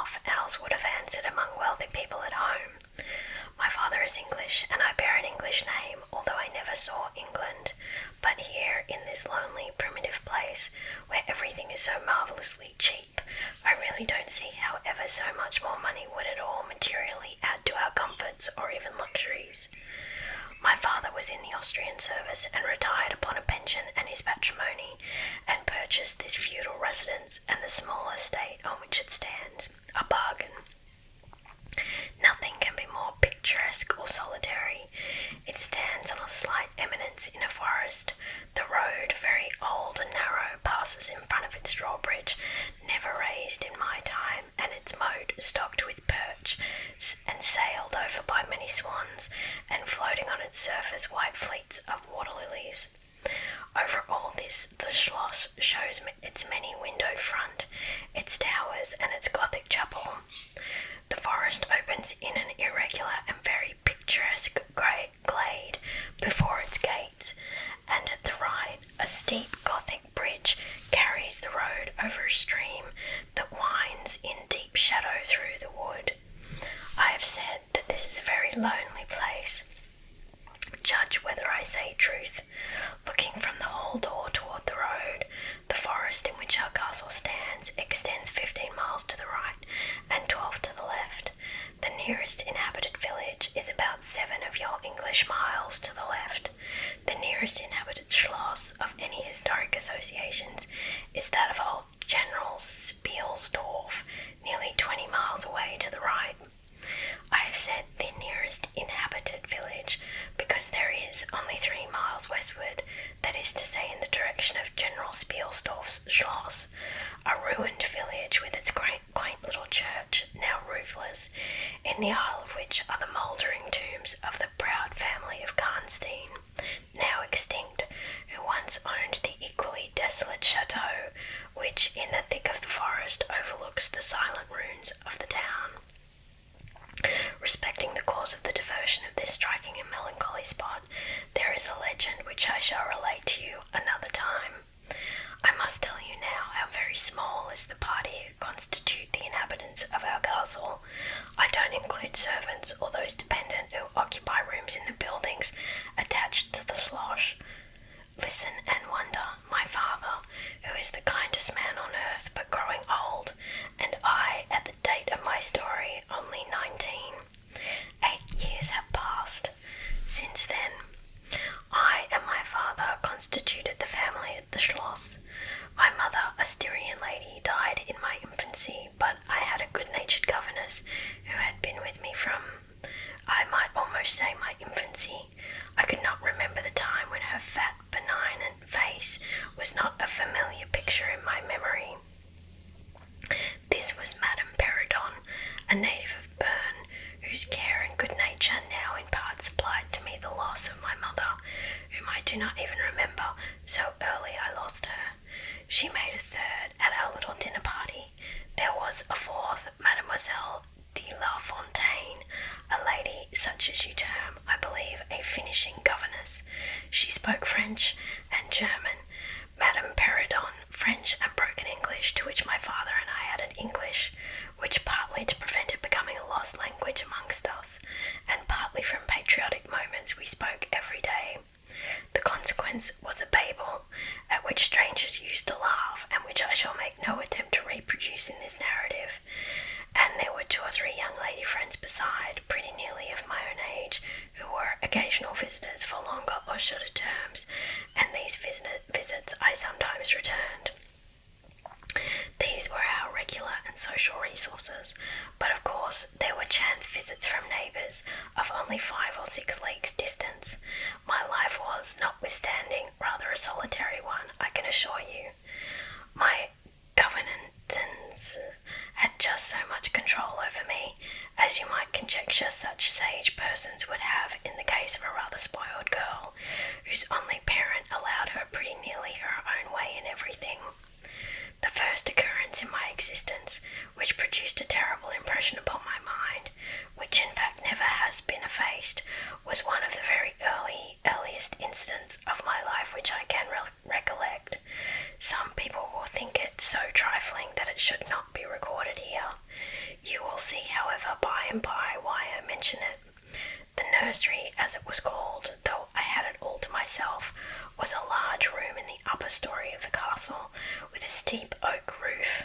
enough, Alice would have answered among wealthy people at home. My father is English, and I bear an English name, although I never saw England. But here, in this lonely, primitive place, where everything is so marvellously cheap, I really don't see how ever so much more money would at all materially add to our comforts or even luxuries. My father was in the Austrian service and retired upon a pension and his patrimony, and purchased this feudal residence and the small estate on which it stands, a bargain. Nothing can be more picturesque or solitary. It stands on a slight eminence in a forest. The road, very old and narrow, passes in front of its drawbridge, never raised in my time, and its moat stocked with perch and sailed over by many swans, and floating on its surface white fleets of water lilies. Over all this, the Schloss shows its many-windowed front, its towers, and its Gothic chapel. The forest opens in an irregular and very picturesque glade before its gates, and at the right a steep Gothic bridge carries the road over a stream that winds in deep shadow through the wood. I have said that this is a very lonely place. Judge whether I say truth. Looking from the hall door toward the road, the forest in which our castle stands extends 15 miles to the right and 12 to the left. The nearest inhabited village is about 7 of your English miles to the left. The nearest inhabited schloss of any historic associations is that of old General Spielsdorf, nearly 20 miles away to the right. I have said the nearest inhabited village because there is only 3 miles westward, that is to say in the direction of General Spielsdorf's Schloss, a ruined village with its quaint little church, now roofless, in the aisle of which are the mouldering tombs of the proud family of Karnstein, now extinct, who once owned the equally desolate chateau, which in the thick of the forest overlooks the silent ruins of the town. Respecting the cause of the diversion of this striking and melancholy spot, there is a legend which I shall relate to you another time. I must tell you now how very small is the party who constitute the inhabitants of our castle. I don't include servants or those dependent who occupy rooms in the buildings attached to the schloss. Listen and wonder. My father, who is the kindest man on earth but growing old, and I, at the date of my story, only 19. 8 years have passed. Since then, I and my father constituted the family at the Schloss. My mother, a Styrian lady, died in my infancy, but I had a good-natured governess who had been with me from, I might almost say, my infancy. I could not remember the time when her fat, benign face was not a familiar picture in my memory. This was Madame Perrodon, a native of Bern, whose care and good nature now in part supplied to me the loss of my mother, whom I do not even remember, so early I lost her. She made a third at our little dinner party. There was a fourth, Mademoiselle de la Fontaine, a lady such as you term, I believe, a finishing governess. She spoke French and German, Madame Perrodon French and broken English, to which my father and I added English, which partly to prevent it becoming a lost language amongst us, and partly from patriotic moments we spoke every day. The consequence was a Babel, at which strangers used to laugh, and which I shall make no attempt to reproduce in this narrative. And there were 2 or 3 young lady friends beside, pretty nearly of my own age, who were occasional visitors for longer or shorter terms, and these visits I sometimes returned. These were our regular and social resources, but of course there were chance visits from neighbours of only 5 or 6 leagues distance. My life was, notwithstanding, rather a solitary one, I can assure you. My governances had just so much control over me, as you might conjecture such sage persons would have in the case of a rather spoiled girl, whose only parent allowed her pretty nearly her own way in everything. The first occurrence in my existence, which produced a terrible impression upon my mind, which in fact never has been effaced, was one of the very earliest incidents of my life which I can recollect. Some people will think it so trifling that it should not be recorded here. however, by and by why I mention it. The nursery, as it was called, though I had it all to myself, was a large room in the upper story of the castle, with a steep oak roof.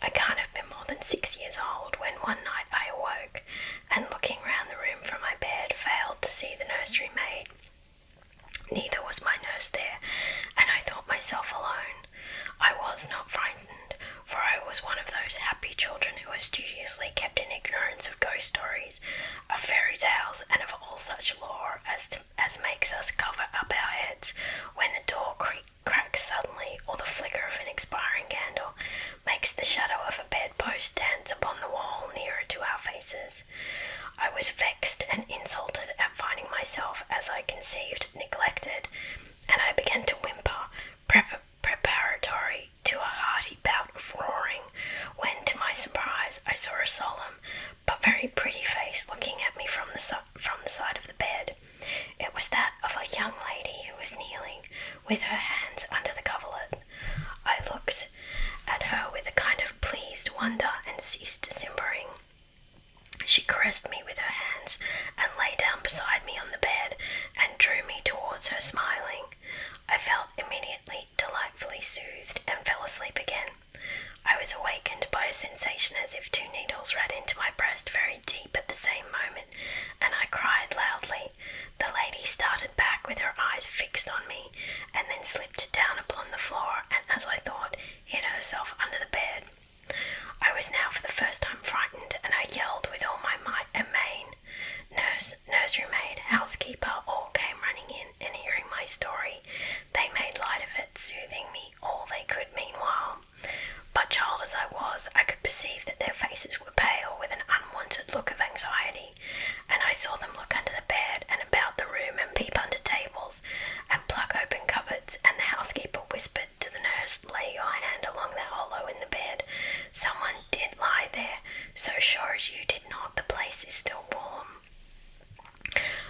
I can't have been more than 6 years old when one night I awoke, and looking round the room from my bed, failed to see the nursery maid. Neither was my nurse there, and I thought myself alone. I was not frightened, for I was one of those happy children who are studiously kept in ignorance of ghost stories, of fairy tales, and of all such lore as makes us cover up our heads when the door cracks suddenly, or the flicker of an expiring candle makes the shadow of a bedpost dance upon the wall nearer to our faces. I was vexed and insulted at finding myself, as I conceived, neglected, and I began to whimper, preparatory to a hearty bout of roaring, when, to my surprise, I saw a solemn but very pretty face looking at me from the side of the bed. It was that of a young lady who was kneeling, with her hands under the coverlet. I looked at her with a kind of pleased wonder and ceased simpering. She caressed me with her hands and lay down beside me on the bed and drew me towards her smiling. I felt immediately delightfully soothed and fell asleep again. I was awakened by a sensation as if 2 needles ran into my breast very deep at the same moment, and I cried loudly. The lady started back with her eyes fixed on me, and then slipped down upon the floor, and, as I thought, hid herself under the bed. I was now for the first time frightened, and I yelled with all my might and main. Nurse, nursery maid, housekeeper, all came running in, and hearing my story, they made light of it, soothing me all they could meanwhile. But child as I was, I could perceive that their faces were pale with an unwonted look of anxiety, and I saw them look under the bed and about the room and peep under tables and pluck open cupboards, and the housekeeper whispered to the nurse, "Lay your hand along that hollow in the bed. Someone did lie there. So sure as you did not, the place is still warm."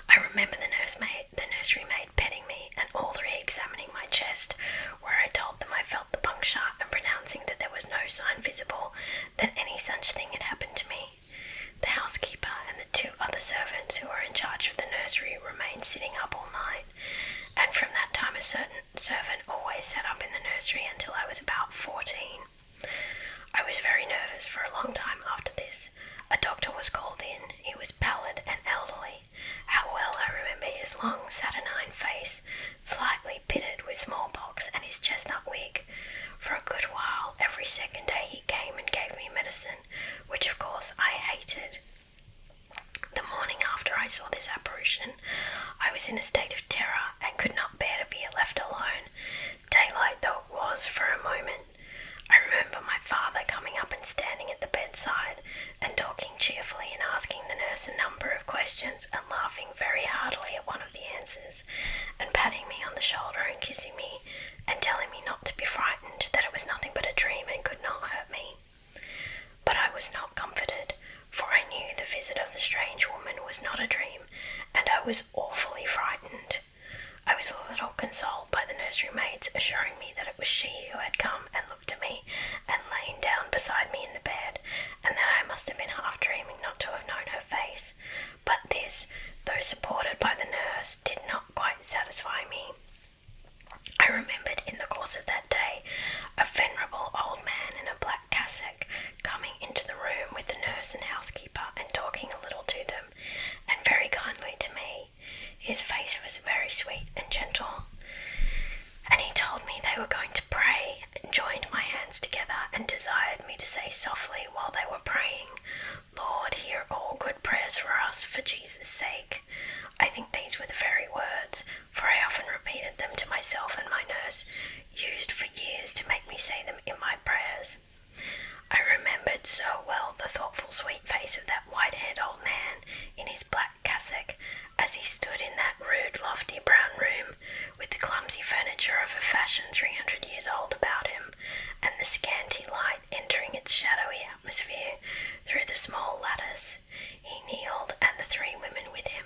I remember the nursery maid petting me, and all three examining my chest, where I told them I felt the puncture, and pronouncing that there was no sign visible that any such thing had happened to me. The housekeeper and the 2 other servants who were in charge of the nursery remained sitting up all night, and from that time a certain servant always sat up in the nursery until I was about 14. I was very nervous for a long time after this. A doctor was called in. He was pallid and elderly. How well I remember his long saturnine face, slightly pitted with smallpox, and his chestnut wig. For a good while, every second day he came and gave me medicine, which of course I hated. The morning after I saw this apparition, I was in a state of terror and could not bear to be left alone, daylight though it was for a moment. I remember my father coming up and standing at the bedside and talking cheerfully and asking the nurse a number of questions and laughing very heartily at one of the answers, and patting me on the shoulder and kissing me and telling me not to be frightened, that it was nothing but a dream and could not hurt me. But I was not comforted, for I knew the visit of the strange woman was not a dream, and I was awfully frightened. I was a little consoled by the nursery maids assuring me that it was she who had come and looked at me and lain down beside me in the bed, and that I must have been half dreaming not to have known her face. But this, though supported by the nurse, did not quite satisfy me. I remembered in the course of that day a venerable old man in a black cassock coming into the room with the nurse and housekeeper and talking a little to them, and very kindly to me. His face was very sweet and gentle, and he told me they were going to pray, and joined my hands together and desired me to say softly while they were praying, "Lord, hear all good prayers for us, for Jesus' sake." I think these were the very words, for I often repeated them to myself, and my nurse used for years to make me say them in my prayers. I remembered so well the thoughtful sweet face of that white-haired old man in his black cassock, as he stood in that rude lofty brown room, with the clumsy furniture of a fashion 300 years old about him, and the scanty light entering its shadowy atmosphere through the small lattice. He kneeled, and the 3 women with him,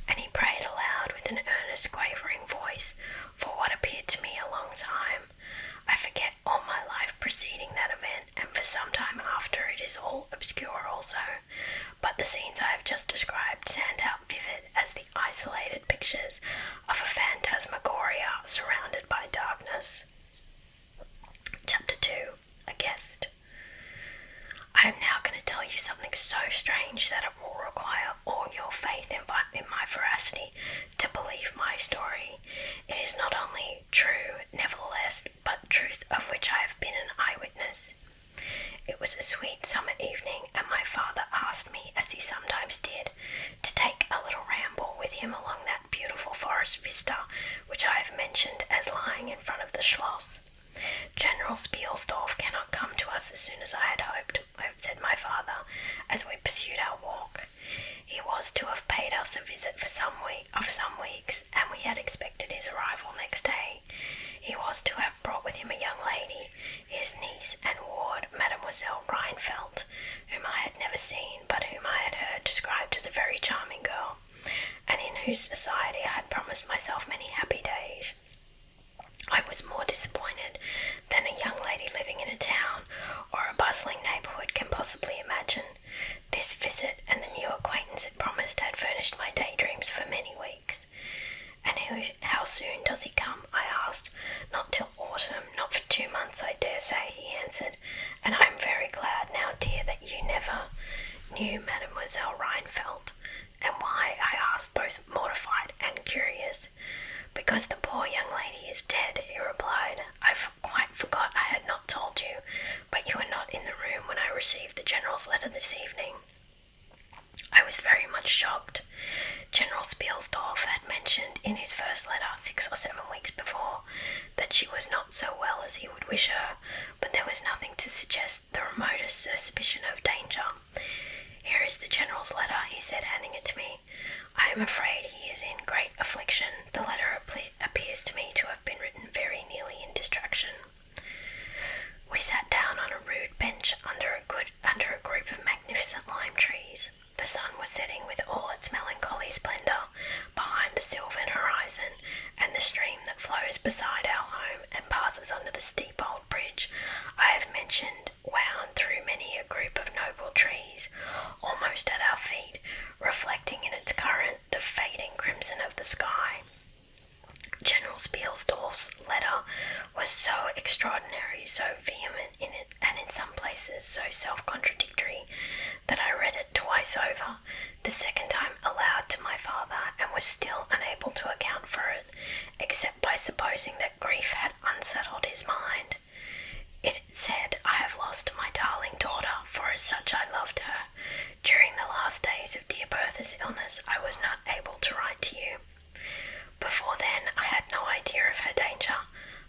and he prayed aloud with an earnest quavering voice for what appeared to me a long time. I forget all my life preceding that event, and for some time after it is all obscure also, but the scenes I have just described stand out vivid as the isolated pictures of a phantasmagoria surrounded by darkness. Chapter 2. A Guest. I am now going to tell you something so strange that it will require all your faith in my veracity to believe my story. It is not only true, nevertheless, but truth of which I have been an eyewitness. It was a sweet summer evening, and my father asked me, as he sometimes did, to take a little ramble with him along that beautiful forest vista which I have mentioned as lying in front of the Schloss. General Spielsdorf cannot come to us as soon as I had hoped, said my father, as we pursued our walk. He was to have paid us a visit of some weeks, and we had expected his arrival next day. He was to have brought with him a young lady, his niece and ward, Mademoiselle Rheinfeldt, whom I had never seen, but whom I had heard described as a very charming girl, and in whose society I had promised myself many happy days. I was more disappointed than a young lady living in a town or a bustling neighbourhood can possibly imagine. This visit and the new acquaintance it promised had furnished my daydreams for many weeks. And how soon does he come? I asked. Not till autumn, not for 2 months, I dare say, he answered. And I am very glad now, dear, that you never knew Mademoiselle Rheinfeldt. And why? I asked, both mortified and curious. Because the poor young lady is dead, he replied. I quite forgot I had not told you, but you were not in the room when I received the General's letter this evening. I was very much shocked. General Spielsdorf had mentioned in his first letter 6 or 7 weeks before that she was not so well as he would wish her, but there was nothing to suggest the remotest suspicion of danger. Here is the General's letter, he said, handing it to me. I am afraid he is in great affliction. The letter appears to me to have been written very nearly in distraction. We sat down on a rude bench under a group of magnificent lime trees. The sun was setting with all its melancholy splendour behind the sylvan horizon, and the stream that flows beside our home and passes under the steep old bridge I have mentioned wound through many a group of noble trees, almost at our feet, reflecting in its current the fading crimson of the sky. General Spielsdorf's letter was so extraordinary, so vehement in it, and in some places so self-contradictory, that I read it twice over, the second time aloud to my father, and was still unable to account for it, except by supposing that grief had unsettled his mind. It said, I have lost my darling daughter, for as such I loved her. During the last days of dear Bertha's illness, I was not able to write to you. Before then, I had no idea of her danger.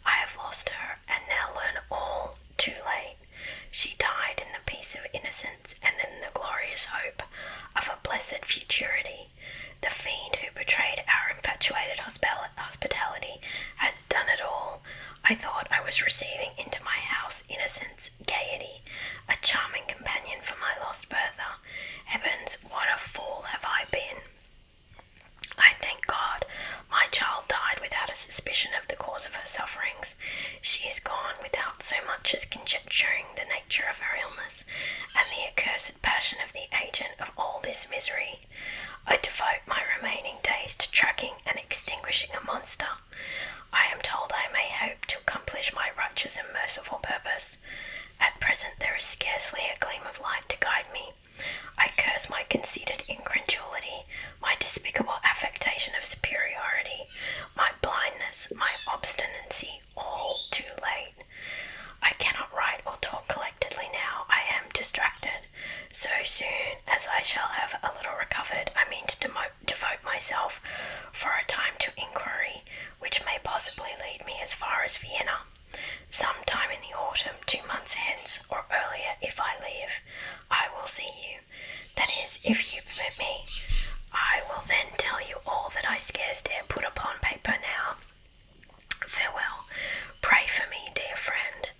I have lost her, and now learn all too late. She died in the peace of innocence, and in the glorious hope of a blessed futurity. The fiend who betrayed our infatuated hospitality has done it all. I thought I was receiving into my house innocence, gaiety, a charming companion for my lost Bertha. Heavens, what a fool have I been! I thank God my child died without a suspicion of the cause of her sufferings. She is gone without so much as conjecturing the nature of her illness, and the accursed passion of the agent of all this misery. I devote my remaining days to tracking and extinguishing a monster. I am told I may hope to accomplish my righteous and merciful purpose. At present there is scarcely a gleam of light to guide me. I curse my conceited incredulity, my despicable affectation of superiority, my blindness, my obstinacy, all too late. I cannot write or talk collectedly now. I am distracted. So soon as I shall have a little recovered, I mean to devote myself for a time to inquiry, which may possibly lead me as far as Vienna. Some time in the autumn, 2 months hence, or earlier if I live, I will see you. That is, if you permit me. I will then tell you all that I scarce dare put upon paper now. Farewell. Pray for me, dear friend.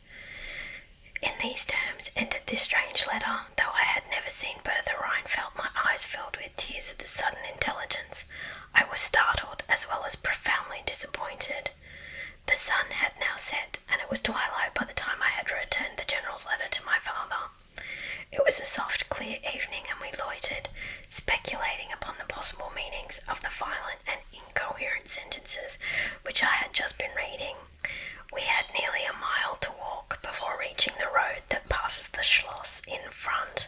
In these terms ended this strange letter. Though I had never seen Bertha Rheinfeldt, my eyes filled with tears at the sudden intelligence. I was startled as well as profoundly disappointed. The sun had now set, and it was twilight evening, and we loitered, speculating upon the possible meanings of the violent and incoherent sentences which I had just been reading. We had nearly a mile to walk before reaching the road that passes the Schloss in front,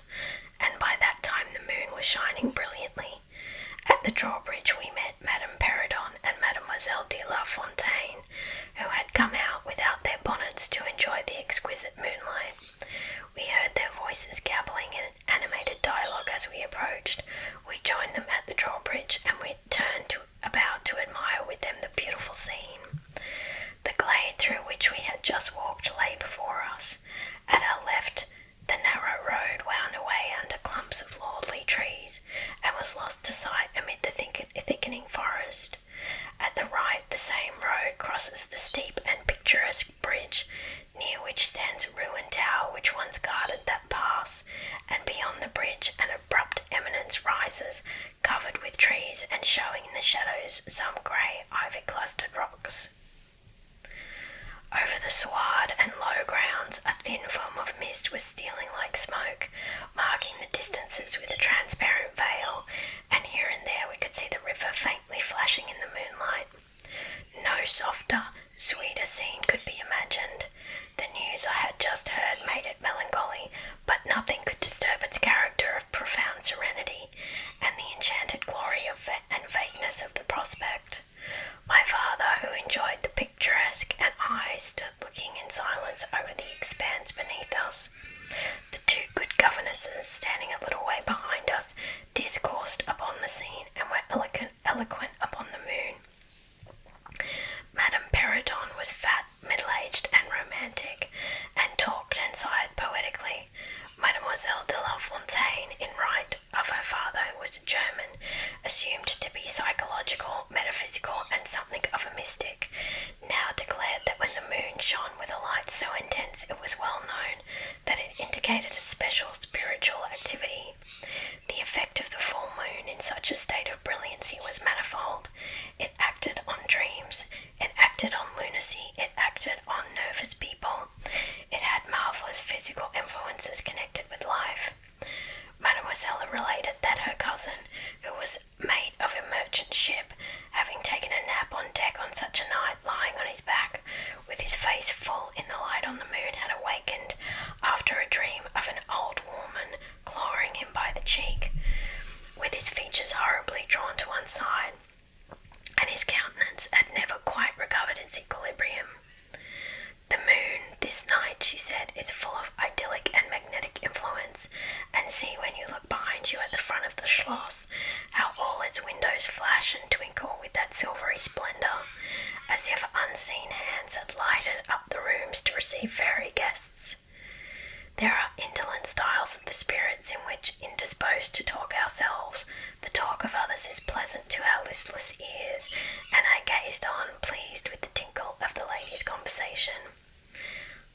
and by that time the moon was shining brilliantly. At the drawbridge we met Madame Perrodon and Mademoiselle de la Fontaine, who had come out without their bonnets to enjoy the exquisite moonlight. We heard their voices gabbling in animated dialogue as we approached. We joined them at the drawbridge, and we turned about to admire with them the beautiful scene. The glade through which we had just walked lay before us. At our left, the narrow road wound away under clumps of lordly trees, and was lost to sight amid the thickening forest. At the right, the same road crosses the steep and picturesque bridge, near which stands a ruined tower which once guarded that pass, and beyond the bridge an abrupt eminence rises, covered with trees and showing in the shadows some grey ivy-clustered rocks. Over the sward and low grounds a thin film of mist was stealing like smoke, marking the distances with a transparent veil, and here and there we could see the river faintly flashing in the moonlight. No softer, sweeter scene could be imagined. The news I had just heard made it melancholy, but nothing could disturb its character of profound serenity, and the enchanted glory and vagueness of the prospect. My father, who enjoyed the picturesque, and I stood looking in silence over the expanse beneath us. The two good governesses, standing a little way behind us, discoursed upon the scene and were eloquent upon the moon. Madame Perrodon was fat, middle-aged, and romantic, and talked and sighed poetically. Mademoiselle de la Fontaine, in right of her father, who was a German, assumed to be psychological, metaphysical, and something of a mystic, now declared that when the moon shone with a light so intense it was well known that it indicated a special spiritual activity. The effect of the full moon in such a state of brilliancy was manifold. It acted on dreams, it acted on lunacy, it acted on nervous people. It had marvellous physical influences connected with life. Mademoiselle related that her cousin, who was mate of a merchant ship, having taken a nap on deck on such a night, lying on his back, with his face full in the light on the moon, had awakened after a dream of an old woman clawing him by the cheek, with his features horribly drawn to one side, and his countenance had never quite recovered its equilibrium. The moon this night, she said, is full of idyllic and magnetic influence, and see when you look behind you at the front of the Schloss, how all its windows flash and twinkle with that silvery splendour, as if unseen hands had lighted up the rooms to receive fairy guests. There are indolent styles of the spirits in which, indisposed to talk ourselves, the talk of others is pleasant to our listless ears, and I gazed on, pleased with the tinkle of the ladies' conversation.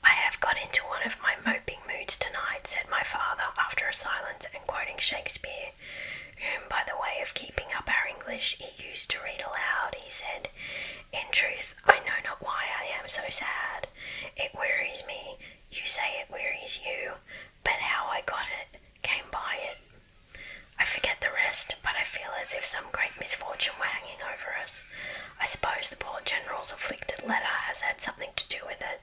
I have got into one of my moping moods tonight, said my father, after a silence, and quoting Shakespeare, whom, by the way of keeping up our English, he used to read aloud. He said, "In truth, I know not why I am so sad. It wearies me. You say it wearies you, but how I got it, came by it. I forget the rest, but I feel as if some great misfortune were hanging over us. I suppose the poor General's afflicted letter has had something to do with it."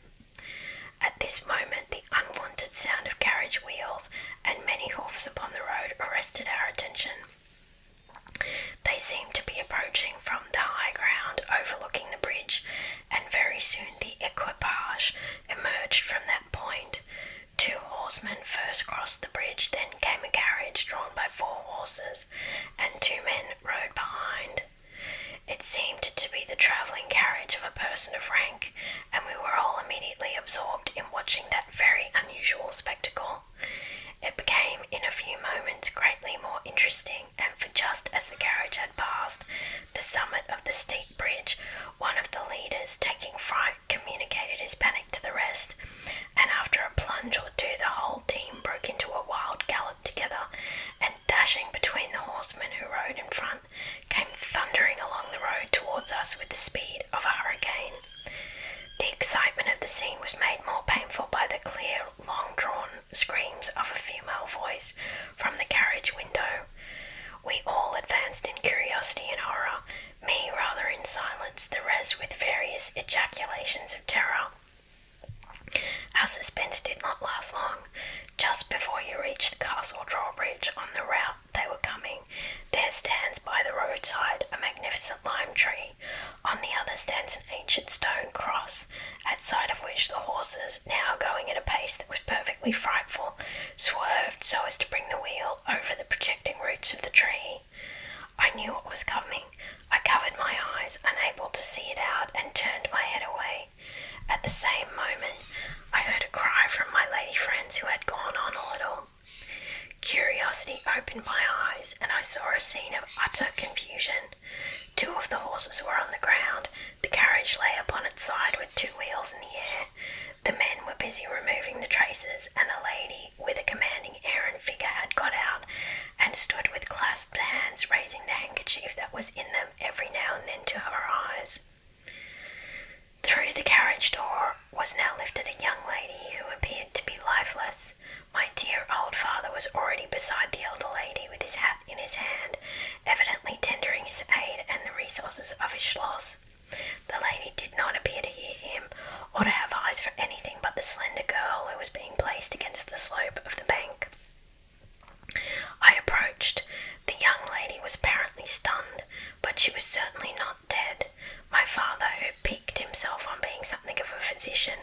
At this moment the unwonted sound of carriage wheels and many hoofs upon the road arrested our attention. They seemed to be approaching from the high ground overlooking the bridge, and very soon the equipage emerged from that point. 2 horsemen first crossed the bridge, then came a carriage drawn by 4 horses, and 2 men rode behind. It seemed to be the travelling carriage of a person of rank, and we were all immediately absorbed in watching that very unusual spectacle. It became in a few moments greatly more interesting, and for just as the carriage had passed the summit of the steep bridge, one of the leaders, taking fright, communicated his panic to the rest, and after a plunge or two the whole team broke into a wild gallop together, and dashing between the horsemen who rode in front, came thundering along the road towards us with the speed of a hurricane. The excitement of the scene was made more painful by the clear, long-drawn screams of a female voice from the carriage window. We all advanced in curiosity and horror, me rather in silence, the rest with various ejaculations of terror. Our suspense did not last long. Just before you reach the castle drawbridge on the route they were coming, there stands by the roadside a magnificent lime tree. On the other stands an ancient stone cross, at sight of which the horses, now going at a pace that was perfectly frightful, swerved so as to bring the wheel over the projecting roots of the tree. I knew what was coming. I covered my eyes, unable to see it out, and turned my head away. At the same moment, I heard a cry from my lady friends who had gone on a little. Curiosity opened my eyes, and I saw a scene of utter confusion. 2 of the horses were on the ground. The carriage lay upon its side with 2 wheels in the air. The men were busy removing the traces, and a lady with a commanding air and figure had got out and stood with clasped hands, raising the handkerchief that was in them every now and then to her eyes. Through the carriage door was now lifted a young lady who appeared to be lifeless. My dear old father was already beside the elder lady with his hat in his hand, evidently tendering his aid and the resources of his schloss. The lady did not appear to hear him, or to have eyes for anything but the slender girl who was being placed against the slope of the bank. I approached. The young lady was apparently stunned, but she was certainly not dead. My father, who piqued himself on being something of a physician,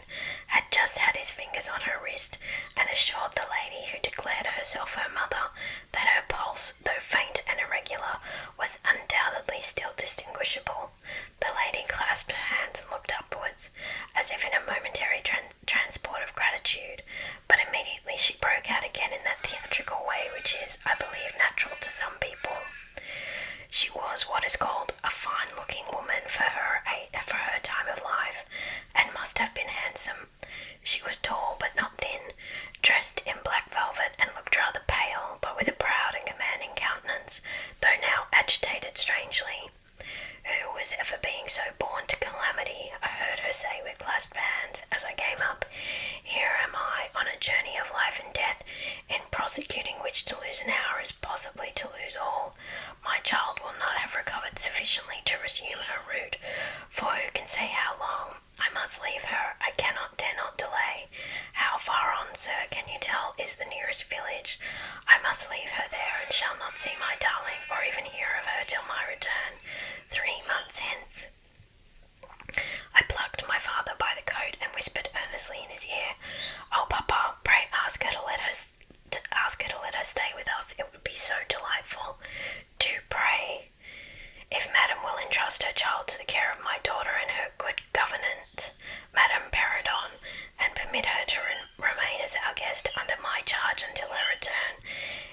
had just had his fingers on her wrist, and assured the lady, who declared herself her mother, that her pulse, though faint and irregular, was undoubtedly still distinguishable. The lady clasped her hands and looked upwards, as if in a momentary transport of gratitude, but immediately she broke out again in that theatrical way which is, I believe, natural to some people. She was what is called a fine-looking woman for her time of life, and must have been handsome. She was tall but not thin, dressed in black velvet, and looked rather pale, but with a proud and commanding countenance, though now agitated strangely. Who was ever being so born to calamity? I heard her say with clasped hands as I came up. Here am I on a journey of life and death, in prosecuting which to lose an hour is possibly to lose all. My child will not have recovered sufficiently to resume her route, for who can say how long? I must leave her. I dare not delay. How far on, sir, can you tell, is the nearest village? I must leave her there, and shall not see my darling, or even hear of her till my return, 3 months hence. I plucked my father by the coat and whispered earnestly in his ear, "Oh, papa, pray ask her to let her stay with us. It would be so delightful. Do pray. If madam will entrust her child to the care of my daughter and her good governante, Madame Peridon, and permit her to remain as our guest under my charge until her return,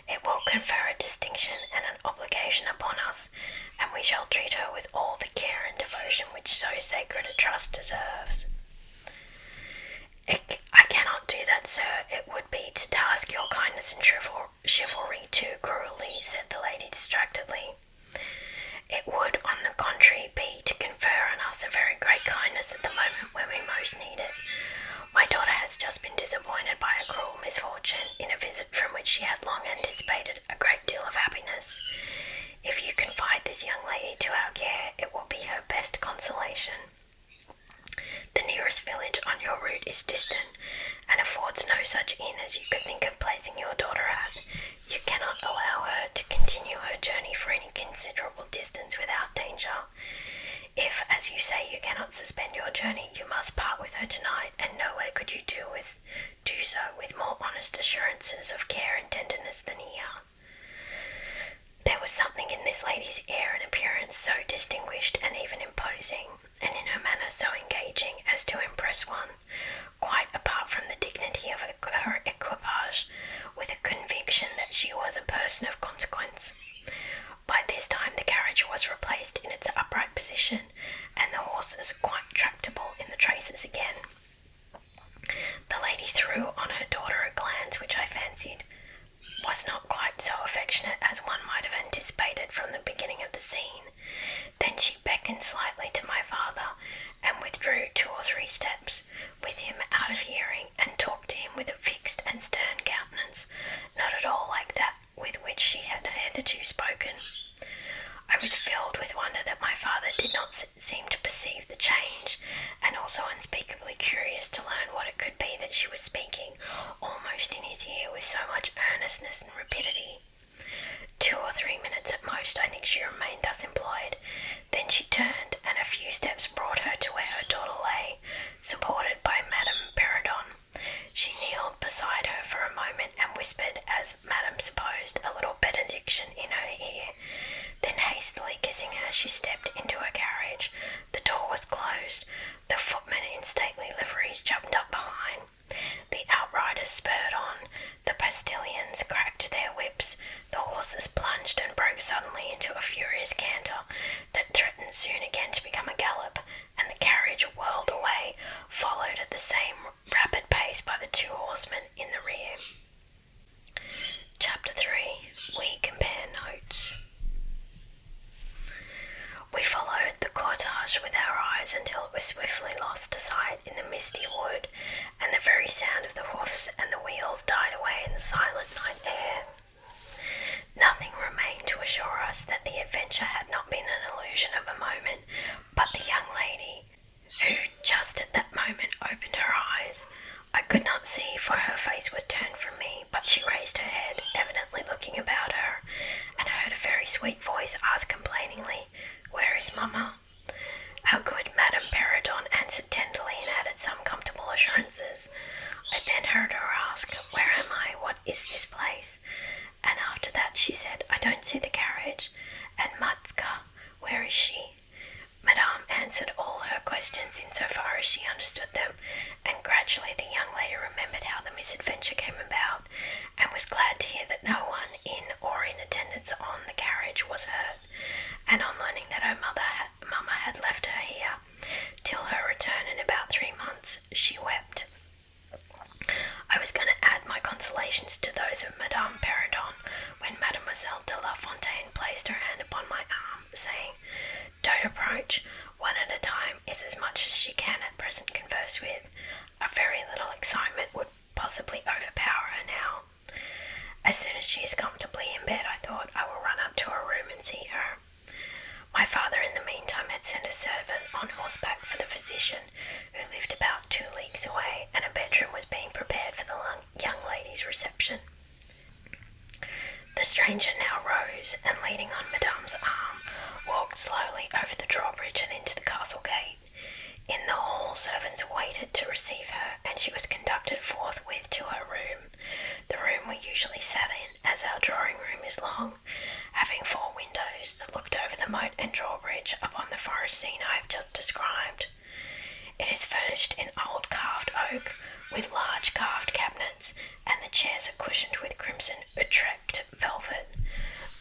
it will confer a distinction and an obligation upon us, and we shall treat her with all the care and devotion which so sacred a trust deserves." "I cannot do that, sir. It would be to task your kindness and chivalry too cruelly," said the lady distractedly. "It would, on the contrary, be to confer on us a very great kindness at the moment when we most need it. My daughter has just been disappointed by a cruel misfortune in a visit from which she had long anticipated a great deal of happiness. If you confide this young lady to our care, it will be her best consolation. The nearest village on your route is distant, and affords no such inn as you could think of placing your daughter at. You cannot allow her to continue her journey for any considerable distance without danger. If, as you say, you cannot suspend your journey, you must part with her tonight, and nowhere could you do so with more honest assurances of care and tenderness than here." There was something in this lady's air and appearance so distinguished and even imposing, and in her manner so engaging, as to impress one, quite apart from the dignity of her equipage, with a conviction that she was a person of consequence. By this time the carriage was replaced in its upright position, and the horses quite tractable in the traces again. The lady threw on her daughter a glance which I fancied was not quite so affectionate as one might have anticipated from the beginning of the scene. Then she beckoned slightly to my father, and withdrew 2 or 3 steps, with him out of hearing, and talked to him with a fixed and stern countenance, not at all like that with which she the two spoken. I was filled with wonder that my father did not seem to perceive the change, and also unspeakably curious to learn what it could be that she was speaking, almost in his ear, with so much earnestness and rapidity. 2 or 3 minutes at most, I think she remained thus employed. Then she turned, and a few steps brought her to where her daughter lay, supported by Madame Perrodon. She kneeled beside her for a moment and whispered, as Madame supposed, a little benediction in her ear. Then hastily kissing her, she stepped into her carriage. The door was closed. The footmen in stately liveries jumped up behind. The outriders spurred on. The postilions cracked their whips. The horses plunged and broke suddenly into a furious canter that threatened soon again to become a gallop, and the carriage whirled away, followed at the same rapid pace by the 2 horsemen in the rear. Chapter 3. We compare notes. We followed the cortege with our eyes until it was swiftly lost to sight in the misty wood, and the very sound of the hoofs and the wheels died away in the silent night air. Nothing remained to assure us that the adventure had not been an illusion of a moment, but the young lady, who just at that moment opened her eyes. I could not see, for her face was turned from me, but she raised her head, evidently looking about her, and heard a very sweet voice ask complainingly, "Where is Mamma?" Our good Madame Perrodon answered tenderly and added some comfortable assurances. I then heard her ask, "Where am I? What is this place?" And after that she said, "I don't see the carriage. And Matska, where is she?" Madame answered all her questions in so far as she understood them, and gradually the young lady remembered how the misadventure came about, and was glad to hear that no one in or in attendance on the carriage was hurt, and on learning that her mamma had left her here till her return in about 3 months, she wept. I was going to add my consolations to those of Madame Perrodon when Mademoiselle de la Fontaine placed her hand upon my arm, saying, "Don't approach. One at a time is as much as she can at present converse with. A very little excitement would possibly overpower her now. As soon as she is comfortably in bed, I thought, I will run up to her room and see her." My father in the meantime had sent a servant on horseback for the physician, who lived about 2 leagues away, and a bedroom was being prepared for the young lady's reception. The stranger now rose, and leaning on Madame's arm, walked slowly over the drawbridge and into the castle gate. In the hall, servants waited to receive her, and she was conducted forthwith to her room, the room we usually sat in, as our drawing-room is long, having 4 windows that looked over the moat and drawbridge upon the forest scene I have just described. It is furnished in old carved oak, with large carved cabinets, and the chairs are cushioned with crimson Utrecht velvet.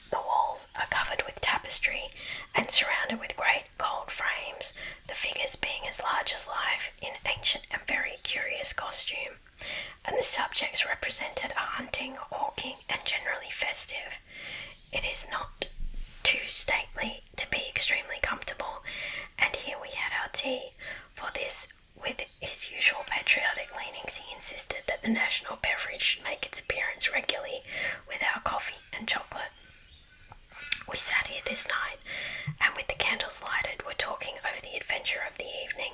The walls are covered with tapestry, and surrounded with great gold frames, the figures being as large as life, in ancient and very curious costume, and the subjects represented are hunting, hawking, and generally festive. It is not too stately to be extremely comfortable, and here we had our tea. For this, with his usual patriotic leanings, he insisted that the national beverage should make its appearance regularly with our coffee and chocolate. We sat here this night, and with the candles lighted, were talking over the adventure of the evening.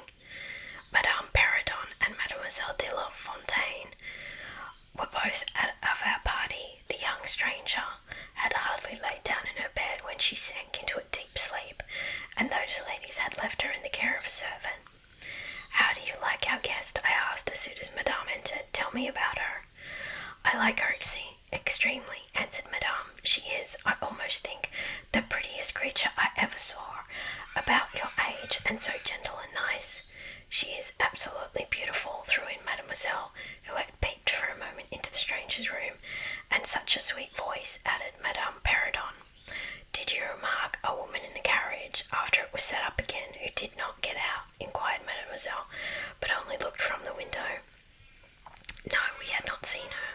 Madame Perrodon and Mademoiselle de la Fontaine were both of our party. The young stranger had hardly laid down in her bed when she sank into a deep sleep, and those ladies had left her in the care of a servant. "How do you like our guest?" I asked as soon as Madame entered. "Tell me about her." "I like her extremely," answered Madame. "She is, I almost think, the prettiest creature I ever saw, about your age, and so gentle and nice." "She is absolutely beautiful," threw in Mademoiselle, who had peeped for a moment into the stranger's room. "And such a sweet voice," added Madame Perrodon. "Did you remark a woman in the carriage, after it was set up again, who did not get out?" inquired Mademoiselle, but only looked from the window. "No, we had not seen her."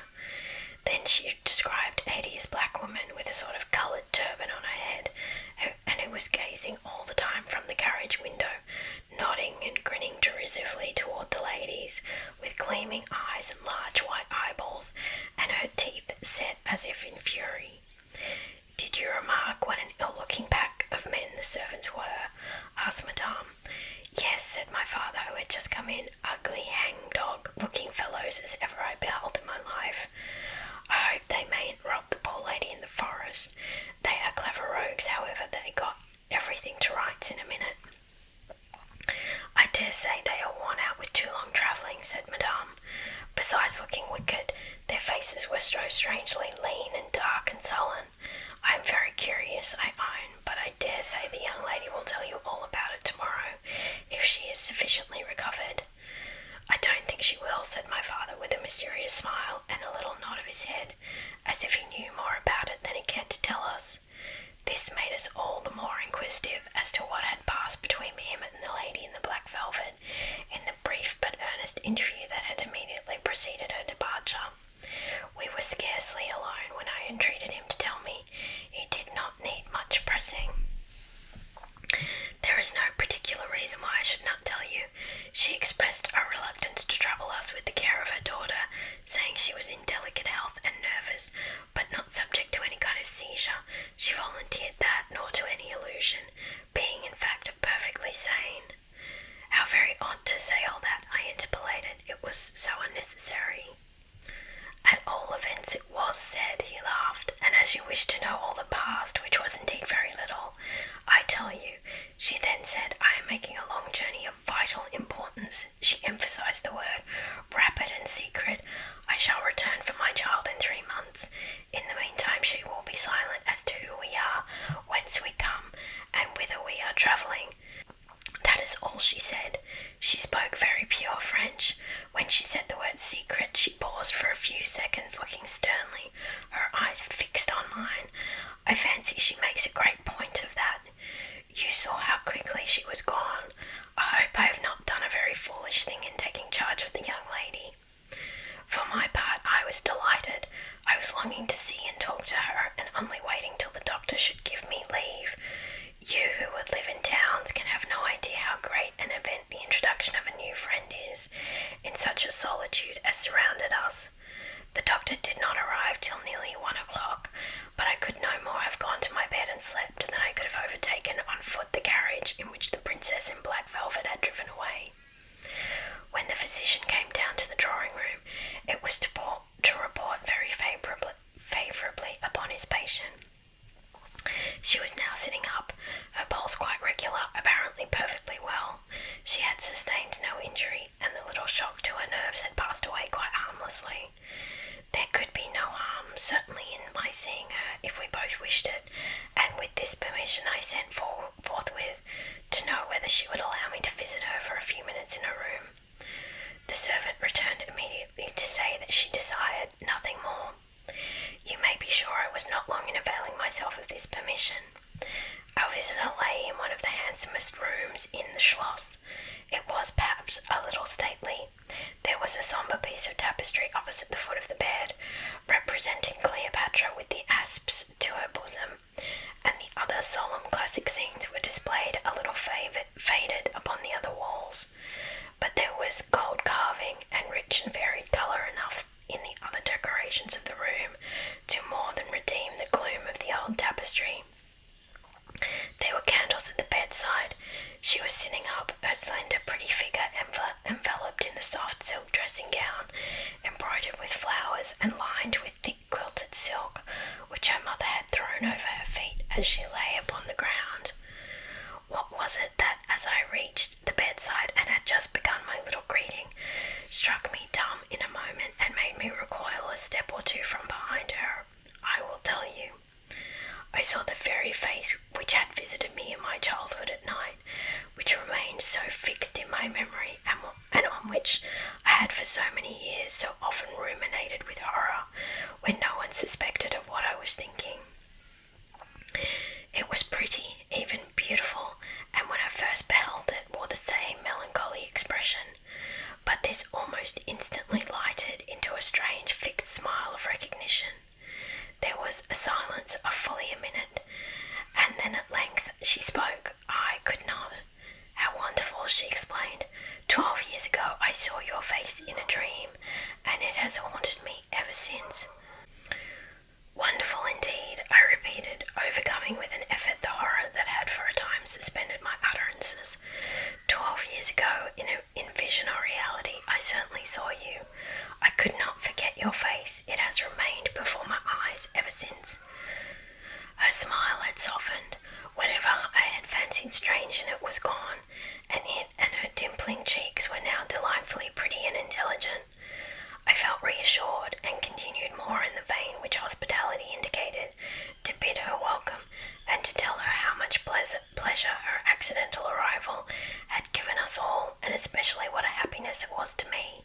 Then she described a hideous black woman with a sort of coloured turban on her head, who was gazing all the time from the carriage window, nodding and grinning derisively toward the ladies, with gleaming eyes and large white eyeballs, and her teeth set as if in fury. "Did you the servants were?" asked Madame. "Yes," said my father, who had just come in. "Ugly, hang-dog-looking fellows as ever I beheld in my life. I hope they mayn't rob the poor lady in the forest. They are clever rogues, however, they got everything to rights in a minute." "I dare say they are worn out with too long travelling," said Madame. "Besides looking wicked, their faces were so strangely lean and dark and sullen. I am very curious, I own, but I dare say the young lady will tell you all about it tomorrow, if she is sufficiently recovered." "I don't think she will," said my father with a mysterious smile and a little nod of his head, as if he knew more about it than he cared to tell us. This made us all the more inquisitive as to what had passed between him and the lady in the black velvet in the brief but earnest interview that had immediately preceded her departure. We were scarcely alone when I entreated him to tell me. He did not need much pressing. "There is no particular reason why I should not tell you. She expressed a reluctance to trouble us with the care of her daughter, saying she was in delicate health and nervous, but not subject to any kind of seizure. She volunteered that, nor to any illusion, being in fact perfectly sane." "How very odd to say all that," I interpolated. "It was so unnecessary." "At all events it was said," he laughed, "and as you wish to know all the past, which was indeed very little, I tell you. She then said, 'I am making a long journey of vital importance.' She emphasized the word, rapid and secret. I shall return for my child in 3 months. In the meantime she will be silent as to who we are, whence we come, and whither we are travelling. That is all she said. She spoke very pure French. When she said the word secret, she paused for a few seconds, looking sternly, her eyes fixed on mine. I fancy she makes a great point of that. You saw how quickly she was gone. I hope I have not done a very foolish thing in taking charge of the young lady." For my part, I was delighted. I was longing to see and talk to her, and only waiting till the doctor should give me leave. You who would live in towns can have no idea how great an event the introduction of a new friend is, in such a solitude as surrounded us. The doctor did not arrive till nearly 1 o'clock, but I could no more have gone to my bed and slept than I could have overtaken on foot the carriage in which the princess in black velvet had driven away. When the physician came down to the drawing-room, it was to report very favourably upon his patient. She was now sitting up, her pulse quite regular, apparently perfectly well. She had sustained no injury, and the little shock to her nerves had passed away quite harmlessly. There could be no harm, certainly, in my seeing her, if we both wished it, and with this permission I sent forthwith to know whether she would allow me to visit her for a few minutes in her room. The servant returned immediately to say that she desired nothing more. You may be sure I was not long in availing myself of this permission. Our visitor lay in one of the handsomest rooms in the Schloss. It was perhaps a little stately. There was a sombre piece of tapestry opposite the foot of the bed, representing Cleopatra with the asps to her bosom, and the other solemn classic scenes were displayed a little faded upon the other walls. But there was gold carving and rich and varied colour enough in the other decorations of the room to more than redeem the gloom of the old tapestry. There were candles at the bedside. She was sitting up, her slender pretty figure enveloped in the soft silk dressing gown, embroidered with flowers and lined with thick quilted silk, which her mother had thrown over her feet as she lay upon the ground. What was it that, as I reached the bedside and had just begun my little greeting, struck me dumb in a moment and made me recoil a step or two from behind her? I will tell you. I saw the very face which had visited me in my childhood at night, which remained so fixed in my memory, and on which I had for so many years so often ruminated with horror, when no one suspected of what I was thinking. It was pretty, even beautiful, and when I first beheld it wore the same melancholy expression, but this almost instantly lighted into a strange fixed smile of recognition. There was a silence of fully a minute, and then at length she spoke. I could not. How wonderful, she explained. 12 years ago I saw your face in a dream, and it has haunted me ever since. Wonderful indeed, I repeated, overcoming with an effort the horror that had for a time Her smile had softened. Whatever I had fancied strange in it was gone, and it and her dimpling cheeks were now delightfully pretty and intelligent. I felt reassured and continued more in the vein which hospitality indicated, to bid her welcome and to tell her how much pleasure her accidental arrival had given us all, and especially what a happiness it was to me.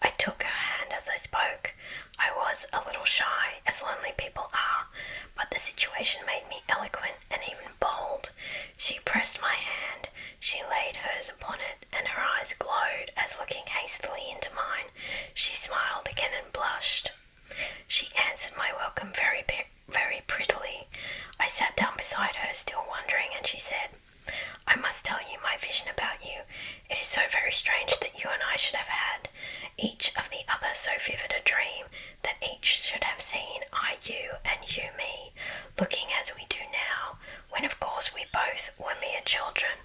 I took her hand as I spoke. I was a little shy, as lonely people are, but the situation made me eloquent and even bold. She pressed my hand, she laid hers upon it, and her eyes glowed as, looking hastily into mine, she smiled again and blushed. She answered my welcome very prettily. I sat down beside her, still wondering, and she said, "I must tell you my vision about you. It is so very strange that you and I should have had, each of the other, so vivid a dream, that each should have seen I you and you me, looking as we do now, when of course we both were mere children.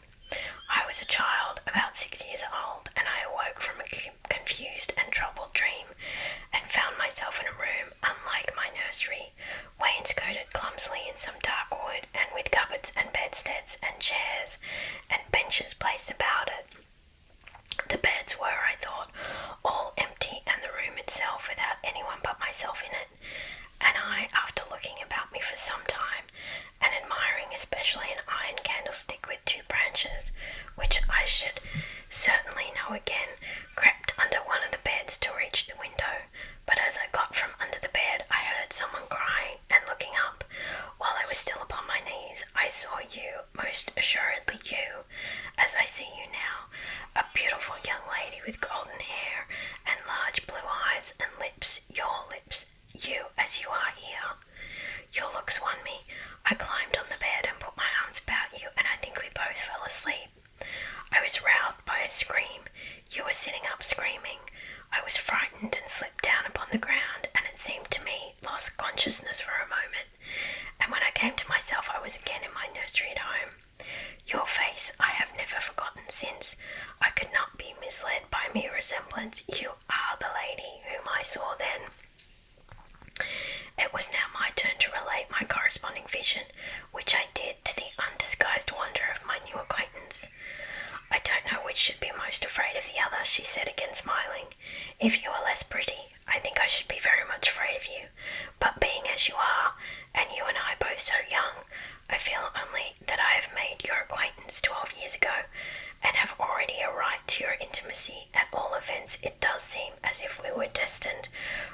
I was a child, about 6 years old, and I awoke from a confused and troubled dream, and found myself in a room unlike my nursery, wainscoted clumsily in some dark wood, and with cupboards and bedsteads and chairs and benches placed about it. The beds were, I thought, all empty, and the room itself without anyone but myself in it, and I, after looking about me for some time, and admiring especially an iron candlestick with 2 branches, which I should certainly know again, crept under one of the beds to reach the window, but as I got from under the bed I heard someone crying, and looking up, while I was still upon my knees, I saw you, most assuredly you, as I see you now, a beautiful young lady with golden hair and large blue eyes and lips, your lips, you as you are here. Your looks won me. I climbed on the bed and put my arms about you, and I think we both fell asleep. I was roused by a scream. You were sitting up screaming. I was frightened and slipped down upon the ground, and it seemed to me lost consciousness for a moment, and when I came to myself I was again in my nursery at home. Your face I have never forgotten since. I could not be misled by mere resemblance. You are the lady whom I saw then. It was now my turn to relate my corresponding vision, which I did to the undisguised wonder of my new acquaintance. I don't know which should be most afraid of the other, she said again, smiling. If you are less pretty, I think I should be very much afraid of you, but being as you are, and you and I both so young, I feel only that I have made your acquaintance 12 years ago, and have already a right to your intimacy. At all events, it does seem as if we were destined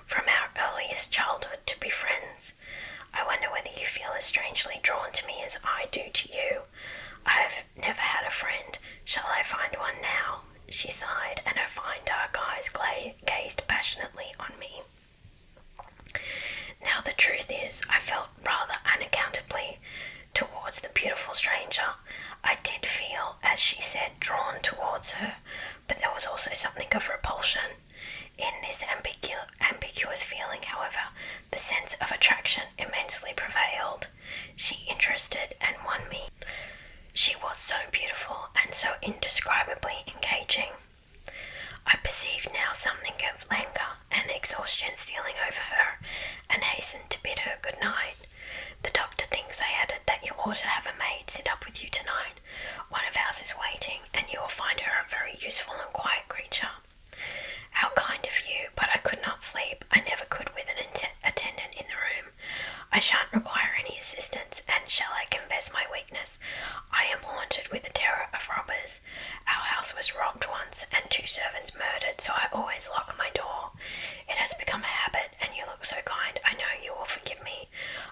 from our earliest childhood to be friends. I wonder whether you feel as strangely drawn to me as I do to you. I have never had a friend. Shall I find one now? She sighed, and her fine dark eyes gazed passionately on me. Now the truth is, I felt rather unaccountably towards the beautiful stranger. I did feel, as she said, drawn towards her, but there was also something of repulsion. In this ambiguous feeling, however, the sense of attraction immensely prevailed. She interested and won me. She was so beautiful and so indescribably engaging. I perceived now something of languor and exhaustion stealing over her, and hastened to bid her good night. The doctor thinks, I added, that you ought to have a maid sit up with you tonight. One of ours is waiting, and you will find her a very useful and quiet creature. How kind of you, but I could not sleep. I never could with an attendant in the room. I shan't require any assistance, and shall I confess my weakness? I am haunted with the terror of robbers. Our house was robbed once, and 2 servants murdered, so I always lock my door. It has become a habit, and you look so kind, I know you will forgive me.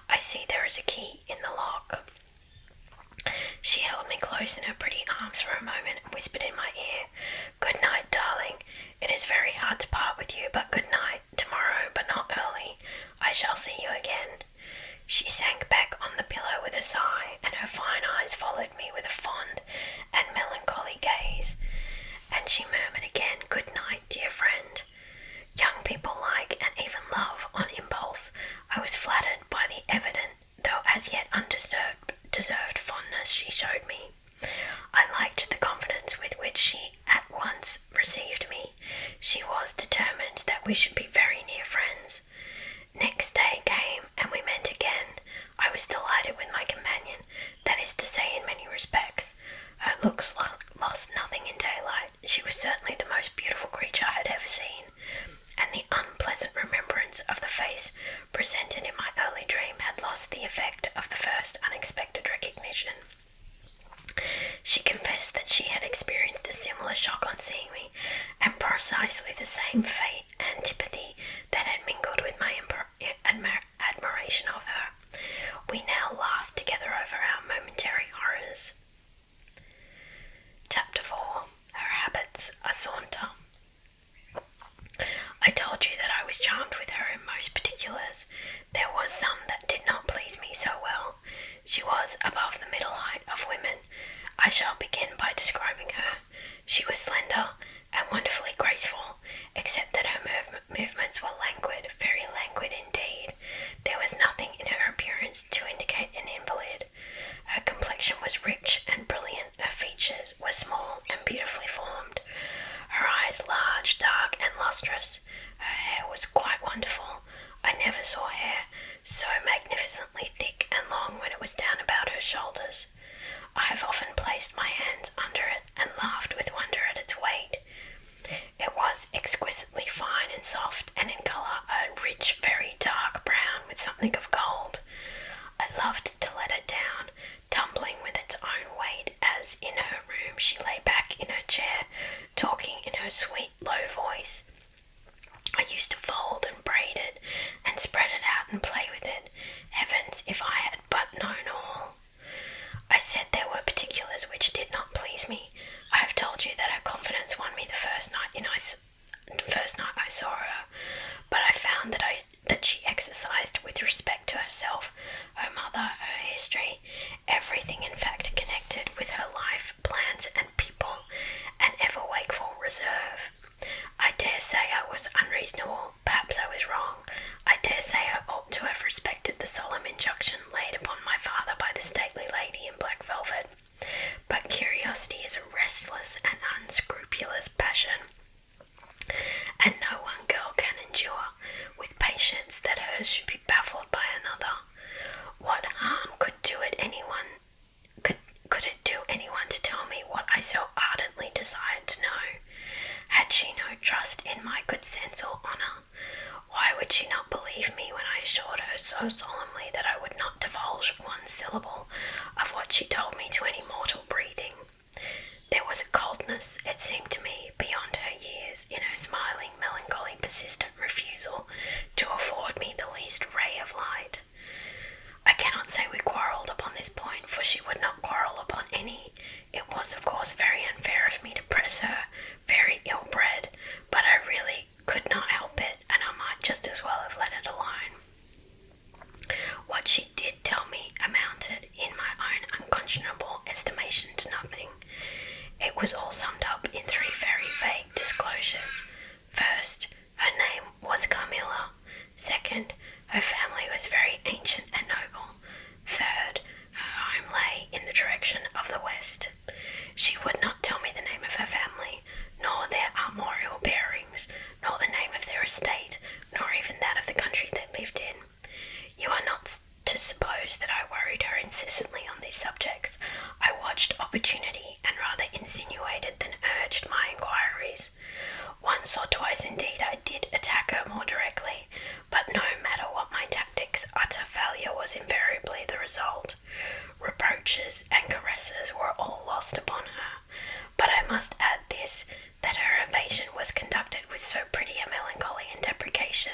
I see there is a key in the lock. She held me close in her pretty arms for a moment and whispered in my ear, "Good night, darling. It is very hard to part with you, but good night. Tomorrow, but not early. I shall see you again." She sank back on the pillow with a sigh, and her fine eyes followed me with a fond and melancholy gaze, and she murmured again, "Good night, dear friend." Young people like, and even love, on impulse. I was flattered by the evident, though as yet undeserved fondness she showed me. I liked the confidence with which she at once received me. She was determined that we should be very near friends. Next day came, and we met again. I was delighted with looks lost nothing in daylight. She was certainly the most beautiful creature I had ever seen, and the unpleasant remembrance of the face presented in my early dream had lost the effect of the first unexpected recognition. She confessed that she had experienced a similar shock on seeing me, and precisely the same fate antipathy that had mingled with my admiration of her. We now laughed together over our momentary horrors. Chapter 4. Her Habits, a Saunter. I told you that I was charmed with her in most particulars. There was some that did not please me so well. She was above the middle height of women. I shall begin by describing her. She was slender and wonderfully graceful, except that her movements were languid, very languid indeed. There was nothing in her appearance to indicate an invalid. Her complexion was rich and brilliant. Her features were small and beautifully formed. Her eyes large, dark, and lustrous. Her hair was quite wonderful. I never saw hair so magnificently thick and long when it was down about her shoulders. I have often placed my hands under it and laughed with wonder at its weight. It was exquisitely fine and soft, and in colour a rich, very dark brown with something of gold. I loved to let it down, tumbling with its own weight as in her room she lay back in her chair, talking in her sweet, low voice. I used to fold and braid it, and spread it out and play with it. Heavens, if I had but known all! I said there were particulars which did not please me. I have told you that her confidence won me the first night I saw her, but I found that she exercised with respect to herself, her mother, her history, everything in fact connected with her life, plans and people, an ever-wakeful reserve. I dare say I was unreasonable, perhaps I was wrong. I dare say I ought to have respected the solemn injunction laid upon my father by the stately lady in black velvet. But curiosity is a restless and unscrupulous passion, and no one girl can endure with patience that hers should be baffled by another. What harm could it do anyone to tell me what I so ardently desired to know? Had she no trust in my good sense or honour? Why would she not believe me when I assured her so solemnly that I would not divulge one syllable of what she told me to any mortal breathing? There was a coldness, it seemed to me, beyond her years, in her smiling, melancholy, persistent refusal to afford me the least ray of light. I cannot say we quarrelled upon this point, for she would not quarrel upon any. It was, of course, very unfair of me to press her, very ill-bred, but I really could not help it, and I might just as well have let it alone. What she did tell me amounted, in my own unconscionable estimation, to nothing. It was all summed up in 3 very vague disclosures. First, her name was Carmilla. Second, her family was very ancient and noble. Third, her home lay in the direction of the west. She would not tell me the name of her family, nor their armorial bearings, nor the name of their estate, nor even that of the country they lived in. You are not to suppose that I worried her incessantly on these subjects. I watched opportunity, and rather insinuated than urged my inquiries. Once or twice indeed I did attack her more directly, but no matter what my tactics, utter failure was invariably the result. Reproaches and caresses were all lost upon her, but I must add this, that her evasion was conducted with so pretty a melancholy and deprecation,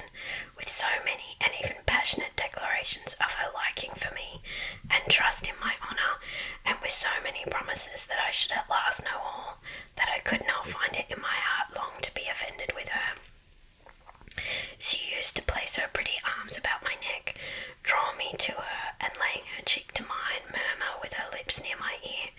with so many and even passionate declarations of her liking for me, and trust in my honour, and with so many promises that I should at last know all, that I could not find it in my heart long to be offended with her. She used to place her pretty arms about my neck, draw me to her, and laying her cheek to mine, murmur with her lips near my ear,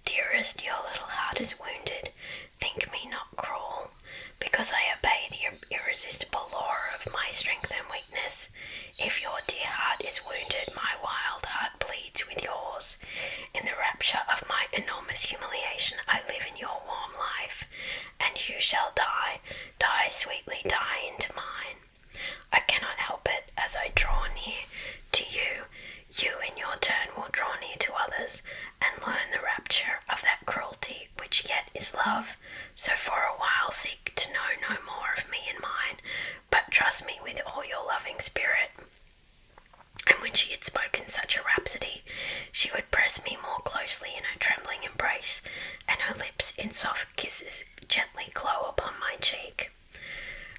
"Dearest, your little heart is wounded. Think me not cruel, because I obey the irresistible law of my strength and weakness. If your dear heart is wounded, my wild heart bleeds with yours. In the rapture of my enormous humiliation, I live in your warm life, and you shall die sweetly, die into mine. I cannot help it, as I draw near to you, you in your turn will draw near to others, and learn the rapture of that cruel soft kisses gently glow upon my cheek.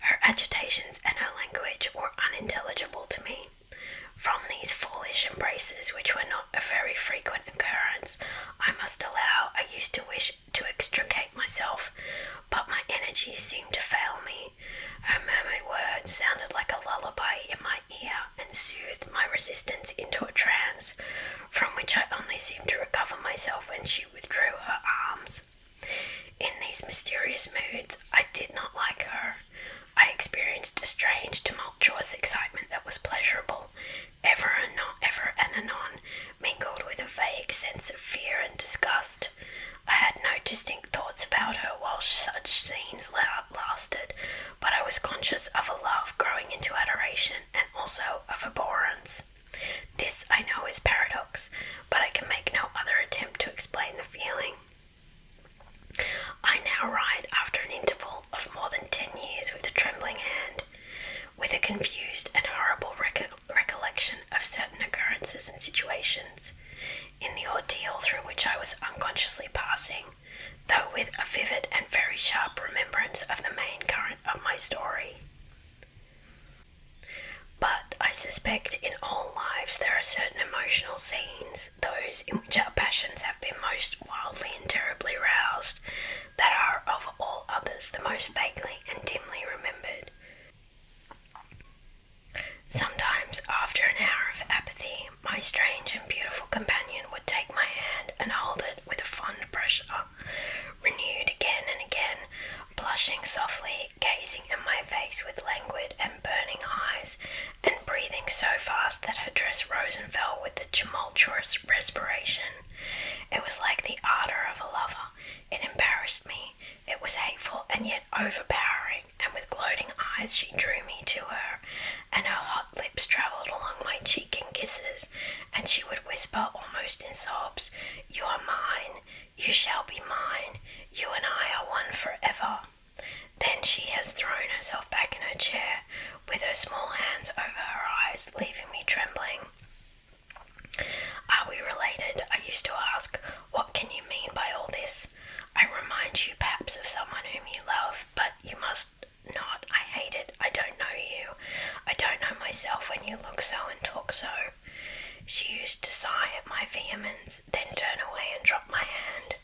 Her agitations and her language were unintelligible to me. From these foolish embraces, which were not a very frequent occurrence, I must allow I used to wish to extricate myself, but my energy seemed to fail me. Her murmured words sounded like a lullaby in my ear and soothed my resistance into a trance, from which I only seemed to recover myself when she withdrew her arms. In these mysterious moods, I did not like her. I experienced a strange, tumultuous excitement that was pleasurable, ever and anon, mingled with a vague sense of fear and disgust. I had no distinct thoughts about her while such scenes lasted, but I was conscious of a love growing into adoration and also of abhorrence. This, I know, is paradox, but I can make no other attempt to explain the feeling. I now write after an interval of more than 10 years with a trembling hand, with a confused and horrible recollection of certain occurrences and situations in the ordeal through which I was unconsciously passing, though with a vivid and very sharp remembrance of the main current of my story. But I suspect in all lives there are certain emotional scenes, those in which our passions have been most wildly and terribly roused, that are of all others the most vaguely and dimly remembered. Sometimes, after an hour of apathy, my strange and beautiful companion would take my hand and hold it with a fond pressure, renewed again and again, blushing softly, gazing at my face with languid and burning eyes, and breathing so fast that her dress rose and fell with the tumultuous respiration. It was like the ardour of a lover. It embarrassed me. It was hateful and yet overpowering, and with gloating eyes she drew me to her, and her hot lips travelled along my cheek in kisses, and she would whisper almost in sobs, "You are mine, you shall be mine, you and I are one forever." Then she has thrown herself back in her chair, with her small hands over her eyes, leaving me trembling. "Are we related?" I used to ask. "What can you mean by all this? I remind you perhaps of someone whom you love, but you must not. I hate it. I don't know you. I don't know myself when you look so and talk so." She used to sigh at my vehemence, then turn away and drop my hand.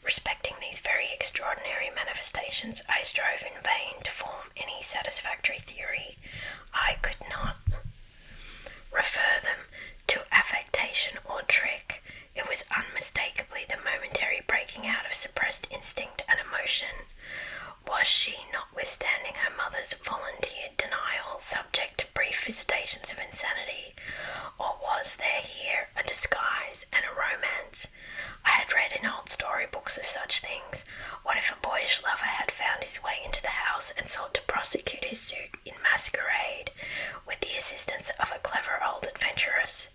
Respecting these very extraordinary manifestations, I strove in vain to form any satisfactory theory. I could not refer them to affectation or trick. It was unmistakably the momentary breaking out of suppressed instinct and emotion. Was she, notwithstanding her mother's volunteered denial, subject to brief visitations of insanity, or was there here a disguise and a romance? I had read in old storybooks of such things. What if a boyish lover had found his way into the house and sought to prosecute his suit in masquerade, with the assistance of a clever old adventuress?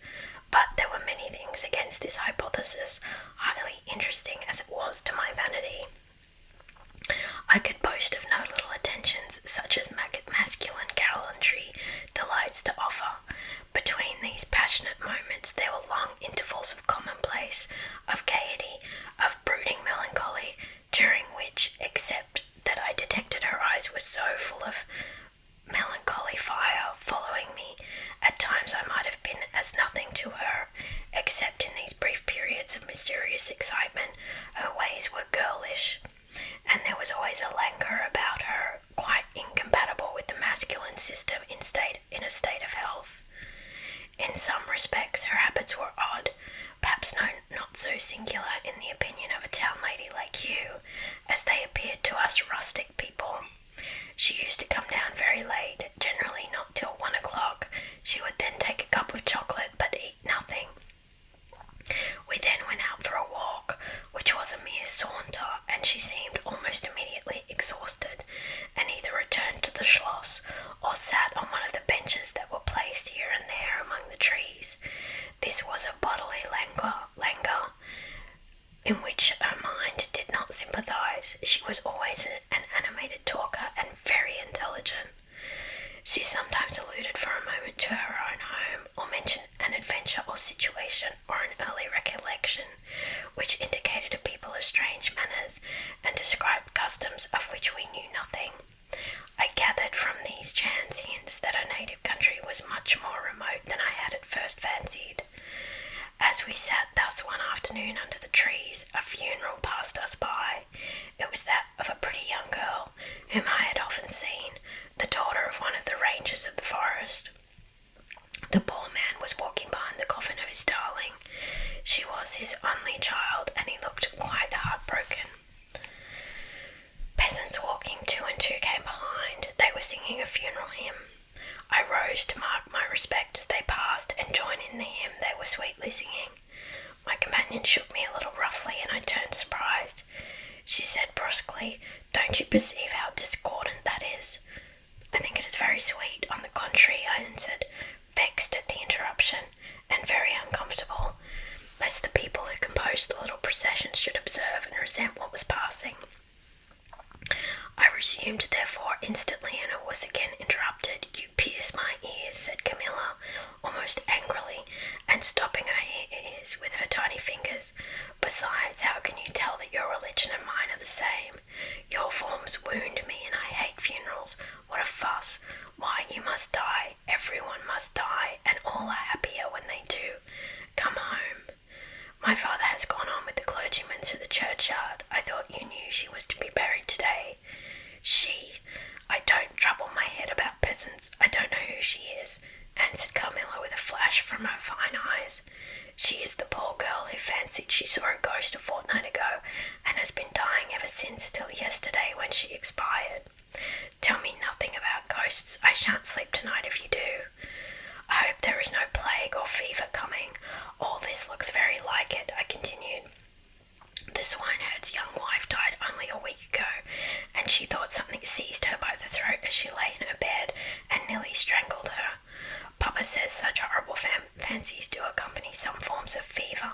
But there were many things against this hypothesis, highly interesting as it was to my vanity. I could boast of no little attentions, such as masculine gallantry delights to offer. Between these passionate moments there were long intervals of commonplace, of gaiety, of brooding melancholy, during which, except that I detected her eyes were so full of melancholy fire following me, at times I might have been as nothing to her. Except in these brief periods of mysterious excitement, her ways were girlish, and there was always a languor about her, quite incompatible with the masculine system in a state of health. In some respects her habits were odd, perhaps not so singular in the opinion of a town lady like you, as they appeared to us rustic people. She used to come down very late, generally not till 1 o'clock. She would then take a cup of chocolate, but eat nothing. We then went out for a walk, which was a mere saunter, and she seemed almost immediately exhausted, and either returned to the Schloss, or sat on one of the benches that were placed here and there among the trees. This was a bodily languor, in which her mind did not sympathize. She was always an animated talker and very intelligent. She sometimes alluded for a moment to her own home, or mentioned an adventure or situation, or an early recollection, which indicated a people of strange manners and described customs of which we knew nothing. I gathered from these chance hints that our native country was much more remote than I had at first fancied. As we sat thus one afternoon under the trees, a funeral passed us by. It was that of a pretty young girl, whom I had often seen, the daughter of one of the rangers of the forest. The poor man was walking behind the coffin of his darling. She was his only child, and he looked quite heartbroken. Peasants walking two and two came behind. They were singing a funeral hymn. I rose to mark my respect as they passed and join in the hymn they were sweetly singing. My companion shook me a little roughly, and I turned surprised. She said brusquely, "Don't you perceive how discordant that is?" "I think it is very sweet, on the contrary," I answered, vexed at the interruption, and very uncomfortable, lest the people who composed the little procession should observe and resent what was passing. I resumed, therefore, instantly, and it was again interrupted. "You pierce my ears," said Carmilla, almost angrily, and stopping her ears with her tiny fingers. "Besides, how can you tell that your religion and mine are the same? Your forms wound me, and I hate funerals. What a fuss! Why, you must die. Everyone must die, and all are happier when they do. Come home. My father has gone on with the clergyman to the churchyard. I thought you knew she was to be buried today." "She? I don't trouble my head about peasants. I don't know who she is," answered Carmilla with a flash from her fine eyes. "She is the poor girl who fancied she saw a ghost a fortnight ago, and has been dying ever since till yesterday, when she expired. Tell me nothing about ghosts. I shan't sleep tonight if you do. I hope there is no plague or fever coming. All this looks very like it," I continued. "The swineherd's young wife died only a week ago, and she thought something seized her by the throat as she lay in her bed and nearly strangled her. Papa says such horrible fancies do accompany some forms of fever.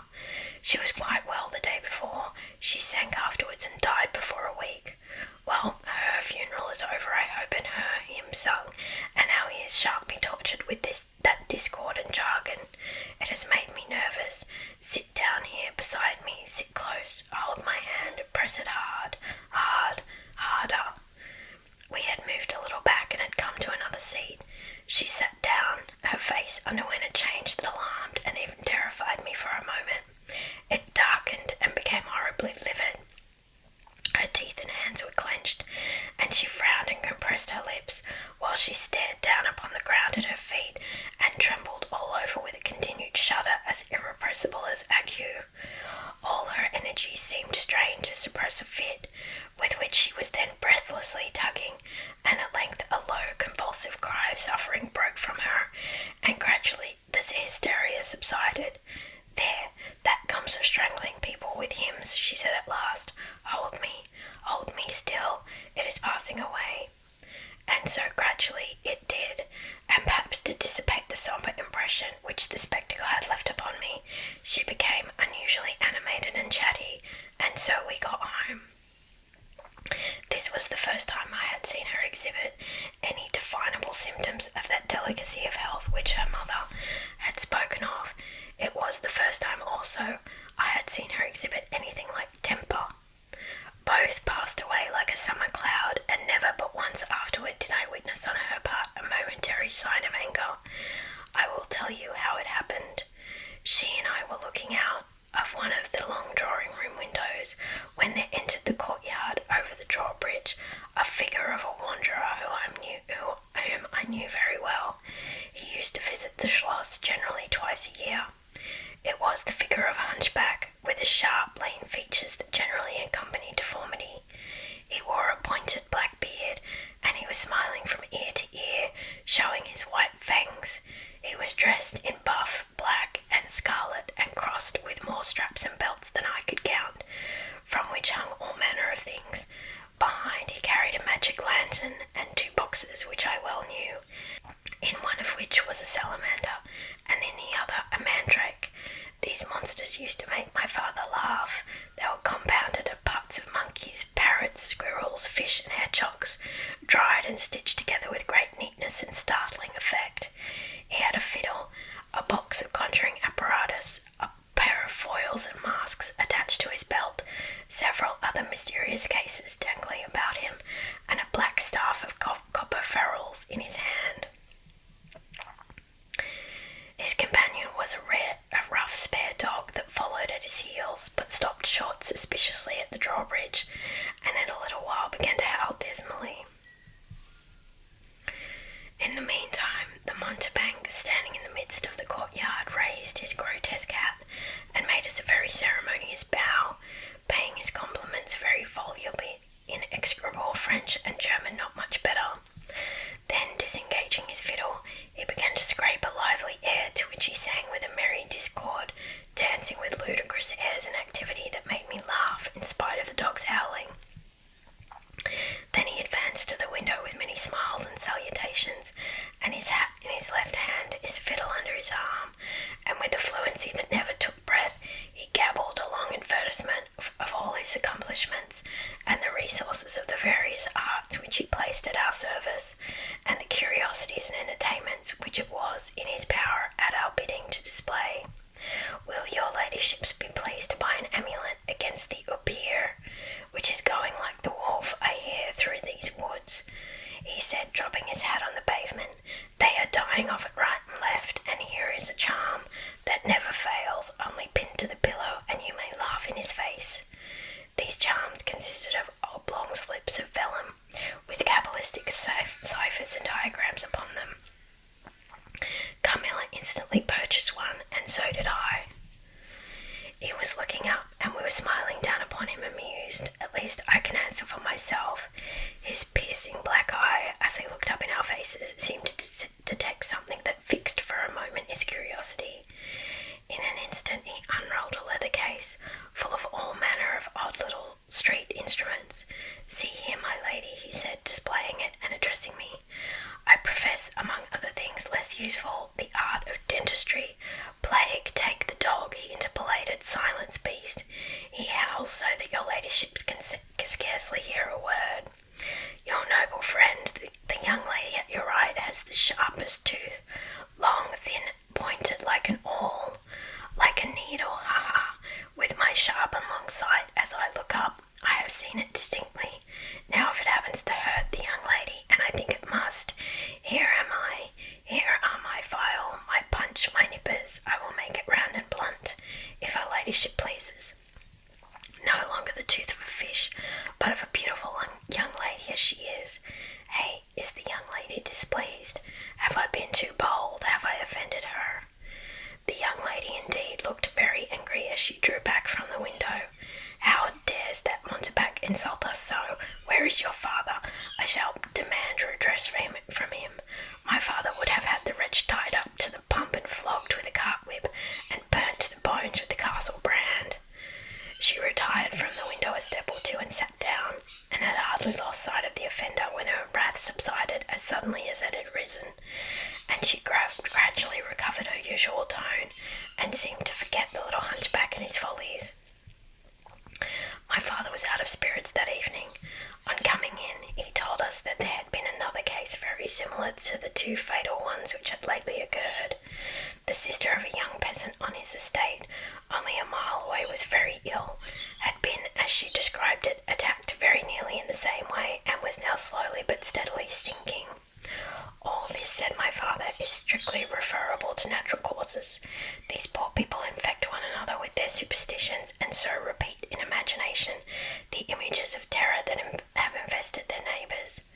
She was quite well the day before. She sank afterwards and died before a week. Well, her funeral is over, I hope, and her hymn sung, and our ears shan't be tortured with that discord and jargon. It has made me nervous. Sit down here beside me, sit close, hold my hand, press it hard, harder." We had moved a little back and had come to another seat. She sat down. Her face underwent a change that alarmed and even terrified me for a moment. It darkened and became horribly livid. Her teeth and hands were clenched, and she frowned and compressed her lips, while she stared down upon the ground at her feet, and trembled all over with a continued shudder as irrepressible as ague. All her energy seemed strained to suppress a fit, with which she was then breathlessly tugging, and at length a low, convulsive cry of suffering broke from her, and gradually the hysteria subsided. "There, that comes of strangling people with hymns," she said at last. Hold me still. It is passing away." And so gradually it did, and perhaps to dissipate the sombre impression which the spectacle had left upon me, she became unusually animated and chatty, and so we got home. This was the first time I had seen her exhibit any definable symptoms of that delicacy of health which her mother had spoken of. It was the first time also I had seen her exhibit anything like temper. Both passed away like a summer cloud, and never but once afterward did I witness on her part a momentary sign of anger. I will tell you how it happened. She and I were looking out of one of the long drawing-room windows, when there entered the courtyard over the drawbridge a figure of a wanderer whom I knew very well. He used to visit the Schloss generally twice a year. It was the figure of a hunchback, with the sharp, lean features that generally accompany deformity. He wore a pointed black beard, and he was smiling from ear to ear, showing his white fangs. He was dressed in buff, black, and scarlet, and crossed with more straps and belts than I could count, from which hung all manner of things. Behind he carried a magic lantern and 2 boxes which I well knew, in one of which was a salamander, and in the other a mandrake. These monsters used to make my father laugh. They were compounded of parts of monkeys, parrots, squirrels, fish, and hedgehogs, dried and stitched together with great neatness and startling effect. He had a fiddle, a box of conjuring apparatus, a pair of foils and masks attached to his belt, several other mysterious cases dangling about him, and a black staff of copper ferrules in his hand. His companion was a rough spare dog that followed at his heels, but stopped short suspiciously at the drawbridge, and in a little while began to howl dismally. In the meantime, the mountebank, standing in the midst of the courtyard, raised his grotesque hat and made us a very ceremonious bow, paying his compliments very volubly in execrable French and German not much better. Then, disengaging his fiddle, he began to scrape a lively air, to which he sang with a merry discord, dancing with ludicrous airs and activity that made me laugh in spite of the dog's howling. Then he advanced to the window with many smiles and salutations, and his hat in his left hand, his fiddle under his arm, and with a fluency that never took breath, he gabbled a long advertisement of all his accomplishments, and the resources of the various arts which he placed at our service, and the curiosities and entertainments which it was in his power at our bidding to display. Will your ladyships be pleased to buy an amulet against the upir, which is going like the wolf, I hear, through these woods? He said, dropping his hat on the pavement. They are dying of it right and left, and here is a charm that never fails, only pinned to the pillow, and you may laugh in his face. These charms consisted of oblong slips of vellum, with cabalistic ciphers and diagrams upon them. Carmilla instantly purchased one, and so did I. He was looking up, and we were smiling down upon him amused. At least I can answer for myself. His piercing black eye, as he looked up in our faces, seemed to detect something that fixed for a moment his curiosity. In an instant he unrolled a leather case, full of all manner of odd little street instruments. See here, my lady, he said, displaying it and addressing me. I profess, among other things less useful, the art of dentistry. Plague take the dog, he interpolated. Silence, beast. He howls so that your ladyships can scarcely hear a word. Your noble friend, the young lady at your right, has the sharpest tooth, long, thin, pointed like an awl, like a needle, ha! With my sharp and long sight, as I look up, I have seen it distinctly. Now if it happens to hurt the young lady, and I think it must, here am I, here are my file, my punch, my nippers. I will make it round and blunt, if her ladyship pleases. No longer the tooth of a fish, but of a beautiful young lady as she is. Hey, is the young lady displeased? Have I been too bold? Have I offended her? The young lady indeed looked very angry as she drew back from the window. How dares that mountebank insult us so? Where is your father? I shall demand redress from him. My father would have had the wretch tied up to the pump and flogged with a cart whip, and burnt to the bones with the castle brand. She retired from the window a step or two and sat down, and had hardly lost sight of the offender when her wrath subsided as suddenly as it had risen, and she gradually recovered her usual tone, and seemed to forget the little hunchback and his follies. My father was out of spirits that evening. On coming in, he told us that there had been another case very similar to the two fatal ones which had lately occurred. The sister of a young peasant on his estate, only a mile away, was very ill, had been, as she described it, attacked very nearly in the same way, and was now slowly but steadily sinking. All this, said my father, is strictly referable to natural causes. These poor people infect one another with their superstitions, and so repeat in imagination the images of terror that have infested their neighbours.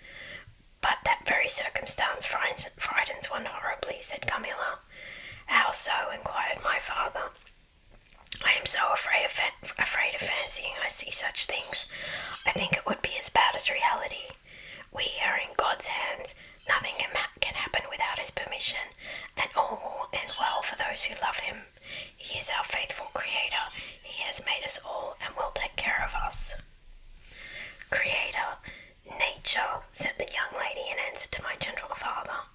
But that very circumstance frightens one horribly, said Carmilla. How so? Inquired my father. I am so afraid of fancying I see such things. I think it would be as bad as reality. We are in God's hands. Nothing can happen without his permission, and all will end well for those who love him. He is our faithful Creator. He has made us all and will take care of us. Creator, nature, said the young lady in answer to my gentle father.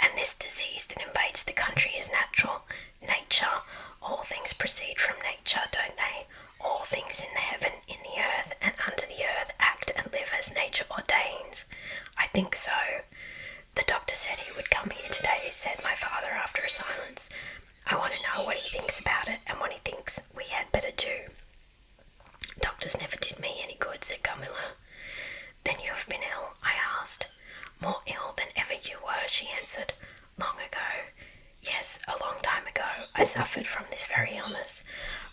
And this disease that invades the country is natural. Nature. All things proceed from nature, don't they? All things in the heaven, in the earth, and under the earth act and live as nature ordains. I think so. The doctor said he would come here today, said my father after a silence. I want to know what he thinks about it, and what he thinks we answered. Long ago. Yes, a long time ago, I suffered from this very illness,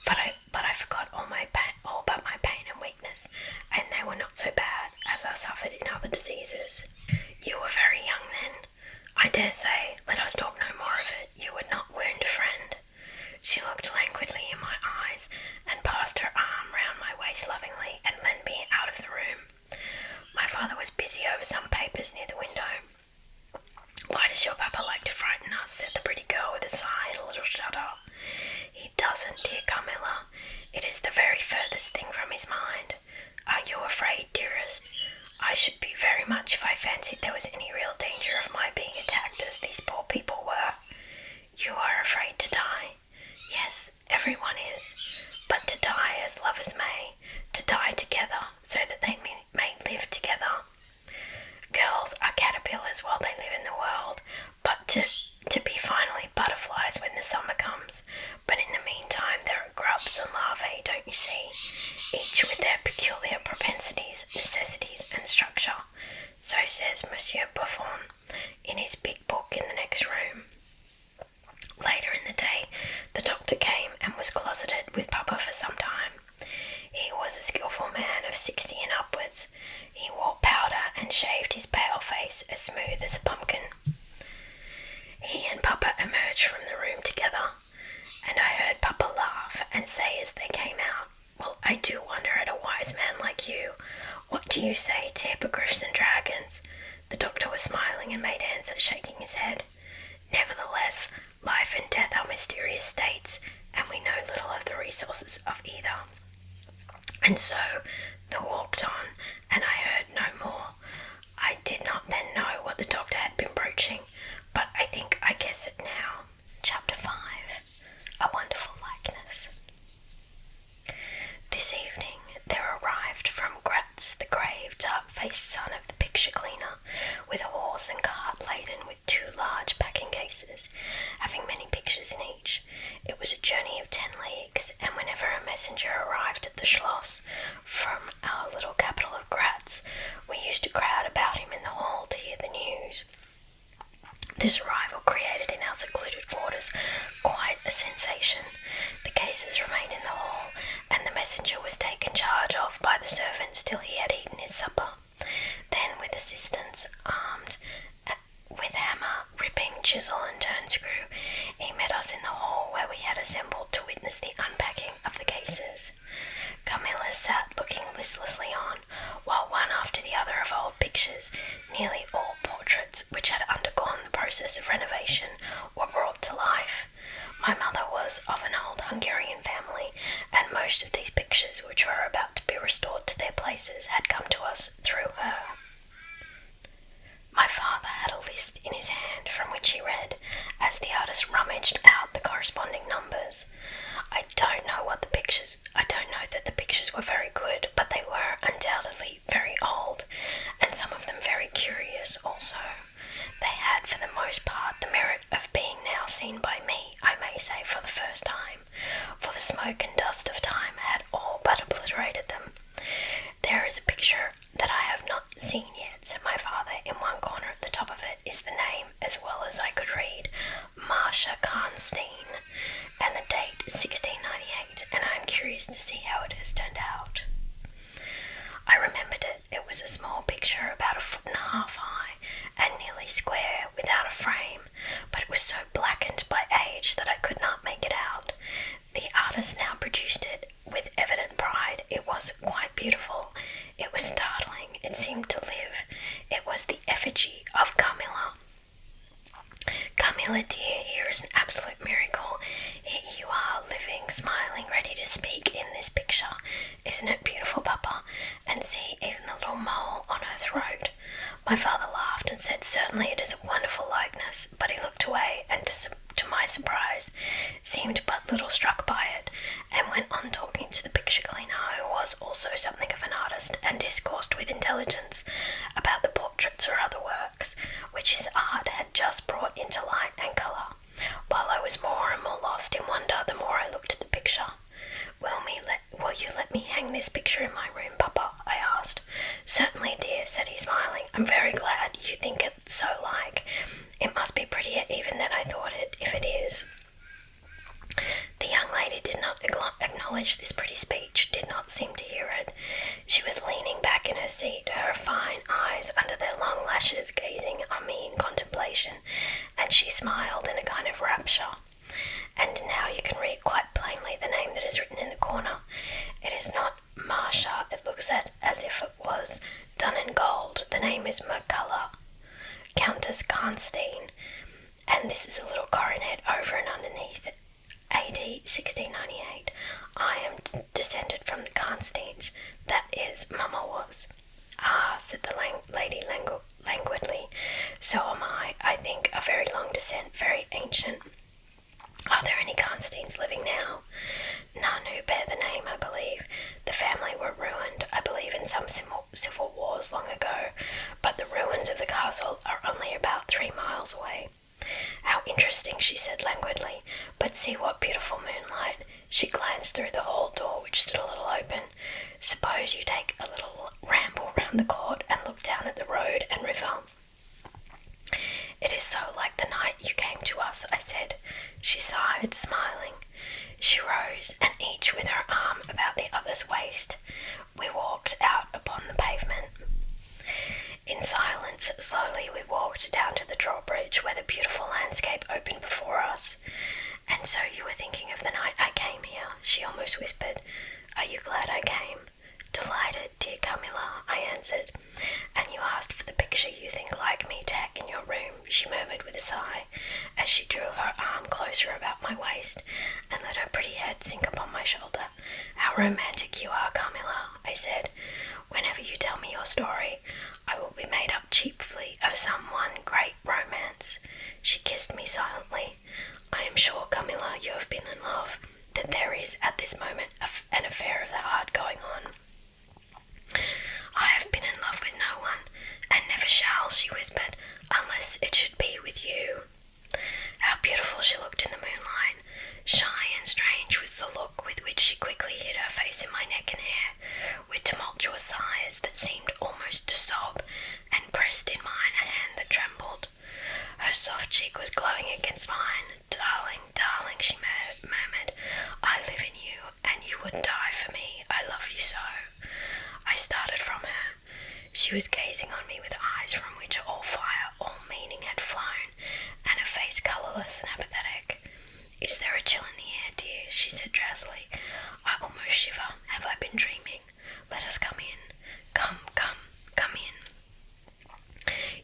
but I forgot all about my pain and weakness, and they were not so bad as I suffered in other diseases. You were very young then. I dare say, let us talk no more of it. You would not wound a friend. She looked languidly in my eyes and passed her arm round my waist lovingly and led me out of the room. My father was busy over some papers near the window. Why does your papa like to frighten us? Said the pretty girl with a sigh and a little shudder. He doesn't, dear Carmilla. It is the very furthest thing from his mind. Are you afraid, dearest? I should be very much if I fancied there was any real danger of my being attacked as these poor people were. You are afraid to die? Yes, everyone is. But to die as lovers may, to die together so that they may live together. Girls are caterpillars while they live in the world, but to be finally butterflies when the summer comes. But in the meantime there are grubs and larvae, don't you see? Each with their peculiar propensities, necessities and structure. So says Monsieur Buffon in his big book in the next room. Later in the day the doctor came and was closeted with Papa for some time. He was a skilful man of 60 and upwards. He wore powder and shaved his pale face as smooth as a pumpkin. He and Papa emerged from the room together, and I heard Papa laugh and say as they came out, "Well, I do wonder at a wise man like you. What do you say to hippogriffs and dragons?" The doctor was smiling and made answer, shaking his head. "Nevertheless, life and death are mysterious states, and we know little of the resources of either." And so they walked on, and I heard no more. I did not then know what the doctor had been broaching, but I think I guess it now. Chapter 5. A Wonderful Likeness. This evening there arrived from Gratz the grave, dark-faced son of the picture cleaner, with a horse and cart laden with 2 large packing cases, having many pictures in each. It was a journey of 10 leagues, and whenever a messenger arrived at the Schloss from our little capital of Gratz, we used to crowd about him in the hall to hear the news. This arrival created in our secluded quarters quite a sensation. The cases remained in the hall, and the messenger was taken charge of by the servants till he had eaten his supper. Then, with assistants armed with hammer, ripping, chisel and turnscrew, he met us in the hall where we had assembled to witness the unpacking of the cases. Carmilla sat looking listlessly on, while one after the other of old pictures, nearly all portraits which had undergone the process of renovation, were brought to life. My mother was of an old Hungarian family, and most of these pictures which were about to be restored to their places had come to us through her. My father had a list in his hand from which he read, as the artist rummaged out the corresponding numbers. I don't know that the pictures were very good, but they were undoubtedly very old, and some of them very curious also. They had for the most part the merit of being now seen by me, I may say, for the first time, for the smoke and dust of time had all but obliterated them. "There is a picture that I have not seen yet," said my father. "In one corner at the top of it is the name, as well as I could read, Marcia Karnstein, and the date 1698, and I am curious to see how it has turned out." I remembered it. It was a small picture about 1.5 feet high and nearly square, without a frame, but it was so blackened by age that I could not make it out. The artist now produced it with evident pride. It was quite beautiful. It was startling. It seemed to live. It was the effigy of Carmilla. "Carmilla, dear, here is an absolute miracle. Here you are, living, smiling, ready to speak in this picture. Isn't it beautiful, Papa? And see, even the little mole on her throat." My father laughed and said, "Certainly it is a wonderful likeness," but he looked away and, to my surprise, seemed but little struck by it, and went on talking to the picture cleaner, who was also something of an artist, and discoursed with intelligence about the portraits or other works which his art had just brought into light and colour, while I was more and more lost in wonder the more I looked at the picture. Will you let me hang this picture in my room, Papa?" I asked. "Certainly, dear," said he, smiling. "I'm very glad you think it so like. It must be prettier even than I thought it, if it is. The young lady did not acknowledge this pretty speech, did not seem to hear it. She was leaning back in her seat, her fine eyes under their long lashes gazing on me in contemplation, and she smiled in a kind of rapture. And now you can read quite plainly the name that is written in the corner. It is not Marcia, it looks as if it was done in gold. The name is McCullough, Countess Karnstein, and this is a little coronet over and underneath it. AD 1698. I am descended from the Karnsteins. That is, Mama was. Ah, said the lady languidly. So am I. I think a very long descent, very ancient. Are there any Karnsteins living now? None who bear the name, I believe. The family were ruined, I believe, in some civil wars long ago, but the ruins of the castle are only about 3 miles away. How interesting, she said languidly, but see what beautiful moonlight. She glanced through the hall door, which stood a little open. Suppose you take a little ramble round the court and look down at the road and river. It is so like the night you came to us, I said. She sighed, smiling. She rose, and each with her arm about the other's waist, we walked out upon the pavement. In silence, slowly we walked down to the drawbridge where the beautiful landscape opened before us. And so you were thinking of the night I came here, she almost whispered. Are you glad I came? Delighted, dear Carmilla, I answered. And you asked for the picture you think like me to hang in your room, she murmured with a sigh, as she drew her arm closer about my waist and let her pretty head sink upon my shoulder. How romantic you are, Carmilla, I said. Whenever you tell me your story, I will be made up chiefly of some one great romance. She kissed me silently. I am sure, Carmilla, you have been in love, that there is at this moment an affair of the heart going on. I have been in love with no one, and never shall, she whispered, unless it should be with you. How beautiful she looked in the moonlight. Shy and strange was the look with which she quickly hid her face in my neck and hair, with tumultuous sighs that seemed almost to sob, and pressed in mine a hand that trembled. Her soft cheek was glowing against mine. Darling, darling, she murmured, I live in you, and you would die for me. I love you so. I started from her. She was gazing on me with eyes from which all fire, all meaning had flown, and a face colourless and apathetic. Is there a chill in the air, dear? She said drowsily. I almost shiver. Have I been dreaming? Let us come in. Come in.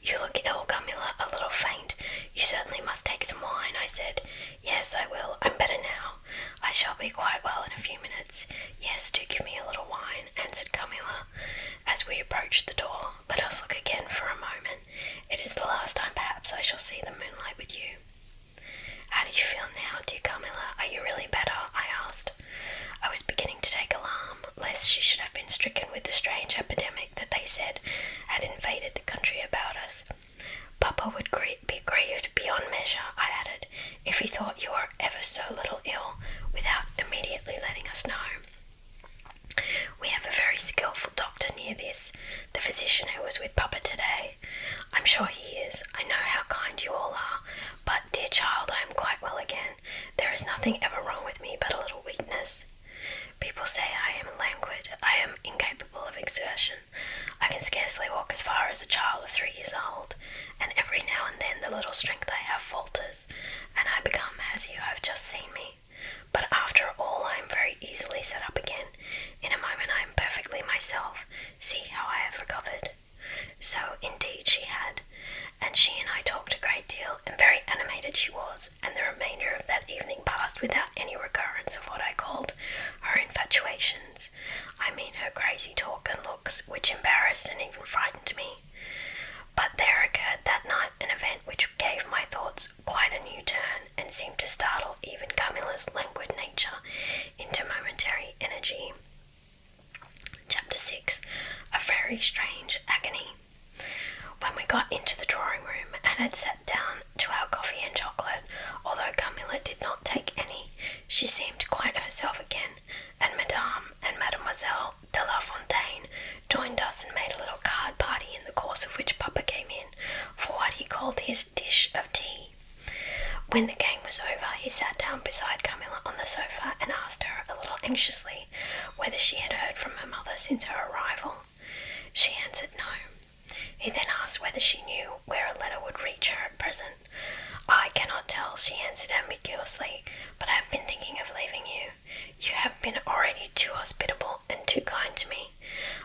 You look ill, Carmilla, a little faint. You certainly must take some wine, I said. Yes, I will. I'm better now. I shall be quite well in a few minutes. Yes, do give me a little wine, answered Carmilla. As we approached the door, let us look again for a moment. It is the last time perhaps I shall see the moonlight with you. How do you feel now, dear Carmilla? Are you really better? I asked. I was beginning to take alarm, lest she should have been stricken with the strange epidemic that they said had invaded the country about us. Papa would be grieved beyond measure, I added, if he thought you were ever so little ill, without immediately letting us know. We have a very skilful doctor near this, the physician who was with Papa today. I'm sure he is. I know how kind you all are, but, dear child, I am quite well again. There is nothing ever wrong with me but a little weakness. People say I am languid. I am incapable of exertion. I can scarcely walk as far as a child of 3 years old, and every now and then the little strength I have falters, and I become as you have just seen me. But after all, I am very easily set up again. In a moment I am perfectly myself. See how I have recovered. So indeed she had, and she and I talked a great deal, and very animated she was, and the remainder of that evening passed without any recurrence of what I called her infatuations. I mean her crazy talk and looks, which embarrassed and even frightened me. But there occurred that night an event which gave my thoughts quite a new turn, and seemed to startle even Carmilla's languid nature into momentary energy. Chapter 6. A Very Strange Agony. When we got into the drawing room and had sat down to our coffee and chocolate, although Carmilla did not take any, she seemed quite herself again, and Madame and Mademoiselle de la Fontaine joined us and made a little card party, in the course of which Papa came in for what he called called his dish of tea. When the game was over, he sat down beside Carmilla on the sofa and asked her, a little anxiously, whether she had heard from her mother since her arrival. She answered no. He then asked whether she knew where a letter would reach her at present. I cannot tell, she answered ambiguously, but I have been thinking of leaving you. You have been already too hospitable and too kind to me.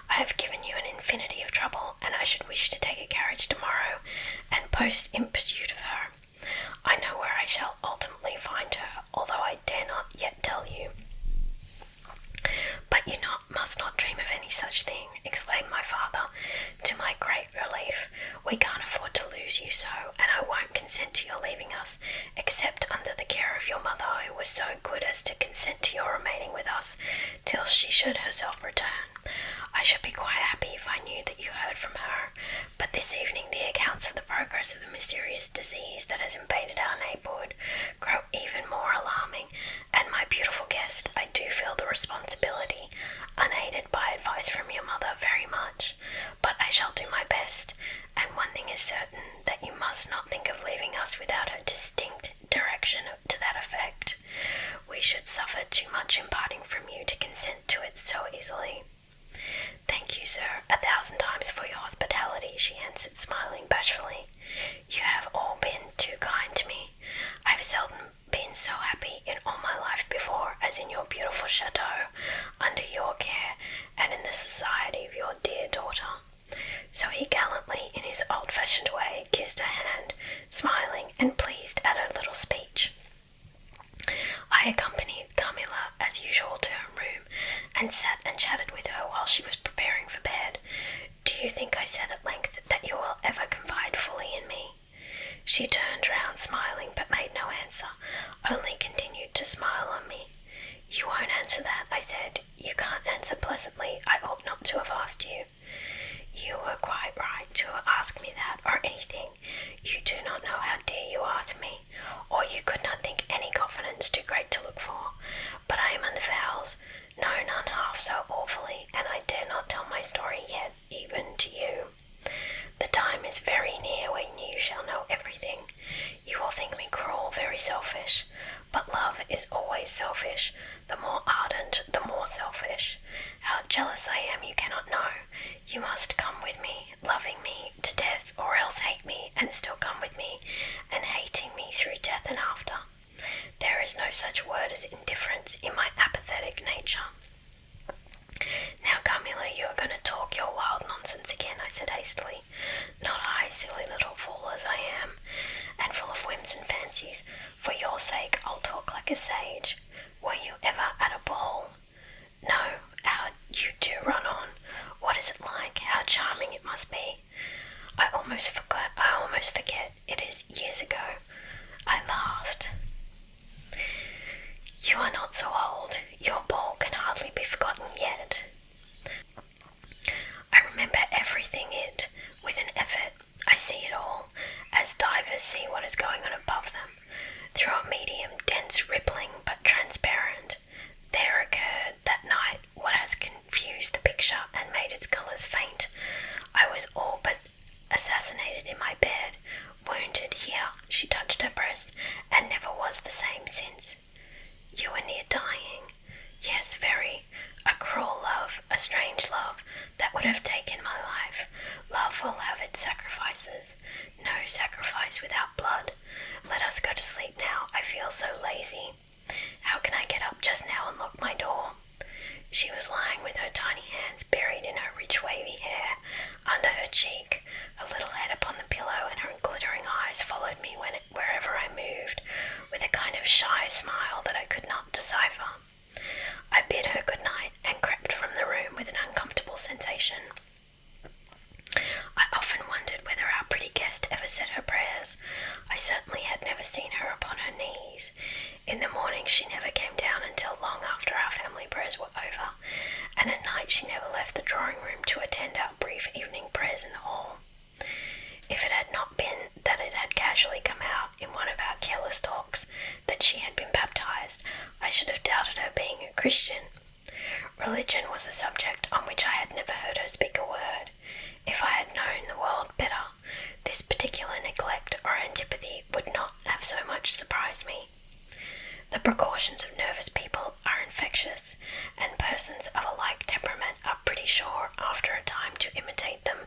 I have given you an infinity of trouble, and I should wish to take a carriage tomorrow and post in pursuit of her. I know where I shall ultimately find her, although I dare not yet tell you. But you must not dream of any such thing, exclaimed my father, to my great relief. We can't afford to lose you so, and I won't consent to your leaving us, except under the care of your mother, who was so good as to consent to your remaining with us till she should herself return. I should be quite happy if I knew that you heard from her, but this evening the accounts of the progress of the mysterious disease that has invaded our neighbourhood grow even more alarming, and my beautiful guest, I do feel the responsibility, unaided by advice from your mother, very much, but I shall do my best, and one thing is certain, that you must not think of leaving us without a distinct direction to that effect. We should suffer too much in parting from you to consent to it so easily. Thank you, sir, 1,000 times for your hospitality, she answered, smiling bashfully. You have all been too kind to me. I have seldom been so happy in all my life before as in your beautiful chateau, under your care, and in the society of your dear daughter. So he gallantly, in his old-fashioned way, kissed her hand, smiling and pleased at her little speech. I accompanied Carmilla as usual to her room, and sat and chatted with her while she was preparing for bed. Do you think, I said at length, that you will ever confide fully in me? She turned round smiling, but made no answer, only continued to smile on me. You won't answer that, I said. You can't answer pleasantly. I ought not to have asked you. You were quite right to ask me that, or anything. You do not know how dear you are to me, or you could not think any confidence too great to look for. But I am under vows, no, none half so awfully, and I dare not tell my story yet, even to you. The time is very near when you shall know everything. You will think me cruel, very selfish, but love is always selfish. The more ardent, the more selfish. How jealous I am you cannot know. You must come with me, loving me to death, or else hate me, and still come with me, and hating me through death and after. There is no such word as indifference in my apathetic nature. Now, Carmilla, you are going to talk your wild nonsense again, I said hastily. Not I, silly little fool as I am, and full of whims and fancies. For your sake I'll talk like a sage. Were you ever at a ball? No. How you do run on. What is it like? How charming it must be. I almost forget. It is years ago. I laughed. You are not so old. Your ball can hardly be forgotten yet. I remember everything with an effort. I see it all, as divers see what is going on above them, through a medium dense, rippling, but transparent. There occurred that night what has confused the picture and made its colours faint. I was all but assassinated in my bed, wounded here, she touched her breast, and never was the same since. You were near dying. Yes, very. A cruel love, a strange love, that would have taken my life. Love will have its sacrifices. No sacrifice without blood. Let us go to sleep now. I feel so lazy. How can I get up just now and lock my door? She was lying with her tiny hands buried in her rich wavy hair, under her cheek, her little head upon the pillow, and her glittering eyes followed me wherever I moved, with a kind of shy smile that I could not decipher. I bid her good night and crept from the room with an uncomfortable sensation. I often wondered whether our pretty guest ever said her prayers. I certainly had never seen her upon her knees. In the morning she never came down until long after our family prayers were over, and at night she never left the drawing-room to attend our brief evening prayers in the hall. If it had not been that it had casually come out in one of our careless talks that she had been baptized, I should have doubted her being a Christian. Religion was a subject on which I had never heard her speak a word. If I had known the world better, this particular neglect antipathy would not have so much surprised me. The precautions of nervous people are infectious, and persons of a like temperament are pretty sure after a time to imitate them.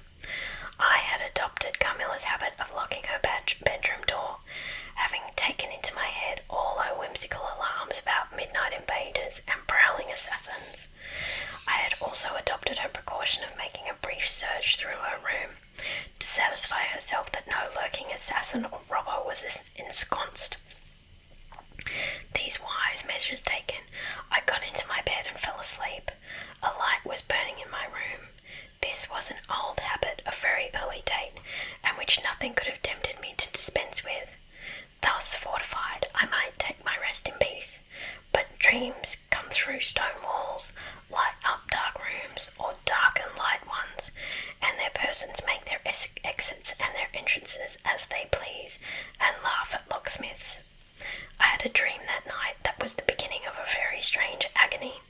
I had adopted Carmilla's habit of locking her bedroom door, having taken into my head all her whimsical alarms about midnight invaders and prowling assassins. I had also adopted her precaution of making a brief search through her room, to satisfy herself that no lurking assassin or robber was ensconced. These wise measures taken, I got into my bed and fell asleep. A light was burning in my room. This was an old habit of very early date, and which nothing could have tempted me to dispense with. Thus fortified, I might take my rest in peace. But dreams come through stone walls, light up dark rooms, or darken light ones, and their persons make their exits and their entrances as they please, and laugh at locksmiths. I had a dream that night that was the beginning of a very strange agony.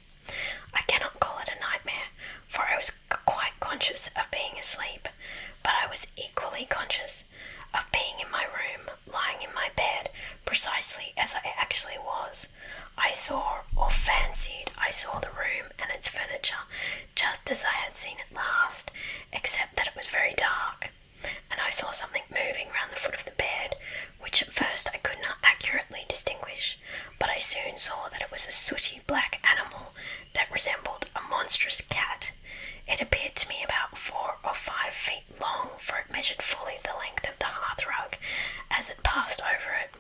I cannot call it a nightmare, for I was quite conscious of being asleep, but I was equally conscious of being in my room, lying in my bed, precisely as I actually was. I saw, or fancied I saw, the room and its furniture just as I had seen it last, except that it was very dark, and I saw something moving round the foot of the bed, which at first I could not accurately distinguish, but I soon saw that it was a sooty black animal that resembled a monstrous cat. It appeared to me about 4 or 5 feet long, for it measured fully the length of the hearthrug as it passed over it,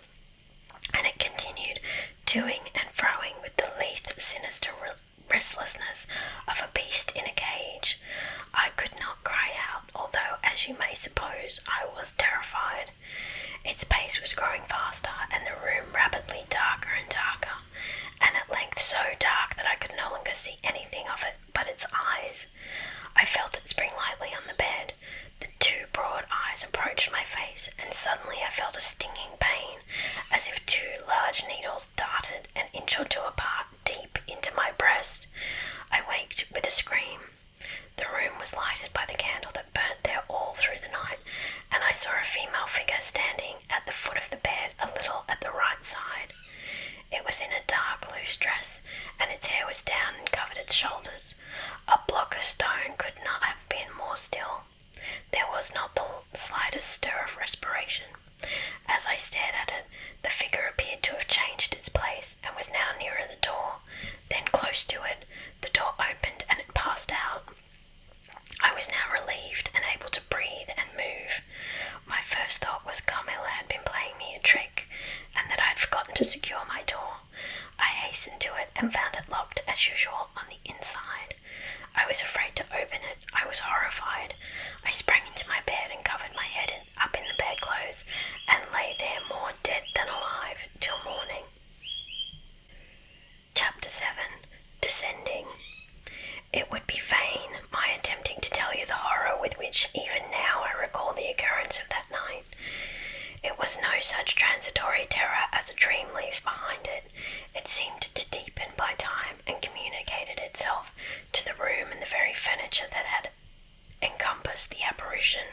and it continued toing and froing with the lithe, sinister restlessness of a beast in a cage. I could not cry out, although, as you may suppose, I was terrified. Its pace was growing faster, and the room rapidly darker and darker, and at length so dark that I could no longer see anything of it but its eyes. I felt it spring lightly on the bed. The 2 broad eyes approached my face, and suddenly I felt a stinging pain, as if 2 large needles darted an inch or 2 apart deep into my breast. I waked with a scream. The room was lighted by the candle that burnt there all through the night, and I saw a female figure standing at the foot of the bed a little at the right side. It was in a dark loose dress, and its hair was down and covered its shoulders. A block of stone could not have been more still. There was not the slightest stir of respiration. As I stared at it, the figure appeared to have changed its place, and was now nearer the door. Then close to it, the door opened, and it passed out. I was now relieved and able to breathe and move. My first thought was Carmilla had been playing me a trick, and that I had forgotten to secure my door. I hastened to it and found it locked as usual on the inside. I was afraid to open it. I was horrified. I sprang into my bed and covered my head up in the bedclothes, and lay there more dead than alive till morning. Chapter 7. Descending. It would be vain my attempting to tell you the horror with which even now I recall the occurrence of that night. It was no such transitory terror as a dream leaves behind it. It seemed to deepen by time, and communicated itself to the room and the very furniture that had encompassed the apparition.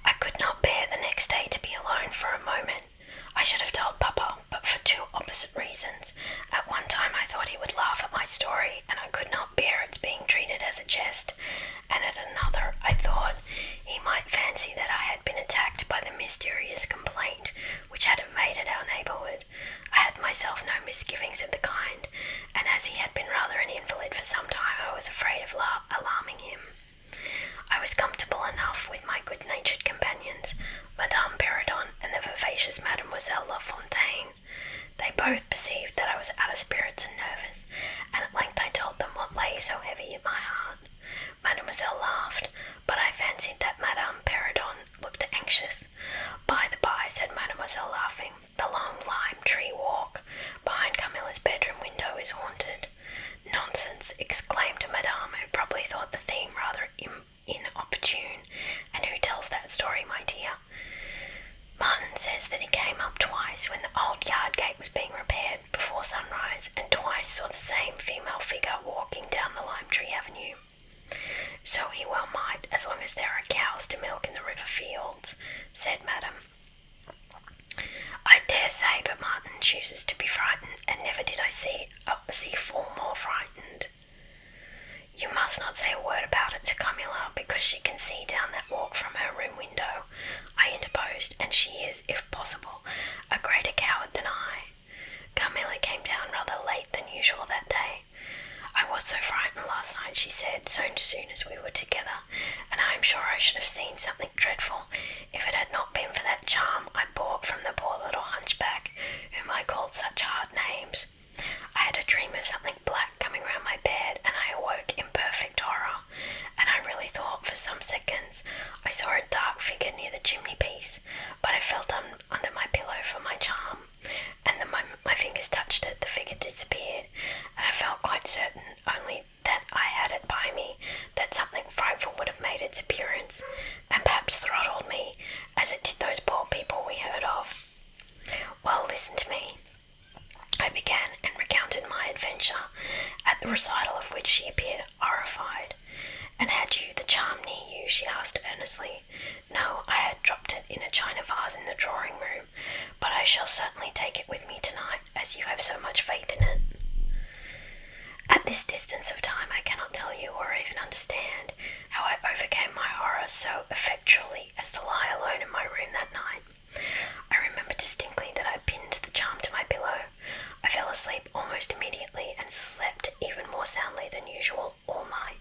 I could not bear the next day to be alone for a moment. I should have told Papa, but for 2 opposite reasons. At one time I thought he would laugh at my story, and I could not bear its being treated as a jest, and at another I thought he might fancy that I had been attacked by the mysterious complaint which had invaded our neighbourhood. I had myself no misgivings of the kind, and as he had been rather an invalid for some time, I was afraid of alarming him. I was comfortable enough with my good-natured companions, Madame Perrodon and the vivacious Mademoiselle La Fontaine. They both perceived that I was out of spirits and nervous, and at length I told them what lay so heavy at my heart. Mademoiselle laughed, but I fancied that Madame Perrodon looked anxious. By the by, said Mademoiselle, laughing, the long lime tree walk behind Carmilla's bedroom window is haunted. Nonsense, exclaimed Madame, who probably thought the theme rather inopportune. And who tells that story, my dear? Martin says that he came up twice when the old yard gate was being repaired before sunrise, and twice saw the same female figure walking down the lime tree avenue. So he well might, as long as there are cows to milk in the river fields, said Madame. I dare say, but Martin chooses to be frightened, and never did I see four more frightened. You must not say a word about it to Carmilla, because she can see down that walk from her room window, I interposed, and she is, if possible, a greater coward than I. Carmilla came down rather late than usual that day. I was so frightened last night, she said, so soon as we were together, and I am sure I should have seen something dreadful if it had not been for that charm I bought from the poor little hunchback, whom I called such hard names. I had a dream of something black coming round my bed, and I awoke in perfect horror, and I really thought for some seconds I saw a dark figure near the chimney-piece, but I felt under my pillow for my charm, and the moment my fingers touched it, the figure disappeared, and I felt quite certain only that I had it by me, that something frightful would have made its appearance, and perhaps throttled me, as it did those poor people we heard of. Well, listen to me. I began and recounted my adventure, at the recital of which she appeared horrified. And had you the charm near you? She asked earnestly. No, I had dropped it in a china vase in the drawing room, but I shall certainly take it with me tonight, as you have so much faith in it. At this distance of time I cannot tell you or even understand how I overcame my horror so effectually as to lie alone in my room that night. I remember distinctly that I pinned the charm to my pillow. I fell asleep almost immediately and slept even more soundly than usual all night.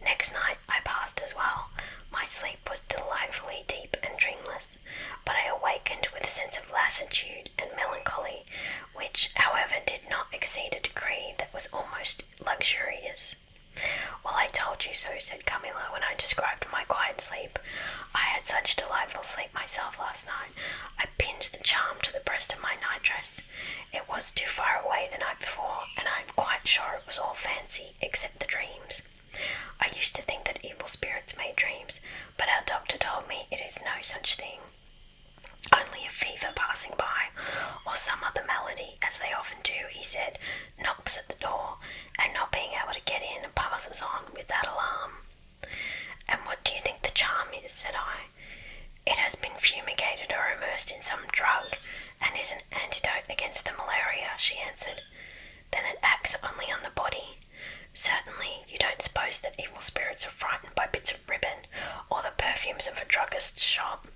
Next night I passed as well. My sleep was delightfully deep and dreamless, but I awakened with a sense of lassitude and melancholy, which, however, did not exceed a degree that was almost luxurious. Well, I told you so, said Carmilla, when I described my quiet sleep. I had such delightful sleep myself last night. I pinned the charm to the breast of my nightdress. It was too far away the night before, and I am quite sure it was all fancy, except the dreams. I used to think that evil spirits made dreams, but our doctor told me it is no such thing. Only a fever passing by, or some other malady, as they often do, he said, knocks at the door, and not being able to get in, passes on with that alarm. And what do you think the charm is? Said I. It has been fumigated or immersed in some drug, and is an antidote against the malaria, she answered. Then it acts only on the body. Certainly, you don't suppose that evil spirits are frightened by bits of ribbon, or the perfumes of a druggist's shop.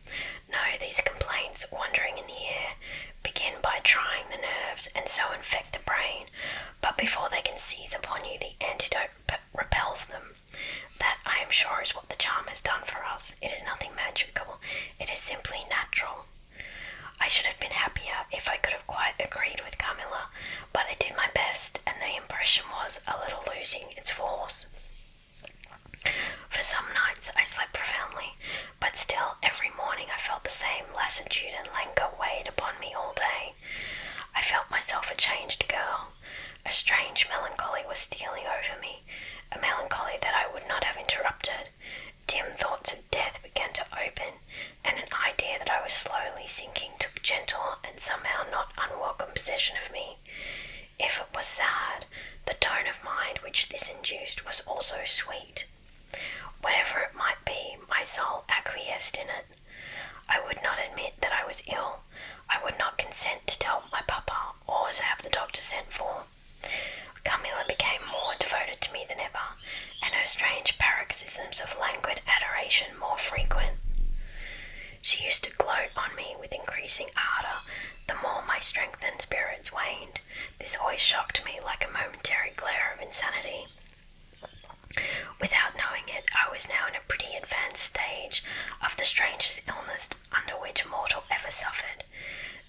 No, these complaints, wandering in the air, begin by trying the nerves, and so infect the brain, but before they can seize upon you, the antidote repels them. That, I am sure, is what the charm has done for us. It is nothing magical, it is simply natural. I should have been happier if I could have quite agreed with Carmilla, but I did my best, and the impression was a little losing its force. For some nights I slept profoundly, but still every morning I felt the same lassitude and languor weighed upon me all day. I felt myself a changed girl. A strange melancholy was stealing over me, a melancholy that I would not have interrupted. Dim thoughts of death began to open, and an idea that I was slowly sinking took gentle and somehow not unwelcome possession of me. If it was sad, the tone of mind which this induced was also sweet. Whatever it might be, my soul acquiesced in it. I would not admit that I was ill. I would not consent to tell my papa, or to have the doctor sent for. Carmilla became more devoted to me than ever, and her strange paroxysms of languid adoration more frequent. She used to gloat on me with increasing ardour the more my strength and spirits waned. This always shocked me like a momentary glare of insanity. Without knowing it, I was now in a pretty advanced stage of the strangest illness under which mortal ever suffered.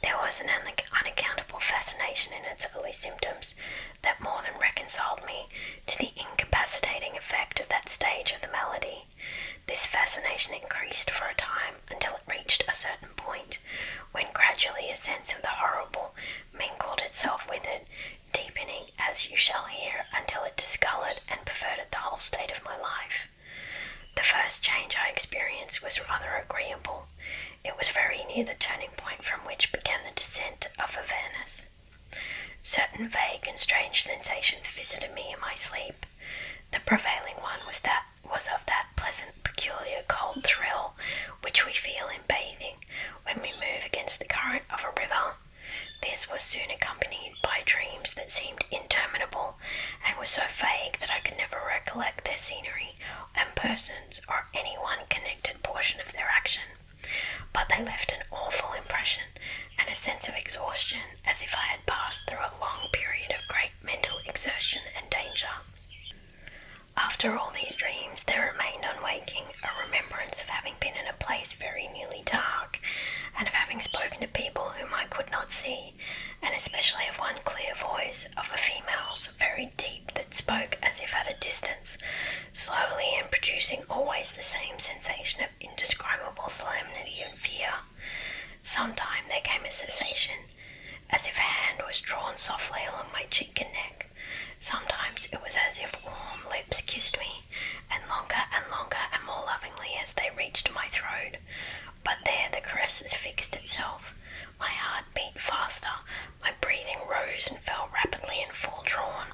There was an unaccountable fascination in its early symptoms that more than reconciled me to the incapacitating effect of that stage of the malady. This fascination increased for a time until it reached a certain point, when gradually a sense of the horrible mingled itself with it, deepening, as you shall hear, until it discoloured and perverted the whole state of my life. The first change I experienced was rather agreeable. It was very near the turning point from which began the descent of awareness. Certain vague and strange sensations visited me in my sleep. The prevailing one was of that pleasant, peculiar cold thrill which we feel in bathing when we move against the current of a river. This was soon accompanied by dreams that seemed interminable and were so vague that I could never recollect their scenery and persons or any one connected portion of their action. But they left an awful impression and a sense of exhaustion, as if I had passed through a long period of great mental exertion and danger. After all these dreams, there remained on waking a remembrance of having been in a place very nearly dark, and of having spoken to people whom I could not see, and especially of one clear voice of a female's, very deep, that spoke as if at a distance, slowly, and producing always the same sensation of indescribable solemnity and fear. Sometime there came a cessation, as if a hand was drawn softly along my cheek and neck. Sometimes it was as if warm lips kissed me, and longer and more lovingly as they reached my throat. But there the caresses fixed itself. My heart beat faster, my breathing rose and fell rapidly and full drawn.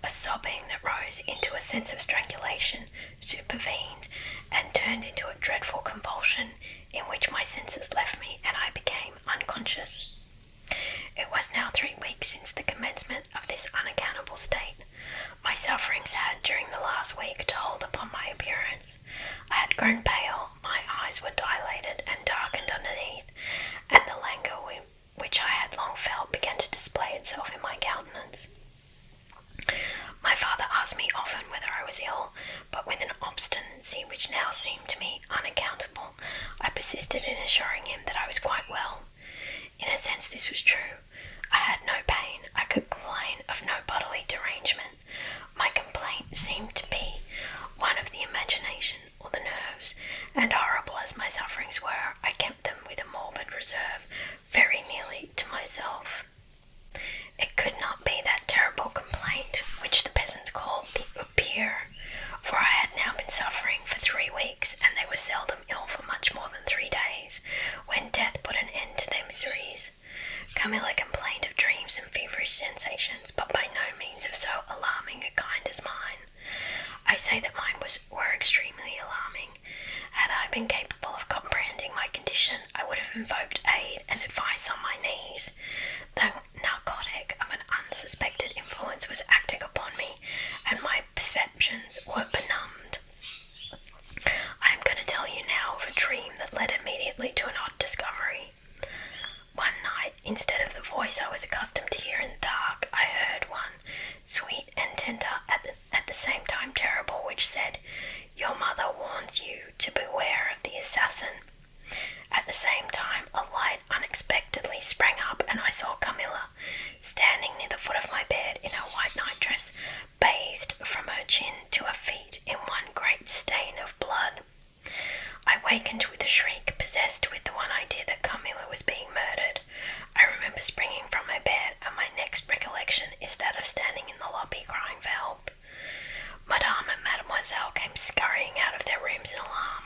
A sobbing that rose into a sense of strangulation supervened and turned into a dreadful convulsion in which my senses left me and I became unconscious. It was now 3 weeks since the commencement of this unaccountable state. My sufferings had during the last week told upon my appearance. I had grown pale, my eyes were dilated and darkened underneath, and the languor which I had long felt began to display itself in my countenance. My father asked me often whether I was ill, but with an obstinacy which now seemed to me unaccountable, I persisted in assuring him that I was quite well. In a sense this was true. I had no pain, I could complain of no bodily derangement. My complaint seemed to be one of the imagination or the nerves, and horrible as my sufferings were, I kept them with a morbid reserve, very nearly to myself. It could not be that terrible complaint which the peasants called the upir, for I had now been suffering for 3 weeks, and they were seldom ill for much more than 3 days, when death put an end to their miseries. Carmilla complained of dreams and feverish sensations, but by no means of so alarming a kind as mine. I say that mine were extremely alarming. Had I been capable of comprehending my condition, I would have invoked aid and advice on my knees. The narcotic of an unsuspected influence was acting upon me, and my perceptions were benumbed. I am going to tell you now of a dream that led immediately to an odd discovery. One night, instead of the voice I was accustomed to hear in the dark, I heard one, sweet and tender, at the same time terrible, which said, "Your mother warns you to beware of the assassin." At the same time, a light unexpectedly sprang up, and I saw Carmilla, standing near the foot of my bed in her white nightdress, bathed from her chin to her feet in one great stain of blood. I wakened with a shriek, possessed with the one idea that Carmilla was being murdered. I remember springing from my bed, and my next recollection is that of standing in the lobby crying for help. Madame and Mademoiselle came scurrying out of their rooms in alarm.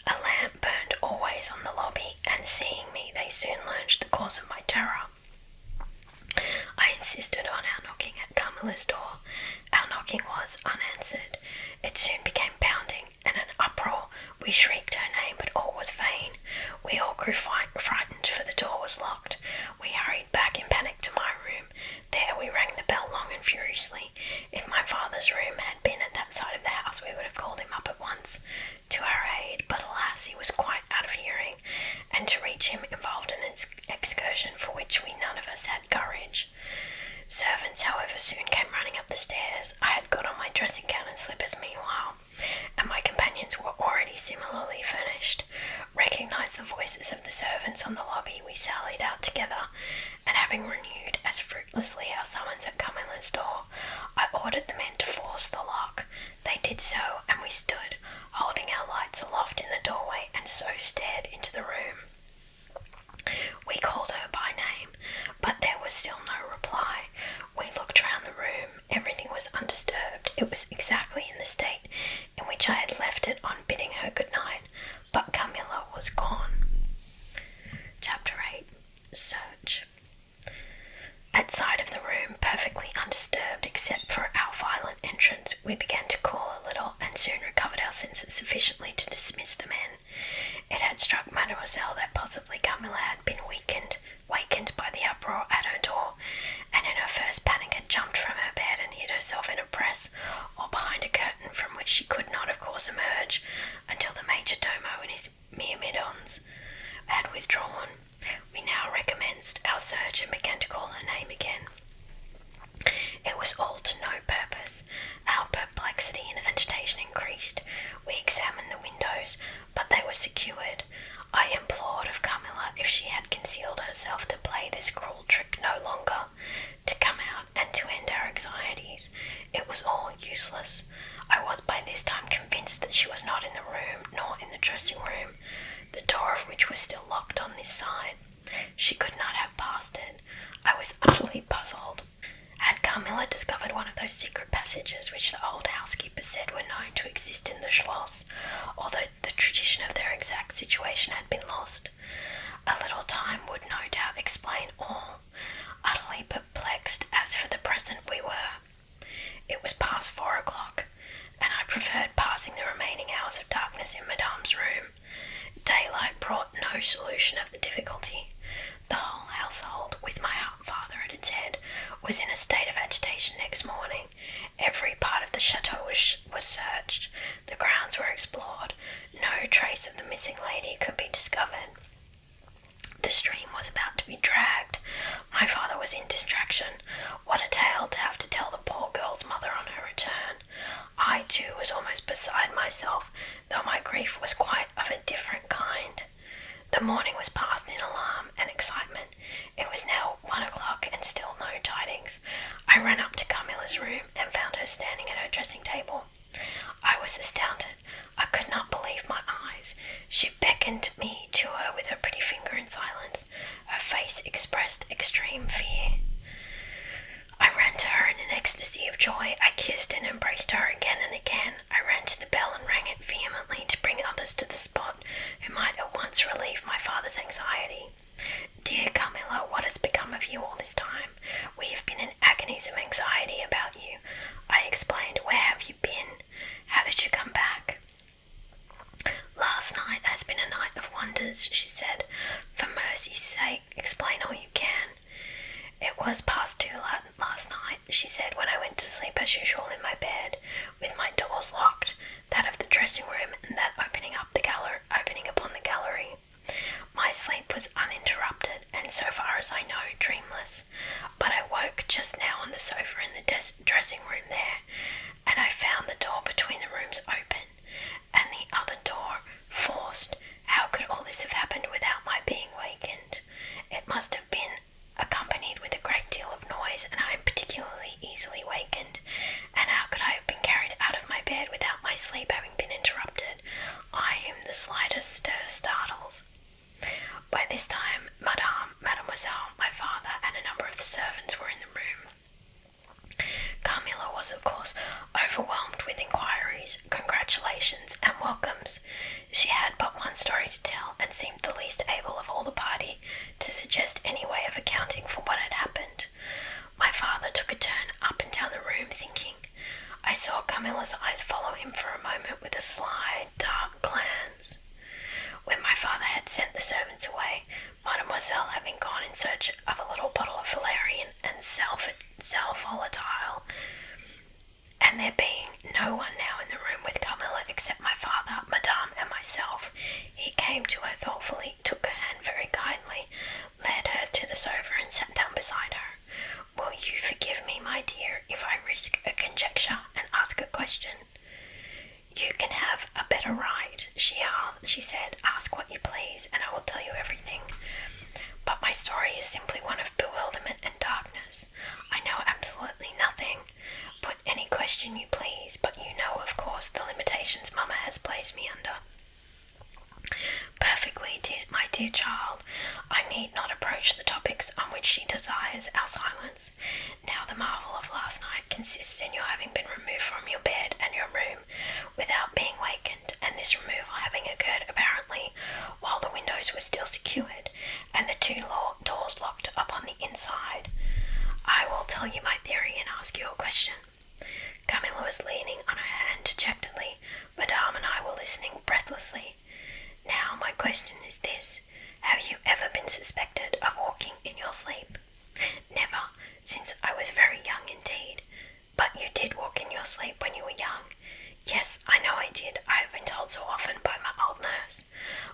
A lamp burned always on the lobby, and seeing me, they soon learned the cause of my terror. I insisted on our knocking at Carmilla's door. Our knocking was unanswered. It soon became pounding, and an uproar. We shrieked her name, but all was vain. We all grew frightened, for the door was locked. We hurried back in panic to my room. There we rang the bell long and furiously. If my father's room had been at that side of the house, we would have called him up at once to our aid, but alas, he was quite out of hearing, and to reach him involved an excursion for which we none of us had courage. Servants, however, soon came running up the stairs. I had got on my dressing gown and slippers meanwhile, and my companions were already similarly furnished. Recognised the voices of the servants on the lobby, we sallied out together, and having renewed as fruitlessly our summons at Carmilla's door, I ordered the men to force the lock. They did so, and we stood, holding our lights aloft in the doorway, and so stared into the room. We called her by name, but there was still no reply. We looked round the room. Everything was undisturbed. It was exactly in the state in which I had left it on bidding her good night, but Carmilla was gone. Chapter 8. Search. At sight of the room, perfectly undisturbed except for our violent entrance, we began to call soon recovered our senses sufficiently to dismiss the men. It had struck Mademoiselle that possibly Carmilla had been wakened by the uproar at her door, and in her first panic had jumped from her bed and hid herself in a press or behind a curtain from which she could not, of course, emerge until the major domo and his myrmidons had withdrawn. We now recommenced our search and began to call her name again. It was all to no purpose. Our perplexity and agitation increased. We examined the windows, but they were secured. I implored of Carmilla, if she had concealed herself to play this cruel trick no longer, to come out and to end our anxieties. It was all useless. I was by this time convinced that she was not in the room, nor in the dressing room, the door of which was still locked on this side. She could not have passed it. I was utterly puzzled. Had Carmilla discovered one of those secret passages which the old housekeeper said were known to exist in the Schloss, although the tradition of their exact situation had been lost? A little time would no doubt explain all. Utterly perplexed as for the present we were. It was past 4 o'clock, and I preferred passing the remaining hours of darkness in Madame's room. Daylight brought no solution of the difficulty. The whole household, with my father at its head, was in a state of agitation next morning. Every part of the chateau was searched. The grounds were explored. No trace of the missing lady could be discovered. The stream was about to be dragged. My father was in distraction. What a tale to have to tell the poor girl's mother on her return. I, too, was almost beside myself, though my grief was quite of a different kind. The morning was passed in alarm and excitement. It was now 1 o'clock and still no tidings. I ran up to Carmilla's room and found her standing at her dressing table. I was astounded. I could not believe my eyes. She beckoned me to her with her pretty finger in silence. Her face expressed extreme fear. I ran to her in an ecstasy of joy. I kissed and embraced her again and again. I ran to the bell and rang it vehemently to bring others to the spot who might at once relieve my father's anxiety. Dear Carmilla, what has become of you all this time? We have been in agonies of anxiety about you. I explained. Where have you been? How did you come back? Last night has been a night of wonders, she said. For mercy's sake, explain all you can. It was past 2 last night, she said, when I went to sleep as usual in my bed, with my doors locked, that of the dressing room and that opening upon the gallery. My sleep was uninterrupted, and so far as I know, dreamless. But I woke just now on the sofa in the dressing room there, and I found the door between the rooms open, and the other door forced. How could all this have happened without my being wakened? It must have been accompanied with a great deal of noise, and I am particularly easily wakened. And how could I have been carried out of my bed without my sleep having been interrupted? I whom the slightest stir startles. By this time, Mademoiselle, my father, and a number of the servants were in the room. Carmilla was, of course, overwhelmed with inquiries, congratulations, and welcomes. She had but one story to tell, and seemed the least able of all the party to suggest any way of accounting for what had happened. My father took a turn up and down the room, thinking. I saw Carmilla's eyes follow him for a moment with a sly, dark glance. When my father had sent the servants away, Mademoiselle having gone in search of a little bottle of valerian and sal volatile, and there being no one now in the room with Carmilla except my father, Madame, and myself, he came to her thoughtfully, took her hand very kindly, led her to the sofa and sat down beside her. Will you forgive me, my dear, if I risk a conjecture and ask a question? You can have a better right, she said. Ask what you please, and I will tell you everything. But my story is simply one of bewilderment and darkness. I know absolutely nothing. Put any question you please, but you know, of course, the limitations Mamma has placed me under. Perfectly, my dear child. I need not approach the topics on which she desires our silence. Now the marvel of last night consists in your having been removed from your bed and your room without being wakened, and this removal having occurred apparently while the windows were still secured, and the 2 doors locked up on the inside. I will tell you my theory and ask you a question. Carmilla was leaning on her hand dejectedly. listening breathlessly. Now, my question is this. Have you ever been suspected of walking in your sleep? Never, since I was very young indeed. But you did walk in your sleep when you were young. Yes, I know I did. I have been told so often by my old nurse.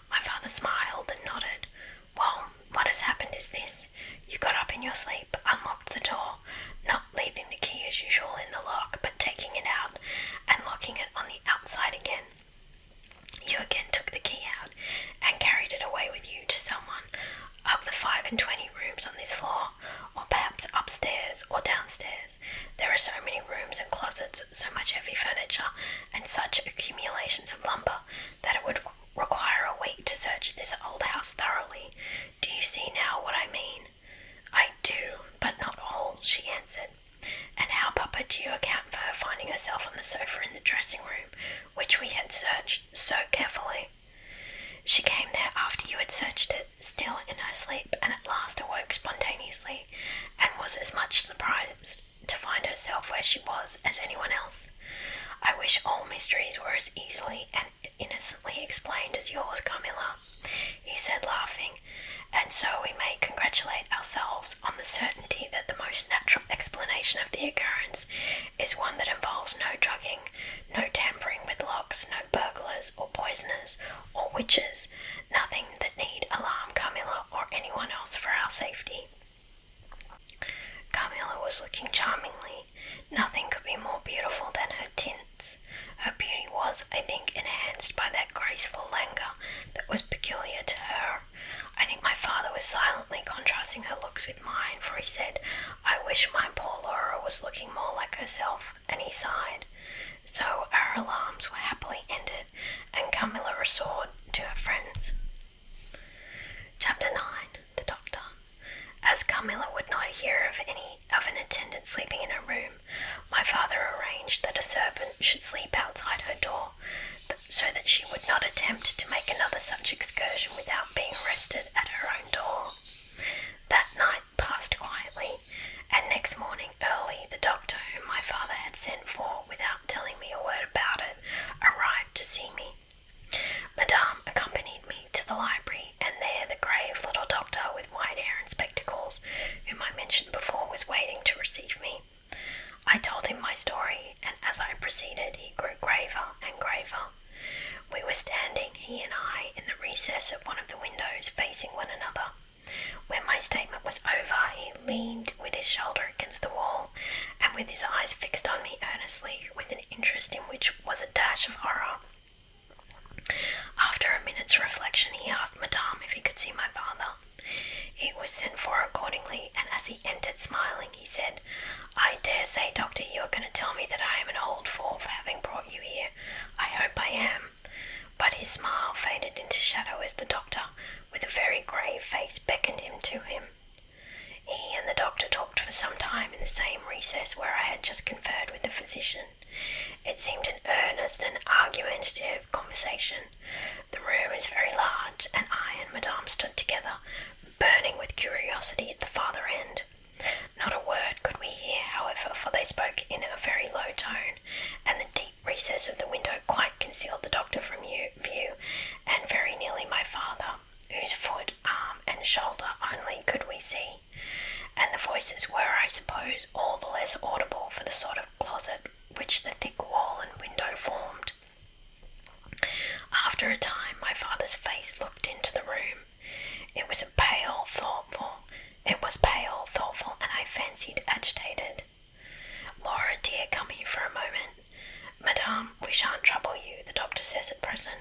My father smiled and nodded. Well, what has happened is this. You got up in your sleep, unlocked the door, not leaving the key as usual in the lock, but taking it out and locking it on the outside again. You again took the key out and carried it away with you to someone of the 25 rooms on this floor, or perhaps upstairs or downstairs. There are so many rooms and closets, so much heavy furniture, and such accumulations of lumber that it would require a week to search this old house thoroughly. Do you see now what I mean? I do, but not all, she answered. And how, Papa, do you account for her finding herself on the sofa in the dressing room, which we had searched so carefully? She came there after you had searched it, still in her sleep, and at last awoke spontaneously, and was as much surprised to find herself where she was as anyone else. I wish all mysteries were as easily and innocently explained as yours, Carmilla, he said, laughing, and so we may congratulate ourselves on the certainty that the most natural explanation of the occurrence is one that involves no drugging, no tampering with locks, no burglars or poisoners or witches, nothing that need alarm Carmilla or anyone else for our safety. Carmilla was looking charmingly. Nothing could be more beautiful than her tints. Her beauty was, I think, enhanced by that graceful languor that was peculiar to her. I think my father was silently contrasting her looks with mine, for he said, I wish my poor Laura was looking more like herself, and he sighed. So our alarms were happily ended, and Carmilla restored to her friends. Chapter 9. The Doctor. As Carmilla would not hear of an attendant sleeping in her room, my father arranged that a servant should sleep outside her door, so that she would not attempt to make another such excursion without being arrested at her own door. That night passed quietly, and next morning early the doctor whom my father had sent for without telling me a word about it arrived to see me. Madame accompanied me to the library, and there the grave little doctor with white hair and spectacles, whom I mentioned before, was waiting to receive me. I told him my story, and as I proceeded he grew graver and graver. We were standing, he and I, in the recess of one of the windows facing one another. When my statement was over, he leaned with his shoulder against the wall, and with his eyes fixed on me earnestly, with an interest in which was a dash of horror. After a minute's reflection, he asked Madame if he could see my father. He was sent for accordingly, and as he entered smiling, he said, I dare say, Doctor, you are going to tell me that I am an old fool for having brought you here. I hope I am. But his smile faded into shadow as the doctor, with a very grave face, beckoned him to him. He and the doctor talked for some time in the same recess where I had just conferred with the physician. It seemed an earnest and argumentative conversation. The room is very large, and I and Madame stood together, burning with curiosity at the farther end. Not a word could we hear, however, for they spoke in a very low tone, and the deep recess of the window quite concealed the doctor from view, and very nearly my father, whose foot, arm, and shoulder only could we see, and the voices were, I suppose, all the less audible for the sort of closet which the thick wall and window formed. After a time, my father's face looked into the room. It was pale, thoughtful, and I fancied agitated. Laura, dear, come here for a moment. Madame, we shan't trouble you, the doctor says at present.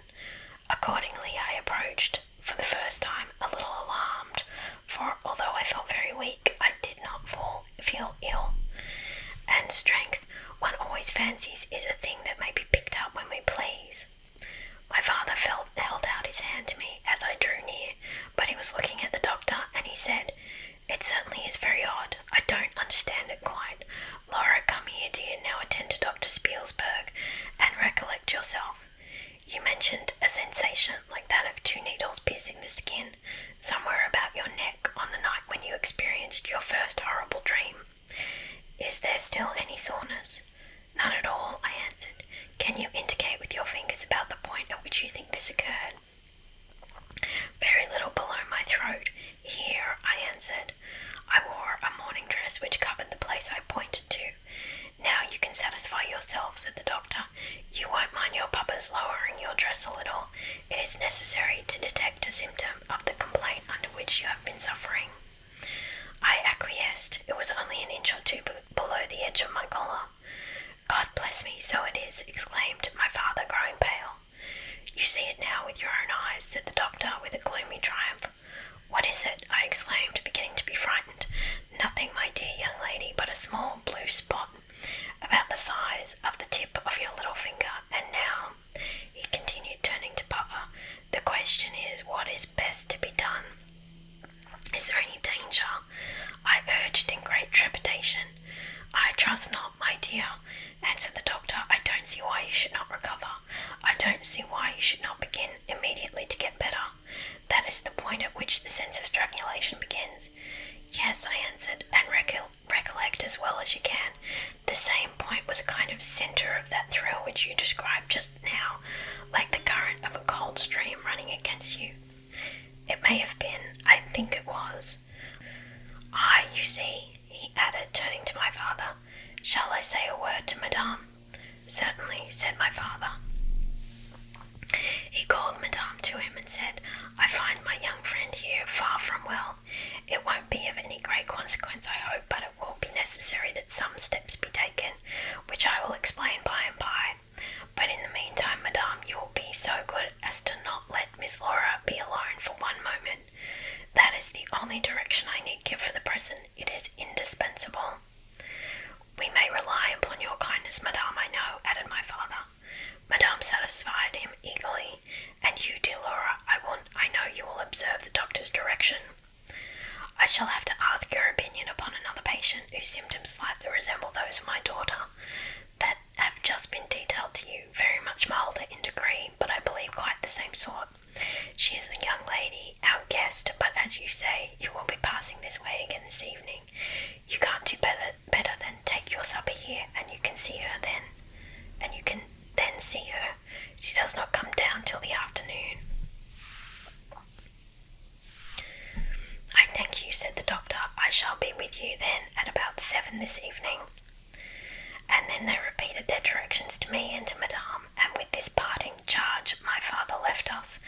Accordingly, I approached, for the first time, a little alarmed, for although I felt very weak, I did not feel ill. And strength, one always fancies, is a thing that may be picked up when we please. My father held out his hand to me as I drew near, but he was looking at the doctor, and he said, It certainly is very odd. I don't understand it quite. Laura, come here, dear, now attend to Dr. Spielsberg, and recollect yourself. You mentioned a sensation like that of 2 needles piercing the skin, somewhere about your neck on the night when you experienced your first horrible dream. Is there still any soreness? None at all, I answered. Can you indicate with your fingers about the point at do you think this occurred? Very little below my throat. Here, I answered. I wore a morning dress which covered the place I pointed to. Now you can satisfy yourself, said the doctor. You won't mind your papa's lowering your dress a little. It is necessary to detect a symptom of the complaint under which you have been suffering. I acquiesced. It was only an inch or two below the edge of my collar. God bless me, so it is, exclaimed my father, growing pale. You see it now with your own eyes, said the doctor with a gloomy triumph. What is it? I exclaimed, beginning to be frightened. Nothing, my dear young lady, but a small blue spot, about the size of the tip of your little finger. And now, he continued, turning to Papa, the question is, what is best to be done? Is there any danger? I urged in great trepidation. I trust not, my dear, answered the doctor. I don't see why you should not recover. I don't see why you should not begin immediately to get better. That is the point at which the sense of strangulation begins. Yes, I answered, and recollect as well as you can. The same point was a kind of centre of that thrill which you described just now, like the current of a cold stream running against you. It may have been. I think it was. You see, he added, turning to my father. Shall I say a word to Madame? Certainly, said my father. He called Madame to him and said, I find my young friend here far from well. It won't be of any great consequence, I hope, but it will be necessary that some steps be taken, which I will explain by and by. But in the meantime, Madame, you will be so good as to not let Miss Laura be alone for one moment. That is the only direction I need give for the present. It is indispensable. We may rely upon your kindness, Madame, I know, added my father. Madame satisfied him eagerly. And you, dear Laura, I know you will observe the doctor's direction. I shall have to ask your opinion upon another patient whose symptoms slightly resemble those of my daughter, that have just been detailed to you, very much milder in degree, but I believe quite the same sort. She is a young lady, our guest, but as you say, you will be passing this way again this evening. You can't do better than take your supper here, and you can see her then. And you can then see her. She does not come down till the afternoon. I thank you, said the doctor. I shall be with you then at about 7 this evening. And then they repeated their directions to me and to Madame, and with this parting charge my father left us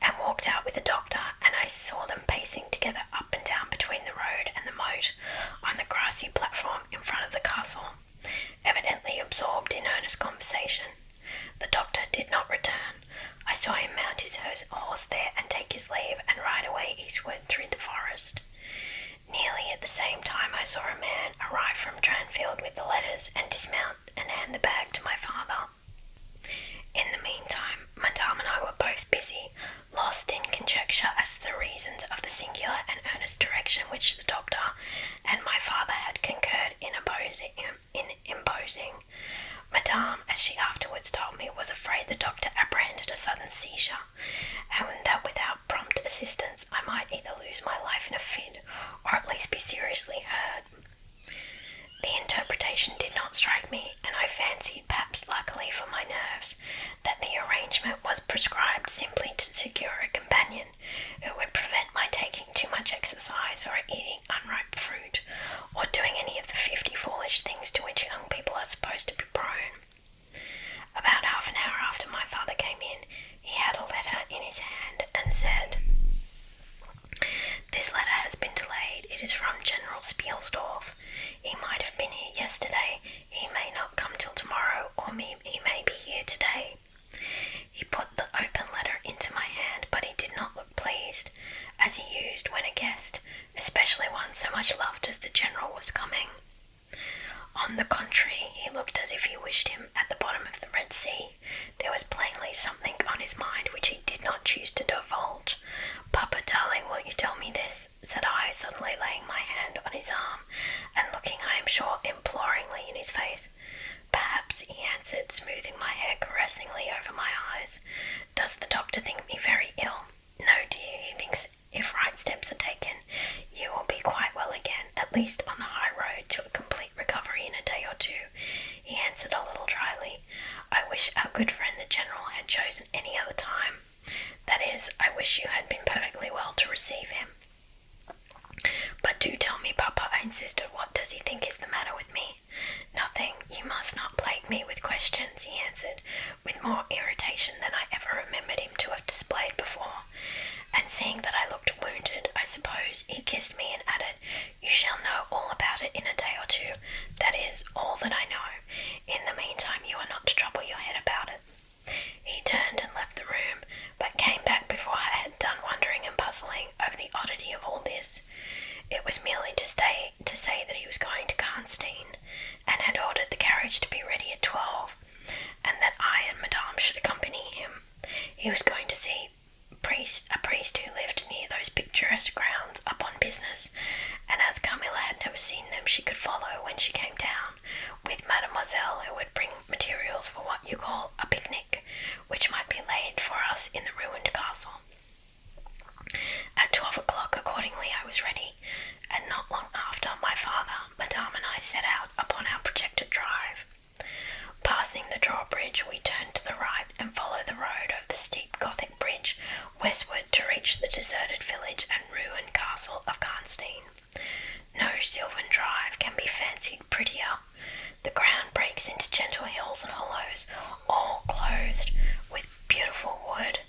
and walked out with the doctor, and I saw them pacing together up and down between the road and the moat on the grassy platform in front of the castle, evidently absorbed in earnest conversation. The doctor did not return. I saw him mount his horse there and take his leave and ride away eastward through the forest. Nearly at the same time I saw a man arrive from Dranfield with the letters and dismount and hand the bag to my father. In the meantime, Madame and I were both busy, lost in conjecture as to the reasons of the singular and earnest direction which the doctor and my father had concurred in imposing. Madame, as she afterwards told me, was afraid the doctor apprehended a sudden seizure, and that without prompt assistance I might either lose my life in a fit, or at least be seriously hurt. The interpretation did not strike me, and I fancied, perhaps luckily for my nerves, that the arrangement was prescribed simply to secure a companion who would prevent my taking too much exercise or eating unripe fruit, or doing any of the 50 foolish things to which young people are supposed to be prone. About half an hour after my father came in, he had a letter in his hand and said, This letter has been delayed. It is from General Spielsdorf. He might have been here yesterday. He may not come till tomorrow, or he may be here today. He put the open letter into my hand, but he did not look pleased, as he used when a guest, especially one so much loved as the General was coming. On the contrary, he looked as if he wished him at the bottom of the Red Sea. There was plainly something on his mind which he did not choose to divulge. Papa, darling, will you tell me this? Said I, suddenly laying my hand on his arm, and looking, I am sure, imploringly in his face. Perhaps, he answered, smoothing my hair caressingly over my eyes. Does the doctor think me very ill? No, dear, he thinks if right steps are taken, you will be quite well again, at least on the high road to a complete recovery in a day or two, he answered a little dryly. I wish our good friend the General had chosen any other time. That is, I wish you had been perfectly well to receive him. But do tell me, Papa, I insisted. What does he think is the matter with me? Nothing. You must not plague me with questions, he answered, with more irritation than I ever remembered him to have displayed before. And seeing that I looked wounded, I suppose, he kissed me and added, You shall know all about it in a day or two. That is all that I know. In the meantime, you are not to trouble your head about it. He turned and left the room, but came back before I had done wondering and puzzling over the oddity of all this. It was merely to say that he was going to Karnstein, and had ordered the carriage to be ready at 12, and that I and Madame should accompany him. He was going to see a priest who lived near those picturesque grounds upon business, and as Carmilla had never seen them, she could follow when she came down, with Mademoiselle, who would bring materials for what you call a picnic, which might be laid for us in the ruined castle. At 12 o'clock, accordingly, I was ready, and not long after, my father, Madame, and I set out upon our projected drive. Passing the drawbridge, we turned to the right and followed the road over the steep Gothic bridge westward to reach the deserted village and ruined castle of Karnstein. No sylvan drive can be fancied prettier. The ground breaks into gentle hills and hollows, all clothed with beautiful wood,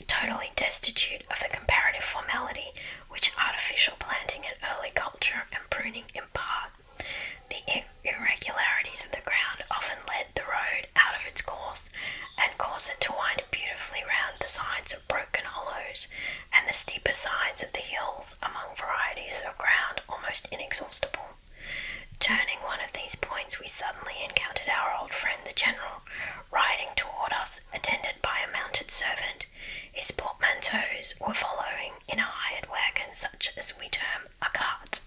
totally destitute of the comparative formality which artificial planting and early culture and pruning impart. The irregularities of the ground often led the road out of its course and caused it to wind beautifully round the sides of broken hollows and the steeper sides of the hills among varieties of ground almost inexhaustible. Turning one of these points, we suddenly encountered our old friend the General, riding toward us, attended by a mounted servant. His portmanteaus were following in a hired wagon, such as we term a cart.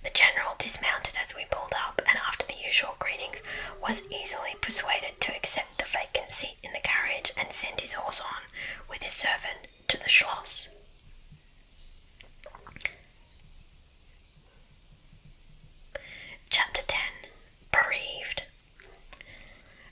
The General dismounted as we pulled up, and after the usual greetings, was easily persuaded to accept the vacant seat in the carriage and send his horse on, with his servant, to the Schloss. Chapter 10. Bereaved.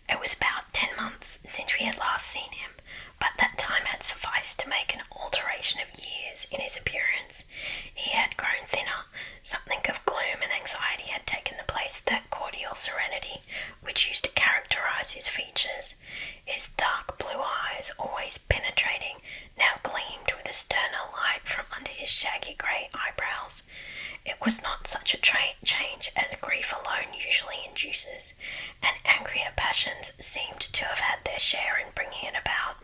It was about 10 months since we had last seen him, but that time had sufficed to make an alteration of years in his appearance. He had grown thinner, something of gloom and anxiety had taken the place of that cordial serenity which used to characterize his features. His dark blue eyes, always penetrating, now gleamed with a sterner light from under his shaggy grey eyebrows. It was not such a change as grief alone usually induces, and angrier passions seemed to have had their share in bringing it about.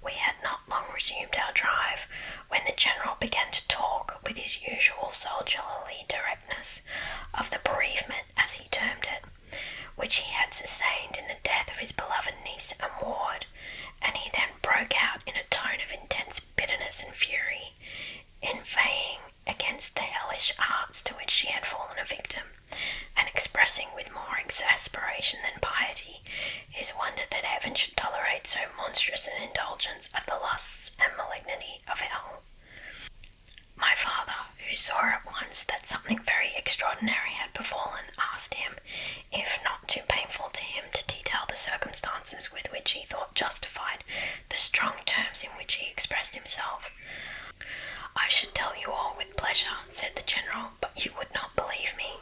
We had not long resumed our drive when the General began to talk, with his usual soldierly directness, of the bereavement, as he termed it, which he had sustained in the death of his beloved niece and ward, and he then broke out in a tone of intense bitterness and fury, inveighing against the hellish arts to which she had fallen a victim, and expressing with more exasperation than piety his wonder that heaven should tolerate so monstrous an indulgence of the lusts and malignity of hell. My father, who saw at once that something very extraordinary had befallen, asked him, if not too painful to him, to detail the circumstances with which he thought justified the strong terms in which he expressed himself. I should tell you all with pleasure, said the General, but you would not believe me.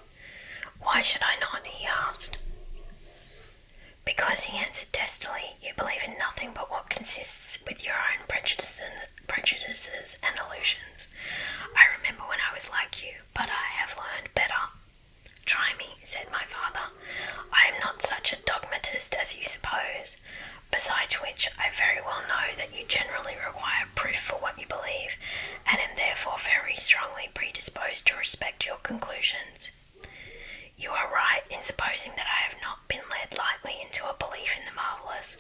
Why should I not? He asked. Because, he answered testily, you believe in nothing but what consists with your own prejudices and illusions. I remember when I was like you, but I have learned better. Try me, said my father. I am not such a dogmatist as you suppose. Besides which, I very well know that you generally require proof for what you believe, and am therefore very strongly predisposed to respect your conclusions. You are right in supposing that I have not been led lightly into a belief in the marvellous,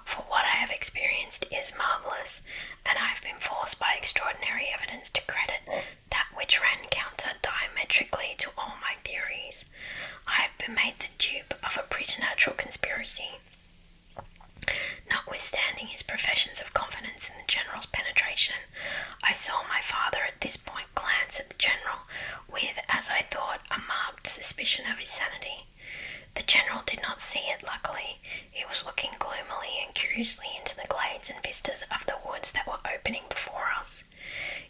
for what I have experienced is marvellous, and I have been forced by extraordinary evidence to credit that which ran counter diametrically to all my theories. I have been made the dupe of a preternatural conspiracy. Notwithstanding his professions of confidence in the General's penetration, I saw my father at this point glance at the General with, as I thought, a marked suspicion of his sanity. The general did not see it, luckily. He was looking gloomily and curiously into the glades and vistas of the woods that were opening before us.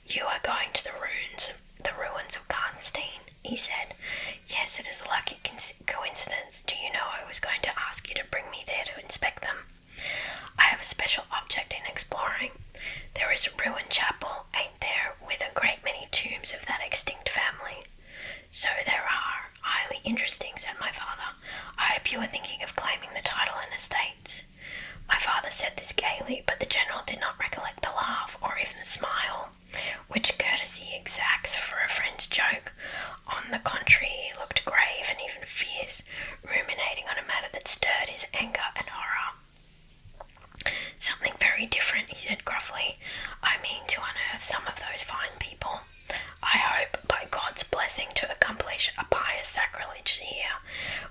"You are going to the ruins of Karnstein," he said. "Yes, it is a lucky coincidence. Do you know I was going to ask you to bring me there to inspect them? I have a special object in exploring. There is a ruined chapel, ain't there, with a great many tombs of that extinct family?" "So there are. Highly interesting," said my father. "I hope you are thinking of claiming the title and estates." My father said this gaily, but the general did not recollect the laugh or even the smile, which courtesy exacts for a friend's joke. On the contrary, he looked grave and even fierce, ruminating on a matter that stirred his anger and horror. "Something very different," he said gruffly. "I mean to unearth some of those fine people. I hope, by God's blessing, to accomplish a pious sacrilege here,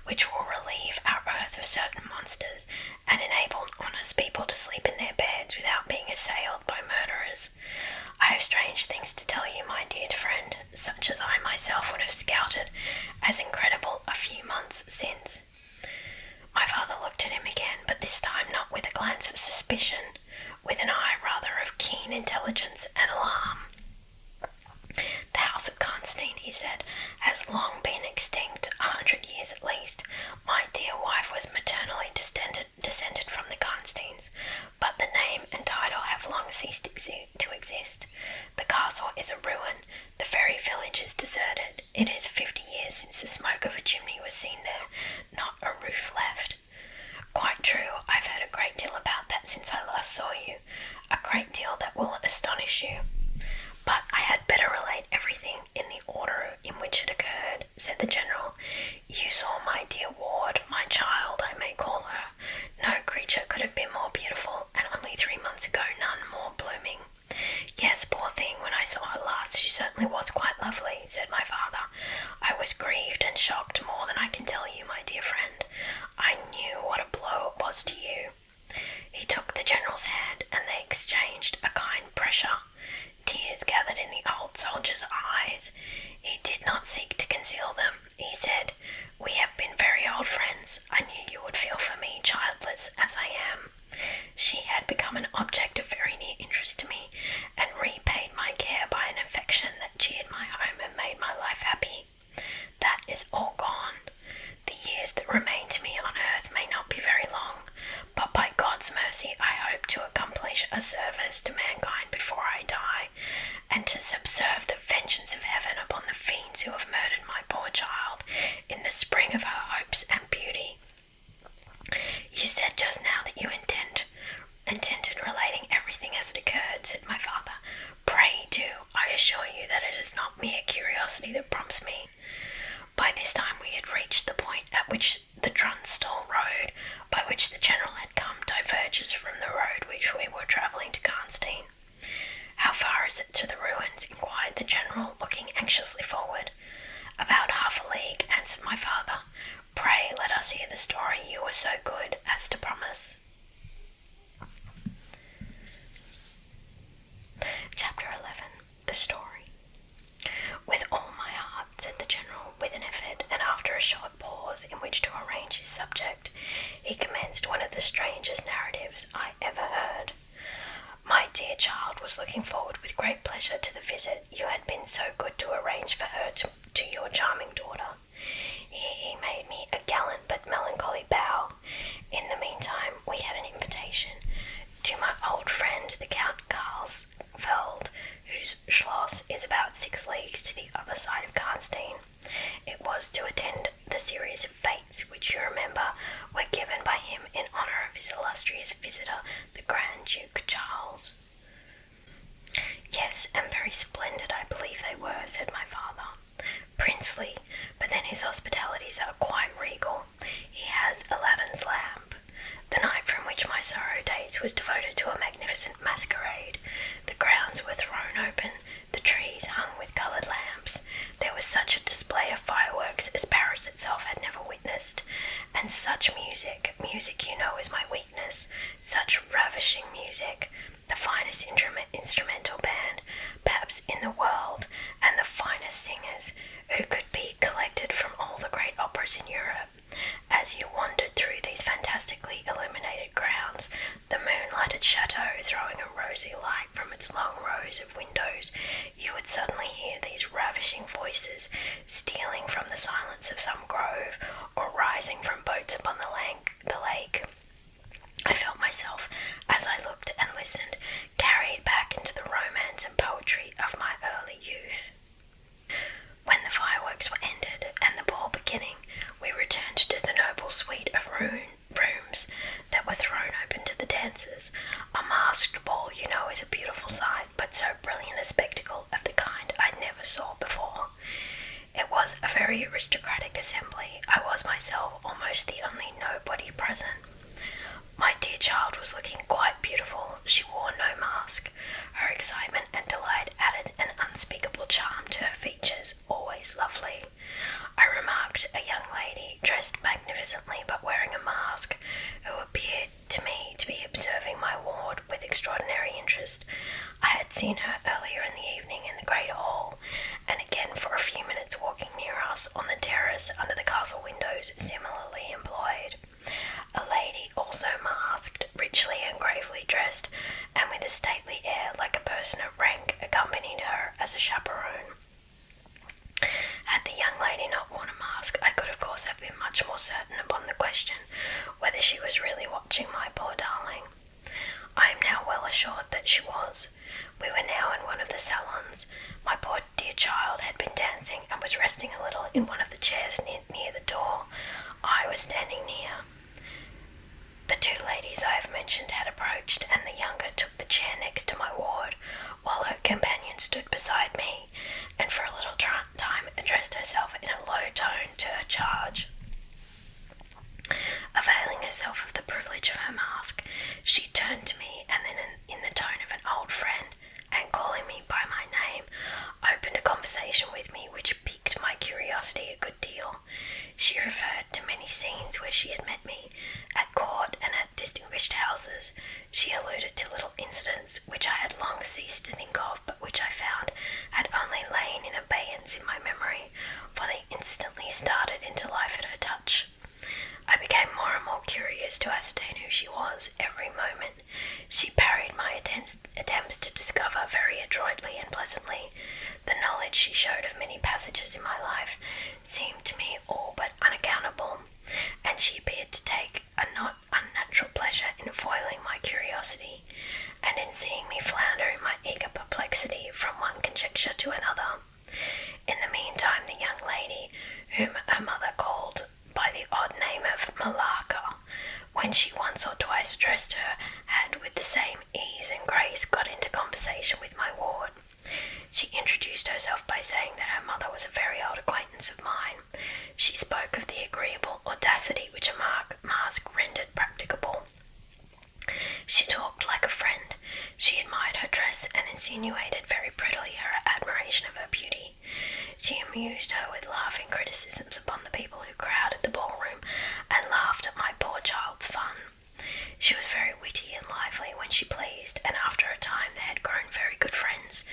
which will relieve our earth of certain monsters, and enable honest people to sleep in their beds without being assailed by murderers. I have strange things to tell you, my dear friend, such as I myself would have scouted as incredible a few months since." My father looked at him again, but this time not with a glance of suspicion, with an eye rather of keen intelligence and alarm. "The house of Karnstein," he said, "has long been extinct, 100 years at least. My dear wife was maternally descended from the Karnsteins, but the name and title have long ceased to exist. The castle is a ruin. The very village is deserted. It is 50 years since the smoke of a chimney was seen there, not a roof left." "Quite true. I've heard a great deal about that since I last saw you, a great deal that will astonish you. But I had better relate everything in the order in which it occurred," said the general. "You saw my dear ward, my child, I may call her. No creature could have been more beautiful, and only 3 months ago none more blooming." "Yes, poor thing, when I saw her last she certainly was quite lovely," said my father. "I was grieved and shocked more than I can tell you, my dear friend. I knew what a blow it was to you." He took the general's hand, and they exchanged a kind pressure. Tears gathered in the old soldier's eyes. He did not seek to conceal them. He said, "We have been very old friends. I knew you would feel for me, childless as I am." She had become an object of very near interest to me, and repaid my care by an affection that cheered my home and made my life happy. That is all gone. The years that remain to me on earth may not be very long, but by God's mercy I hope to accomplish a service to mankind before I die, and to subserve the vengeance of heaven upon the fiends who have murdered my poor child in the spring of her hopes and beauty." "You said just now that you intended relating everything as it occurred," said my father. "Pray do. I assure you that it is not mere curiosity that prompts me." By this time we had reached the point at which the Drunstall road, by which the general had come, diverges from the road which we were travelling to Karnstein. "How far is it to the ruins?" inquired the general, looking anxiously forward. "About half a league," answered my father. "Pray let us hear the story you were so good as to promise." Chapter 11. The Story. "With all my heart," said the general, with an effort, and after a short pause in which to arrange his subject, he commenced one of the strangest narratives I ever heard. "My dear child was looking forward with great pleasure to the visit you had been so good to arrange for her to your charming daughter." Here he made me a gallant but melancholy bow. "In the meantime we had an invitation to my old friend the Count Karlsfeld, whose schloss is about 6 leagues to the other side of Karnstein. It was to attend the series of fetes which, you remember, were given by him in honour of his illustrious visitor, the Grand Duke Charles." "Yes, and very splendid I believe they were," said my father. "Princely, but then his hospitalities are quite regal. He has Aladdin's lamp. The night from which my sorrow dates was devoted to a magnificent masquerade. The grounds were thrown open, the trees hung with coloured lamps. There was such a display of fireworks as Paris itself had never witnessed, and such music, you know is my weakness, such ravishing music, the finest instrumental band, perhaps in the world, and the finest singers, who could be collected from all the great operas in Europe. As you wandered through these fantastically illuminated grounds, the moonlighted chateau throwing a rosy light from its long rows of windows, you would suddenly hear these ravishing voices stealing from the silence of some grove or rising from boats upon the lake. I felt myself, as I looked and listened, carried back into the romance and poetry of my early youth. When the fireworks were ended and the ball beginning, we returned to the noble suite of rooms that were thrown open to the dancers. A masked ball, you know, is a beautiful sight, but so brilliant a spectacle of the kind I never saw before. It was a very aristocratic assembly. I was myself almost the only nobody present. My dear child was looking quite beautiful. She wore no mask. Her excitement and delight added an unspeakable charm to her features, always lovely. I remarked a young lady, dressed magnificently but wearing a mask, who appeared to me to be observing my ward with extraordinary interest. I had seen her earlier in the evening in the great hall, and again for a few minutes walking near us on the terrace under the castle windows, similarly employed. A lady, also masked, richly and gravely dressed, and with a stately air like a person of rank, accompanied her as a chaperone. Had the young lady not worn a mask, I could of course have been much more certain upon the question whether she was really watching my poor darling. I am now well assured that she was. We were now in one of the salons. My poor dear child had been dancing and was resting a little in one of the chairs near the door. I was standing near. The two ladies I have mentioned had approached, and the younger took the chair next to my ward, while her companion stood beside me, and for a little time addressed herself in a low tone to her charge. Availing herself of the privilege of her mask, she turned to me, and then in the tone of an old friend, and calling me by my name, opened a conversation with me which piqued my curiosity a good deal. She referred to many scenes where she had met me, at court and at distinguished houses. She alluded to little incidents which I had long ceased to think of, but which I found had only lain in abeyance in my memory, for they instantly started into life at her touch. I became more and more curious to ascertain who she was every moment. She parried my attempts to discover very adroitly and pleasantly. The knowledge she showed of many passages in my life seemed to me all but unaccountable, and she appeared to take a not unnatural pleasure in foiling my curiosity, and in seeing me flounder in my eager perplexity from one conjecture to another. In the meantime, the young lady, whom her mother called by the odd name of Malacca, when she once or twice addressed her, had with the same ease and grace got into conversation with my ward. She introduced herself by saying that her mother was a very old acquaintance of mine. She spoke of the agreeable audacity which a mask rendered practicable. She talked like a friend. She admired her dress and insinuated very prettily her admiration of her beauty. She amused her with laughing criticisms upon the people who crowded the ballroom, and laughed at my poor child's fun. She was very witty and lively when she pleased, and after a time they had grown very good friends,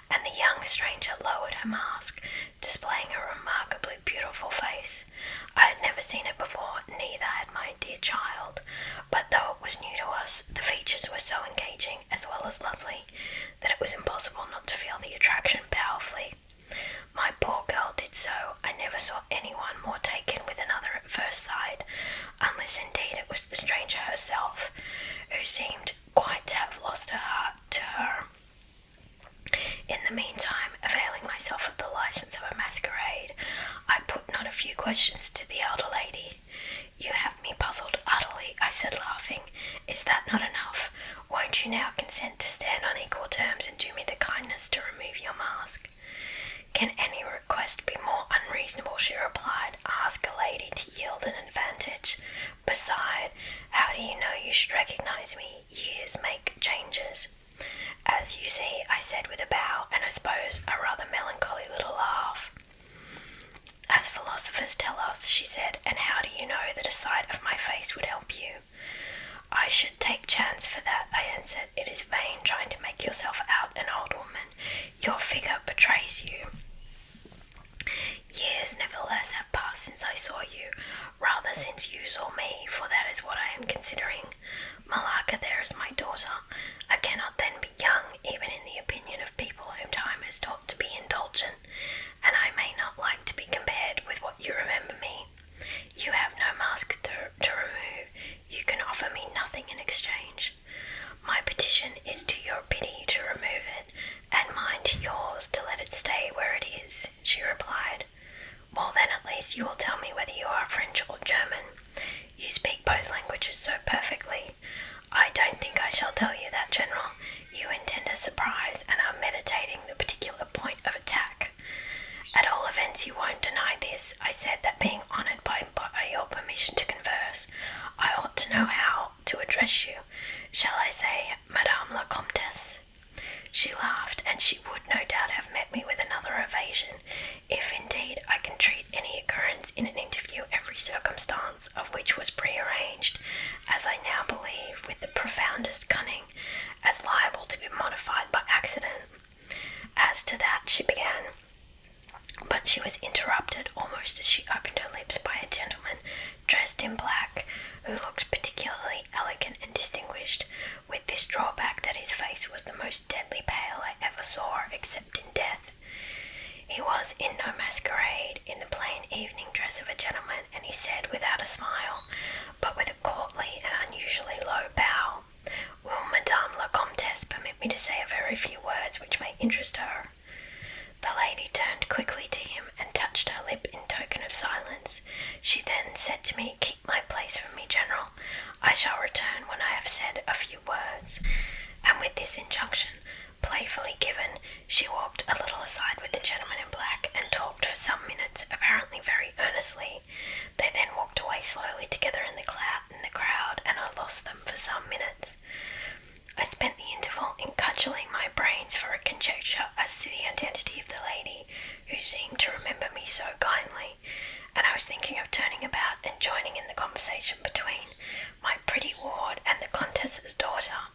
and the young stranger lowered her mask, displaying a remarkably beautiful face. I had never seen it before, neither had my dear child, but though it was new to us, the features were so engaging as well as lovely that it was impossible not to feel the attraction powerfully. My poor girl did so. I never saw anyone more taken with another at first sight, unless indeed it was the stranger herself, who seemed quite to have lost her heart to her. In the meantime, availing myself of the license of a masquerade, I put not a few questions to the elder lady. "You have me puzzled utterly," I said, laughing. "Is that not enough? Won't you now consent to stand on equal terms and do me the kindness to remove your mask?" "Can any request be more unreasonable?" she replied. "Ask a lady to yield an advantage. Beside, how do you know you should recognize me? Years make changes." "As you see," I said with a bow, and I suppose a rather melancholy little laugh. "As philosophers tell us," she said, "and how do you know that a sight of my face would help you?" "I should take chance for that," I answered. "It is vain trying to make yourself out an old woman. Your figure betrays you." Years nevertheless have passed since I saw you, rather since you saw me, for that is what I am considering. Malaka there is my daughter. I cannot then be young, even in the opinion of people whom time has taught to be indulgent, and I may not like to be compared with what you remember me. You have no mask to remove. You can offer me nothing in exchange. My petition is to your pity to remove it, and mine to yours to let it stay where it is, she replied. Well, then at least you will tell me whether you are French or German. You speak both languages so perfectly. I don't think I shall tell you that, General. You intend a surprise and are meditating the particular point of attack. At all events, you won't deny this. I said that being honoured by your permission to converse, I ought to know how to address you. Shall I say, Madame la Comtesse? She laughed, and she would no doubt have met me with another ovation, if indeed I can treat any occurrence in an interview, every circumstance of which was prearranged, as I now believe, with the profoundest cunning, as liable to be modified by accident. As to that, she began, but she was interrupted almost as she opened her lips by a gentleman dressed in black, who looked particularly elegant and distinguished, with this drawback that his face was the most deadly pale I ever saw except in death. He was in no masquerade, in the plain evening dress of a gentleman, and he said without a smile, but with a courtly and unusually low bow, "Will Madame la Comtesse permit me to say a very few words which may interest her?" The lady turned quickly to him and touched her lip in token of silence. She then said to me, "Keep my place for me, General. I shall return when I have said a few words." And with this injunction, playfully given, she walked a little aside with the gentleman in black and talked for some minutes, apparently very earnestly. They then walked away slowly together in the crowd, and I lost them for some minutes. I spent the interval in cudgelling my brains for a conjecture as to the identity of the lady, who seemed to remember me so kindly, and I was thinking of turning about and joining in the conversation between my pretty ward and the Comtesse's daughter,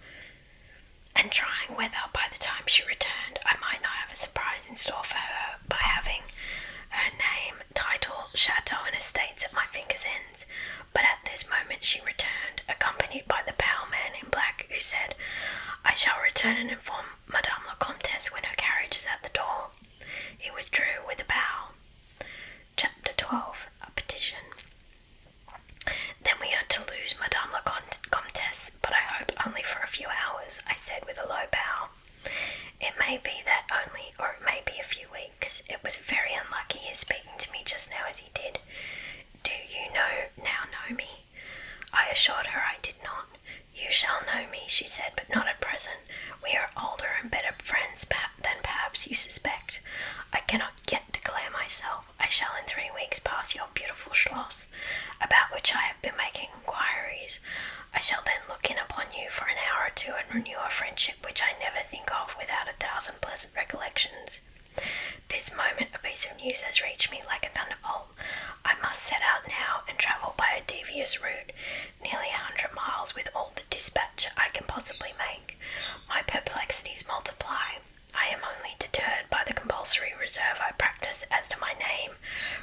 and trying whether by the time she returned I might not have a surprise in store for her by having her name, title, chateau and estates at my fingers' ends. But at this moment she returned, accompanied by the pale man in black, who said, "I shall return and inform Madame la Comtesse when her carriage is at the door." He withdrew with a bow. Chapter 12. A petition. "Then we are to lose Madame la Comtesse, but I hope only for a few hours," I said with a low bow. "It may be that only, or it may be a few weeks. It was very unlucky his speaking to me just now as he did. Do you now know me?" I assured her I did not. "You shall know me," she said, "but not at present. We are older and better friends than perhaps you suspect. I cannot yet declare myself. I shall in 3 weeks pass your beautiful Schloss, about which I have been making inquiries. I shall then look in upon you for an hour or two and renew a friendship which I never think of without 1,000 pleasant recollections. This moment a piece of news has reached me like a thunderbolt. I must set out now and travel by a devious route, nearly 100 miles, with all the dispatch I can possibly make. My perplexities multiply. I am only deterred by the compulsory reserve I practice as to my name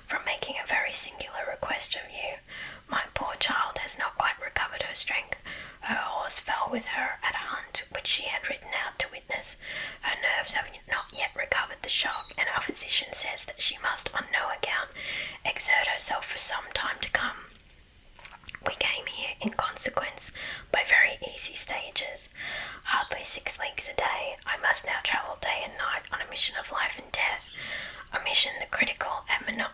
from making a very singular request of you. My poor child has not quite recovered her strength. Her horse fell with her at a hunt which she had ridden out to witness. Her nerves have not yet recovered the shock, and our physician says that she must on no account exert herself for some time to come. We came here, in consequence, by very easy stages, hardly 6 leagues a day. I must now travel day and night on a mission of life and death, a mission the critical and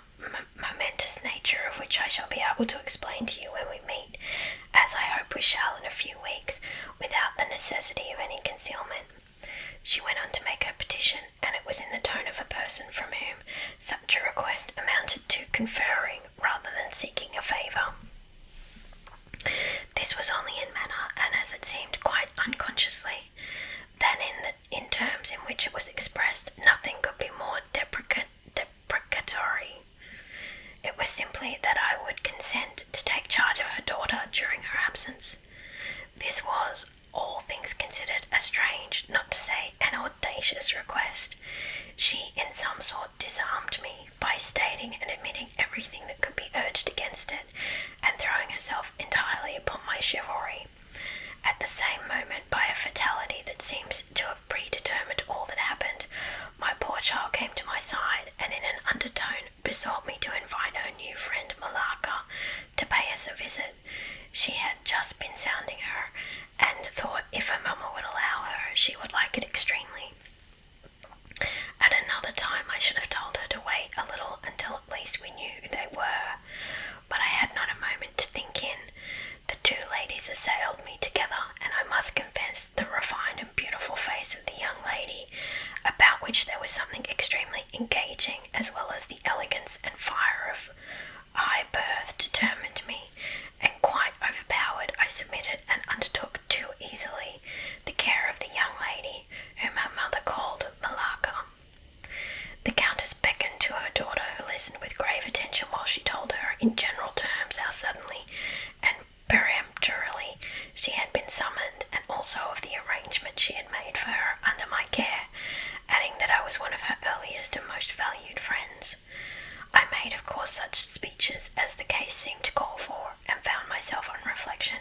momentous nature of which I shall be able to explain to you when we meet, as I hope we shall in a few weeks, without the necessity of any concealment." She went on to make her petition, and it was in the tone of a person from whom such a request amounted to conferring rather than seeking a favour. This was only in manner, and as it seemed quite unconsciously, than in terms in which it was expressed. Nothing could be more deprecatory. It was simply that I would consent to take charge of her daughter during her absence. This was, all things considered, a strange, not to say an audacious request. She in some sort disarmed me by stating and admitting everything that could be urged against it, and throwing herself entirely upon my chivalry. At the same moment, by a fatality that seems to have predetermined all that happened, my poor child came to my side, and in an undertone besought me to invite her new friend Malacca to pay us a visit. She had just been sounding her, and thought if her mamma would allow her, she would like it extremely. At another time I should have told her to wait a little until at least we knew who they were, but I had not a moment to think in. The two ladies assailed me together, and I must confess the refined and beautiful face of the young lady, about which there was something extremely engaging, as well as the elegance and fire of high birth, determined me, and quite overpowered, I submitted and undertook too easily the care of the young lady, whom her mother called Malacca. The Countess beckoned to her daughter, who listened with grave attention while she told her in general terms how suddenly and peremptorily she had been summoned, and also of the arrangement she had made for her under my care, adding that I was one of her earliest and most valued friends. I made, of course, such speeches as the case seemed to call for, and found myself on reflection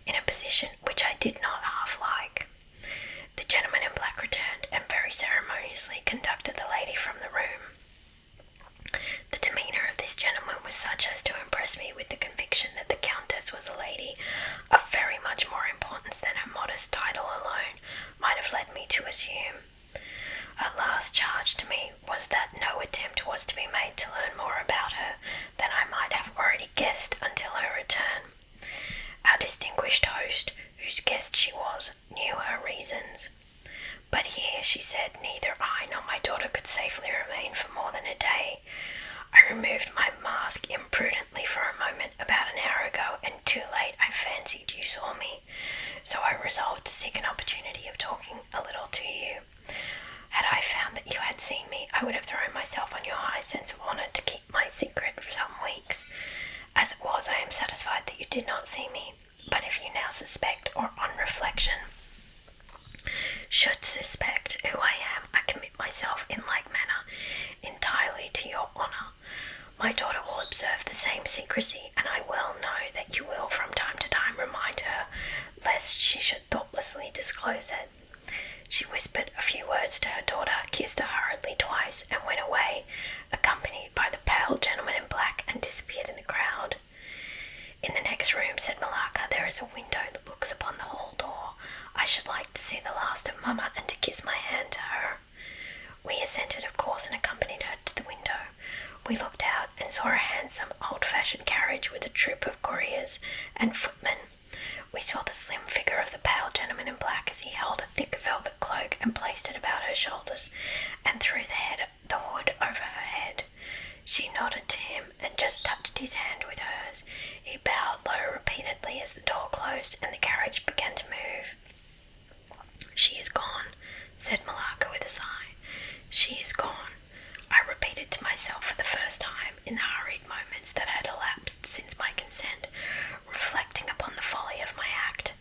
in a position which I did not half like. The gentleman in black returned, and very ceremoniously conducted the lady from the room. The demeanour of this gentleman was such as to impress me with the conviction that the Countess was a lady of very much more importance than her modest title alone might have led me to assume. Her last charge to me was that no attempt was to be made to learn more about her than I might have already guessed until her return. Our distinguished host, whose guest she was, knew her reasons. But here, she said, neither I nor my daughter could safely remain for more than a day. I removed my mask imprudently for a moment about an hour ago, and too late I fancied you saw me, so I resolved to seek an opportunity of talking a little to you. Had I found that you had seen me, I would have thrown myself on your high sense of honour to keep my secret for some weeks. As it was, I am satisfied that you did not see me, but if you now suspect, or on reflection should suspect who I am, I commit myself in like manner entirely to your honour. My daughter will observe the same secrecy, and I well know that you will from time to time remind her, lest she should thoughtlessly disclose it. She whispered a few words to her daughter, kissed her hurriedly twice, and went away, accompanied by the pale gentleman in black, and disappeared in the crowd. In the next room, said Malacca, there is a window that looks upon the hall door. I should like to see the last of Mamma, and to kiss my hand to her. We assented, of course, and accompanied her to the window. We looked out, and saw a handsome, old-fashioned carriage with a troop of couriers and footmen. We saw the slim figure of the pale gentleman in black as he held a thick velvet cloak and placed it about her shoulders, and threw the hood over her head. She nodded to him, and just touched his hand with hers. He bowed low repeatedly as the door closed, and the carriage began to move. She is gone, said Malacca with a sigh. She is gone, I repeated to myself for the first time in the hurried moments that had elapsed since my consent, reflecting upon the folly of my act.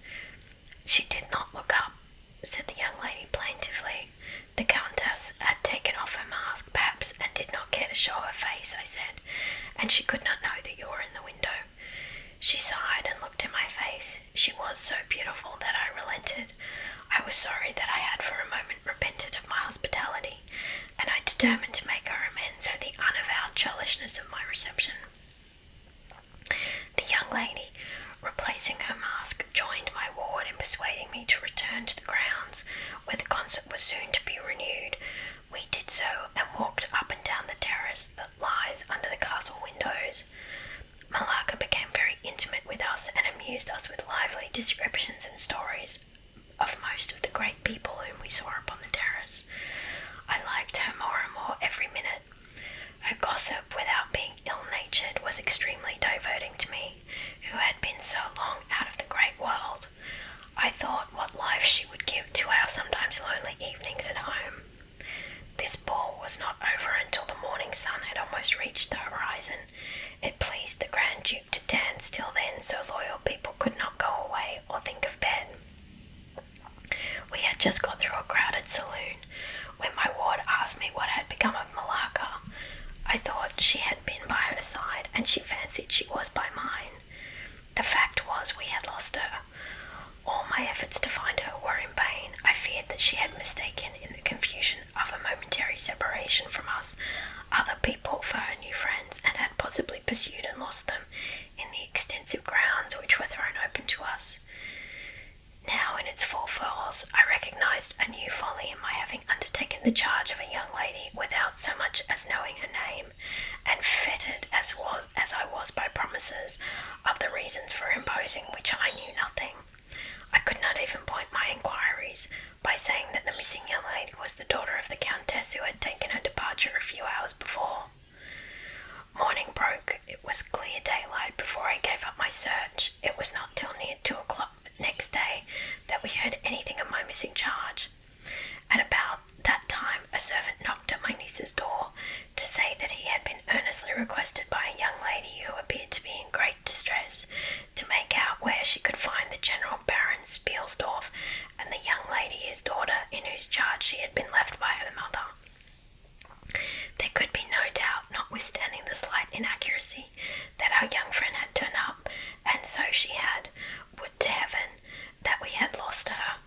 She did not look up, said the young lady plaintively. The Countess had taken off her mask, perhaps, and did not care to show her face, I said, and she could not know that you were in the window. She sighed and looked in my face. She was so beautiful that I relented. I was sorry that I had for a moment repented of my hospitality, and I determined to make her amends for the unavowed churlishness of my reception. The young lady, replacing her mask, joined my ward in persuading me to return to the grounds, where the concert was soon to be renewed. We did so, and walked up and down the terrace that lies under the castle windows. Malacca became very intimate with us, and amused us with lively descriptions and stories of most of the great people whom we saw upon the terrace. I liked her more and more every minute. Her gossip, without being ill-natured, was extremely diverting to me, who had been so long out of the great world. I thought what life she would give to our sometimes lonely evenings at home. This ball was not over until the morning sun had almost reached the horizon. It pleased the Grand Duke to dance till then, so loyal people could not go away or think of bed. We had just got through a crowded saloon. When my ward asked me what had become of Malaka, I thought she had been by her side, and she fancied she was by mine. The fact was we had lost her. All my efforts to find her were in vain. I feared that she had mistaken in the confusion of a momentary separation from us other people for her new friends, and had possibly pursued and lost them in the extensive grounds which were thrown open to us. Now, in its full force, I recognised a new folly in my having undertaken the charge of a young lady without so much as knowing her name, and fettered as I was by promises of the reasons for imposing which I knew nothing. I could not even point my inquiries by saying that the missing young lady was the daughter of the Countess who had taken her departure a few hours before. Morning broke. It was clear daylight before I gave up my search. It was not till near 2 o'clock next day that we heard anything of my missing charge. At about that time a servant knocked at my niece's door to say that he had been earnestly requested by a young lady who appeared to be in great distress to make out where she could find the General Baron Spielsdorf and the young lady his daughter, in whose charge she had been left by her mother. There could be no doubt, notwithstanding the slight inaccuracy, that our young friend had turned up, and so she had. Would to heaven that we had lost her.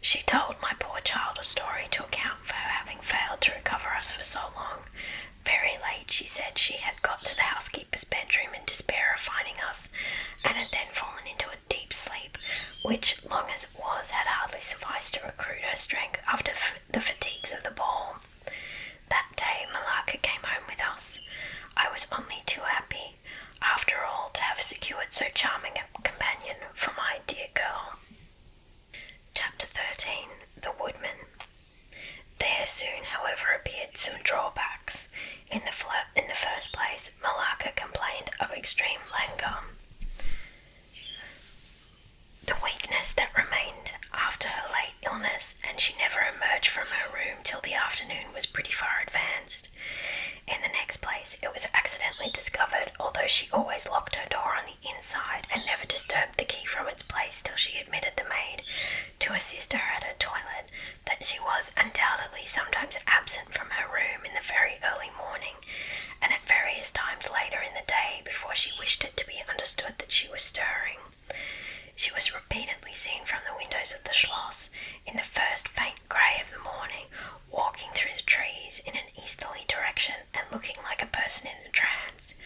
She told my poor child a story to account for her having failed to recover us for so long. Very late, she said, she had got to the housekeeper's bedroom in despair of finding us, and had then fallen into a deep sleep, which, long as it was, had hardly sufficed to recruit her strength after the fatigues of the ball. That day Malaka came home with us. I was only too happy, after all, to have secured so charming a companion for my dear girl. Chapter 13. The Woodman. There soon, however, appeared some drawbacks. In the first place, Malaka complained of extreme languor. The weakness that remained after her late illness, and she never emerged from her room till the afternoon was pretty far advanced. In the next place, it was accidentally discovered, although she always locked her door on the inside and never disturbed the key from its place till she admitted the maid to assist her at her toilet, that she was undoubtedly sometimes absent from her room in the very early morning, and at various times later in the day before she wished it to be understood that she was stirring. She was repeatedly seen from the windows of the Schloss, in the first faint grey of the morning, walking through the trees in an easterly direction and looking like a person in a trance.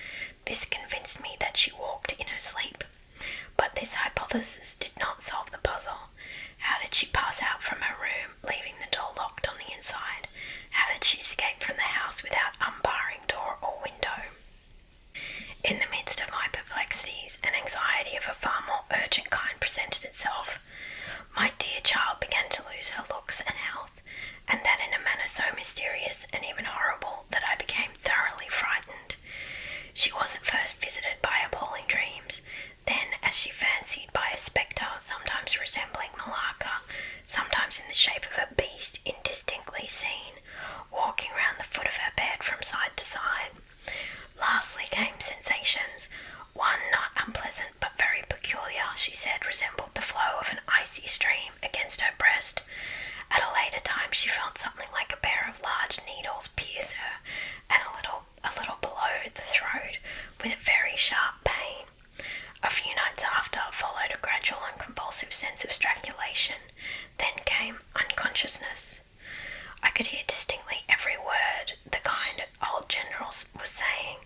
This convinced me that she walked in her sleep. But this hypothesis did not solve the puzzle. How did she pass out from her room, leaving the door locked on the inside? How did she escape from the house without unbarring door or window? In the midst of my perplexities, an anxiety of a far more urgent kind presented itself. My dear child began to lose her looks and health, and that in a manner so mysterious and even horrible that I became thoroughly frightened. She was at first visited by appalling dreams, then, as she fancied, by a spectre, sometimes resembling Malaka, sometimes in the shape of a beast indistinctly seen, walking round the foot of her bed from side to side. Lastly came sensations. One, not unpleasant but very peculiar, she said, resembled the flow of an icy stream against her breast. At a later time she felt something like a pair of large needles pierce her, and a little below the throat, with a very sharp pain. A few nights after followed a gradual and convulsive sense of strangulation. Then came unconsciousness. I could hear distinctly every word the kind old general was saying,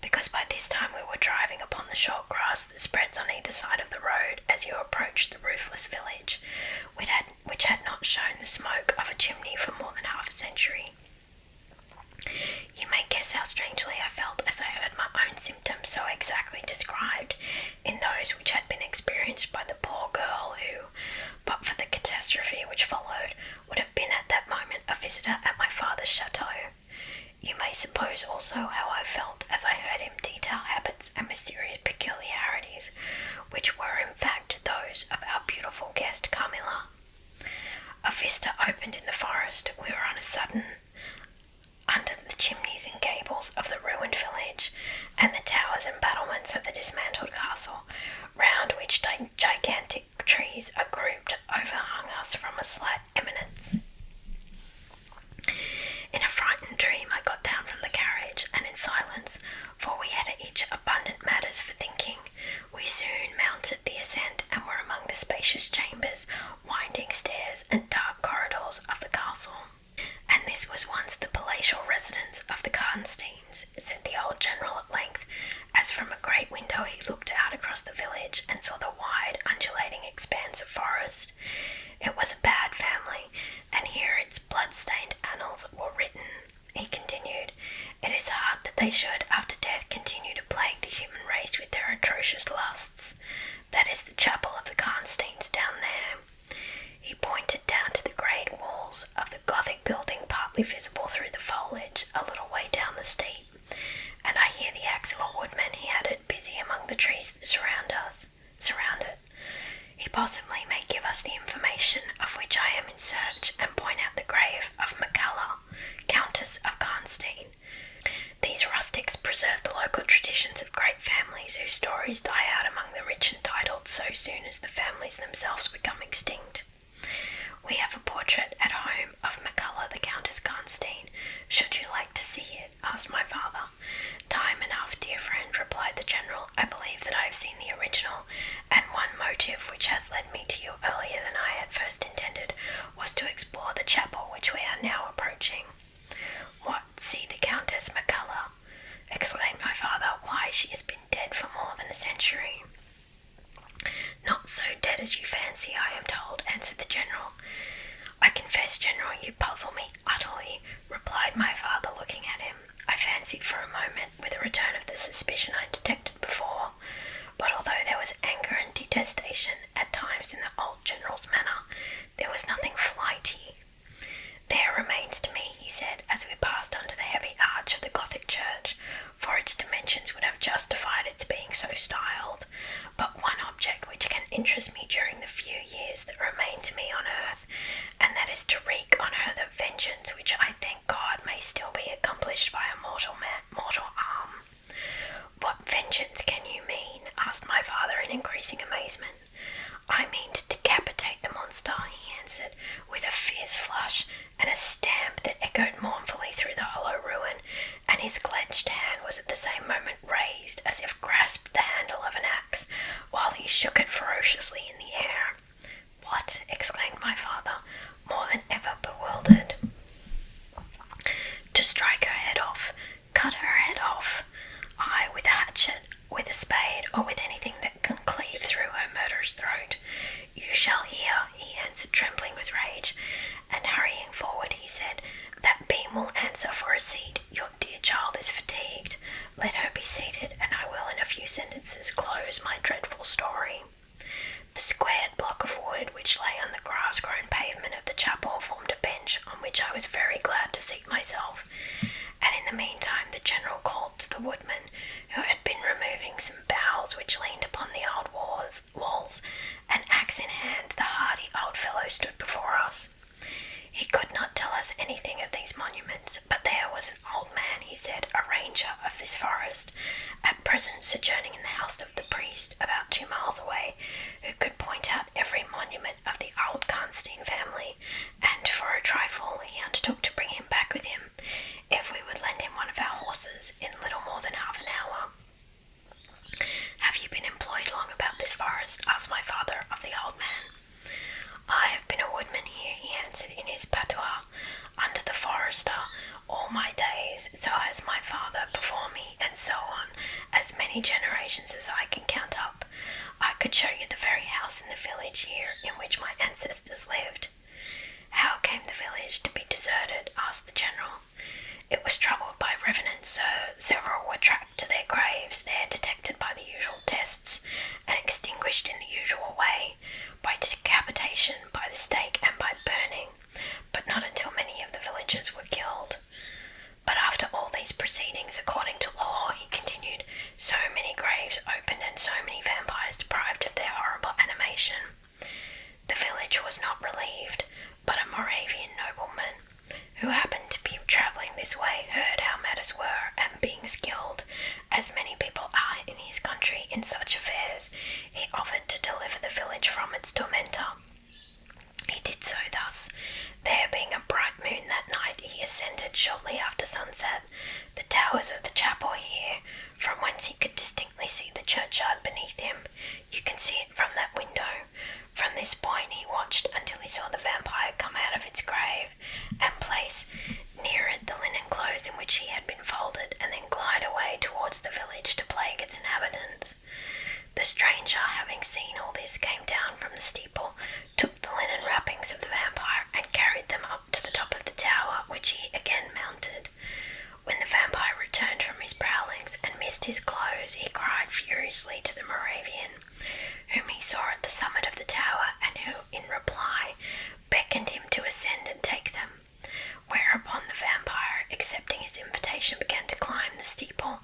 because by this time we were driving upon the short grass that spreads on either side of the road as you approach the roofless village, which had not shown the smoke of a chimney for more than half a century. You may guess how strangely I felt as I heard my own symptoms so exactly described in those which had been experienced by the poor girl who, but for the catastrophe which followed, would have been at that moment a visitor at my father's chateau. You may suppose also how I felt as I heard him detail habits and mysterious peculiarities, which were in fact those of our beautiful guest Carmilla. A vista opened in the forest. We were on a sudden under the chimneys and gables of the ruined village, and the towers and battlements of the dismantled castle, round which gigantic trees are grouped, overhung us from a slight eminence. sudden dream I got down from the carriage, and in silence, for we had each abundant matters for thinking, we soon mounted the ascent and were among the spacious chambers, winding stairs, and dark corridors of the castle. And this was once the palatial residence of the Karnsteins, said the old general at length, as from a great window he looked out across the village and saw the wide, undulating expanse of forest. It was a bad family, and here its blood-stained annals were written. He continued, "It is hard that they should, after death, continue to plague the human race with their atrocious lusts. That is the chapel of the Karnsteins down there." He pointed down to the great walls of the Gothic building, partly visible through the foliage, a little way down the steep. "And I hear the axe of a woodman," he added, "busy among the trees that surround it. He possibly may give us the information of which I am in search, and point out the grave of Micalla, Countess of Karnstein. These rustics preserve the local traditions of great families whose stories die out among the rich and titled so soon as the families themselves become extinct. We have a portrait at home of Micalla, the Countess Karnstein. Should you like to see it?" asked my father. "Time enough, dear friend," replied the general. "I believe that I have seen the original, and one motive which has led me to you earlier than I had first intended was to explore the chapel which we are now approaching." "What, see the Countess Micalla?" exclaimed my father. "Why, she has been dead for more than a century." "Not so dead as you fancy, I am told," answered the general. "I confess, General, you puzzle me utterly," replied my father, looking at him. I fancied for a moment, with a return of the suspicion I detected before, but although there was anger and detestation at times in the old general's manner, there was nothing flighty. "There remains to me," he said, as we passed under the heavy arch of the Gothic church, for its dimensions would have justified its being so styled, "but one object which can interest me during the few years that remain to me on earth, and that is to wreak on her the vengeance which I thank God may still be accomplished by a mortal arm." "What vengeance can you mean?" asked my father in increasing amazement. "I mean to decapitate the monster," he answered, with a fierce flush and a stamp that echoed mournfully through the hollow ruin, and his clenched hand was at the same moment raised as if grasped the handle of an axe, while he shook it ferociously in the air. "What?" exclaimed my father, more than ever bewildered. "To strike her head off, cut her head off, aye, with a hatchet, with a spade, or with anything that can cleave through her murderous throat. You shall hear," he answered, trembling with rage, and hurrying forward, he said, "That beam will answer for a seat. Your dear child is fatigued. Let her be seated, and I will in a few sentences close my dreadful story." The squared block of wood which lay on the grass-grown pavement of the chapel formed a bench on which I was very glad to seat myself, and in the meantime the general called to the woodman, who had been removing some boughs which leaned upon the old walls, and axe in hand the hardy old fellow stood before us. He could not tell us anything of these monuments, but there was an old man, he said, a ranger of this forest, at present sojourning in the house of the priest, about 2 miles away, who could point out every monument of the old Karnstein family, and for a trifle he undertook to bring him back with him, if we would lend him one of our horses in little more than half an hour. "Have you been employed long about this forest?" asked my father of the old man. "I have been a woodman here," he answered in his patois, "under the forester, all my days, so has my father before me, and so on, as many generations as I can count up. I could show you the very house in the village here in which my ancestors lived." "How came the village to be deserted?" asked the general. "It was troubled by revenants, sir. Several were tracked to their graves there, detected by the usual tests, and extinguished in the usual way, by decapitation, by the stake, and by burning, but not until many of the villagers were killed. But after all these proceedings, according to law," he continued, "so many graves opened and so many vampires deprived of their horrible animation. The village was not relieved, but a Moravian nobleman, who happened to be travelling this way, heard how matters were, and being skilled, as many people are in his country in such affairs, he offered to deliver the village from its tormentor. He did so thus. There being a bright moon that night, he ascended shortly after sunset the towers of the chapel here, from whence he could distinctly see the churchyard beneath him. You can see it from that window. From this point he watched until he saw the vampire come out of its grave and place near it the linen clothes in which he had been folded, and then glide away towards the village to plague its inhabitants. The stranger, having seen all this, came down from the steeple, took the linen wrappings of the vampire, and carried them up to the top of the tower, which he again mounted. When the vampire returned from his prowlings and missed his clothes, he cried furiously to the Moravian, whom he saw at the summit of the tower, and who, in reply, beckoned him to ascend and take them. Whereupon the vampire, accepting his invitation, began to climb the steeple,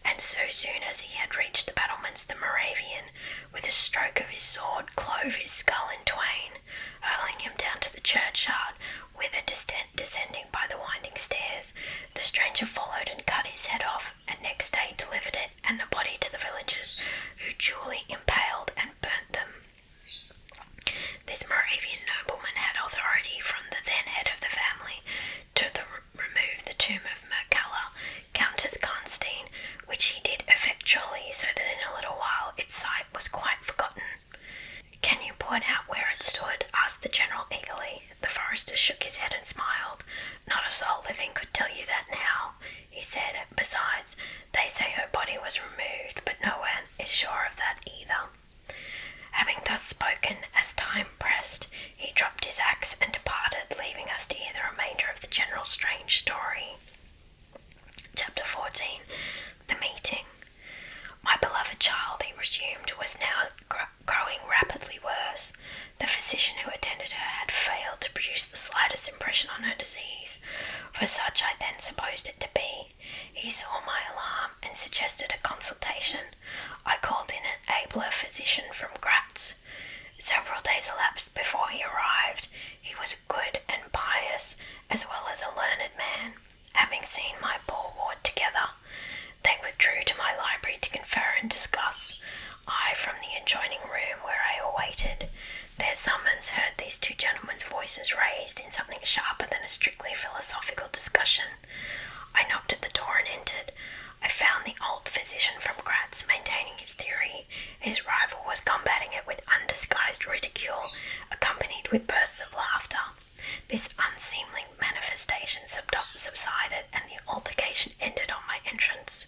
and so soon as he had reached the battlements, the Moravian, with a stroke of his sword, clove his skull in twain, hurling him down to the churchyard, whither descending by the winding stairs, the stranger followed and cut his head off, and next day delivered it and the body to the villagers, who duly impaled and burnt them. This Moravian nobleman had authority from the then head of the family to remove the tomb of Mercalla, Countess Karnstein, which he did effectually, so that in a little while its site was quite forgotten. Can you point out where it stood? Asked the general eagerly. The forester shook his head and smiled. Not a soul living could tell you that now, he said. Besides, they say her body was removed, but no one is sure of that either. Having thus spoken, as time pressed, he dropped his axe and departed, leaving us to hear the remainder of the general's strange story. Chapter 14. The Meeting. My beloved child, he resumed, was now growing rapidly worse. The physician who attended her had failed to produce the slightest impression on her disease, for such I then supposed it to be. He saw my alarm and suggested a consultation. I called in an abler physician from Gratz. Several days elapsed before he arrived. He was good and pious, as well as a learned man. Having seen my poor ward together, they withdrew to my library to confer and discuss. I from the adjoining room where I awaited their summons heard these two gentlemen's voices raised in something sharper than a strictly philosophical discussion. I knocked at the door and entered. I found the old physician from Gratz maintaining his theory. His rival was combating it with undisguised ridicule, accompanied with bursts of laughter. This unseemly manifestation subsided, and the altercation ended on my entrance.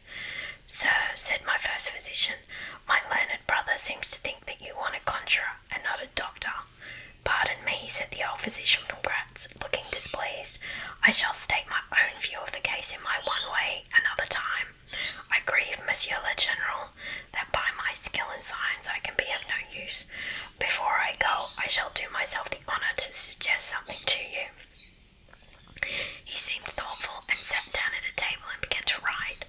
Sir, said my first physician, my learned brother seems to think that you want a conjurer and not a doctor. Pardon me, said the old physician from Gratz, looking displeased. I shall state my own view of the case in my one way another time. I grieve, Monsieur le General, that by my skill in science I can be of no use. Before I go, I shall do myself the honour to suggest something to you. He seemed thoughtful and sat down at a table and began to write.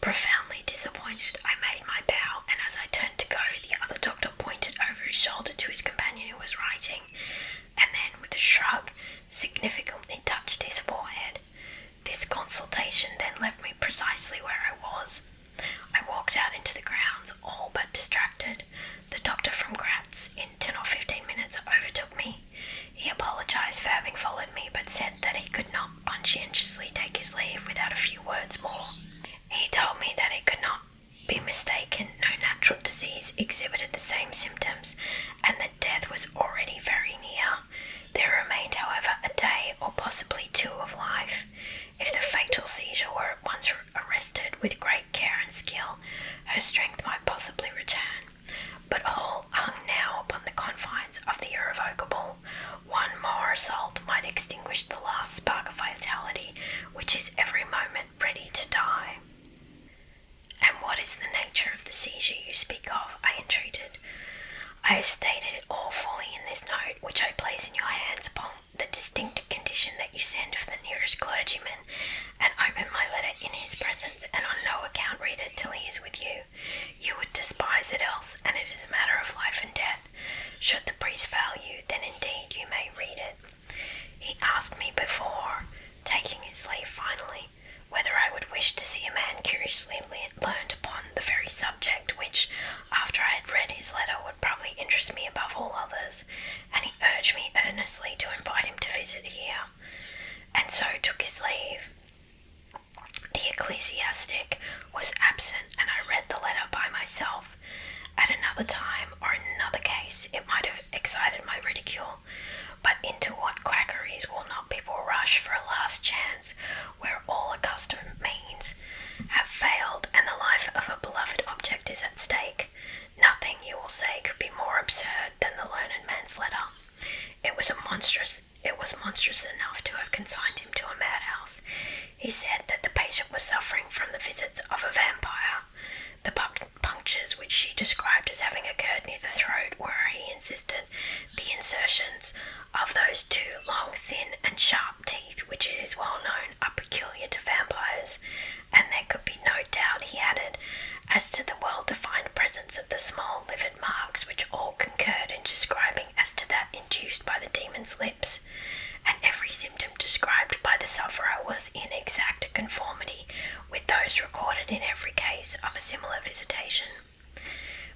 Profoundly disappointed, I made my bow, and as I turned to go, the other doctor pointed over his shoulder to his companion who was writing, and then, with a shrug, significantly touched his forehead. This consultation then left me precisely where I was. I walked out into the grounds, all but distracted. The doctor from Gratz, in 10 or 15 minutes, overtook me. He apologised for having followed me, but said that he could not conscientiously take his leave without a few words more. He told me that it could not be mistaken, no natural disease exhibited the same symptoms, and that death was already very near. There remained, however, a day or possibly 2 of life. If the fatal seizure were at once arrested with great care and skill, her strength might possibly return. But all hung now upon the confines of the irrevocable. One more assault might extinguish the last spark of vitality, which is every moment ready to die. And what is the nature of the seizure you speak of? I entreated. I have stated it all fully in this note, which I place in your hands upon the distinct condition that you send for the nearest clergyman, and open my letter in his presence, and on no account read it till he is with you. You would despise it else, and it is a matter of life and death. Should the priest fail you, then indeed you may read it. He asked me before taking his leave finally, whether I would wish to see a man curiously learned upon the very subject which, after I had read his letter, would probably interest me above all others, and he urged me earnestly to invite him to visit here, and so took his leave. The ecclesiastic was absent, and I read the letter by myself. At another time, or in another case, it might have excited my ridicule, but into what quackeries will not people rush for a last chance, where all accustomed means have failed and the life of a beloved object is at stake? Nothing, you will say, could be more absurd than the learned man's letter. It was monstrous enough to have consigned him to a madhouse. He said that the patient was suffering from the visits of a vampire. The punctures which she described as having occurred near the throat were, he insisted, the insertions of those two long, thin, and sharp teeth which it is well known are peculiar to vampires, and there could be no doubt, he added, as to the well-defined presence of the small livid marks which all concurred in describing as to that induced by the demon's lips, and every symptom described by the sufferer was in exact conformity with those recorded in every case of a similar visitation.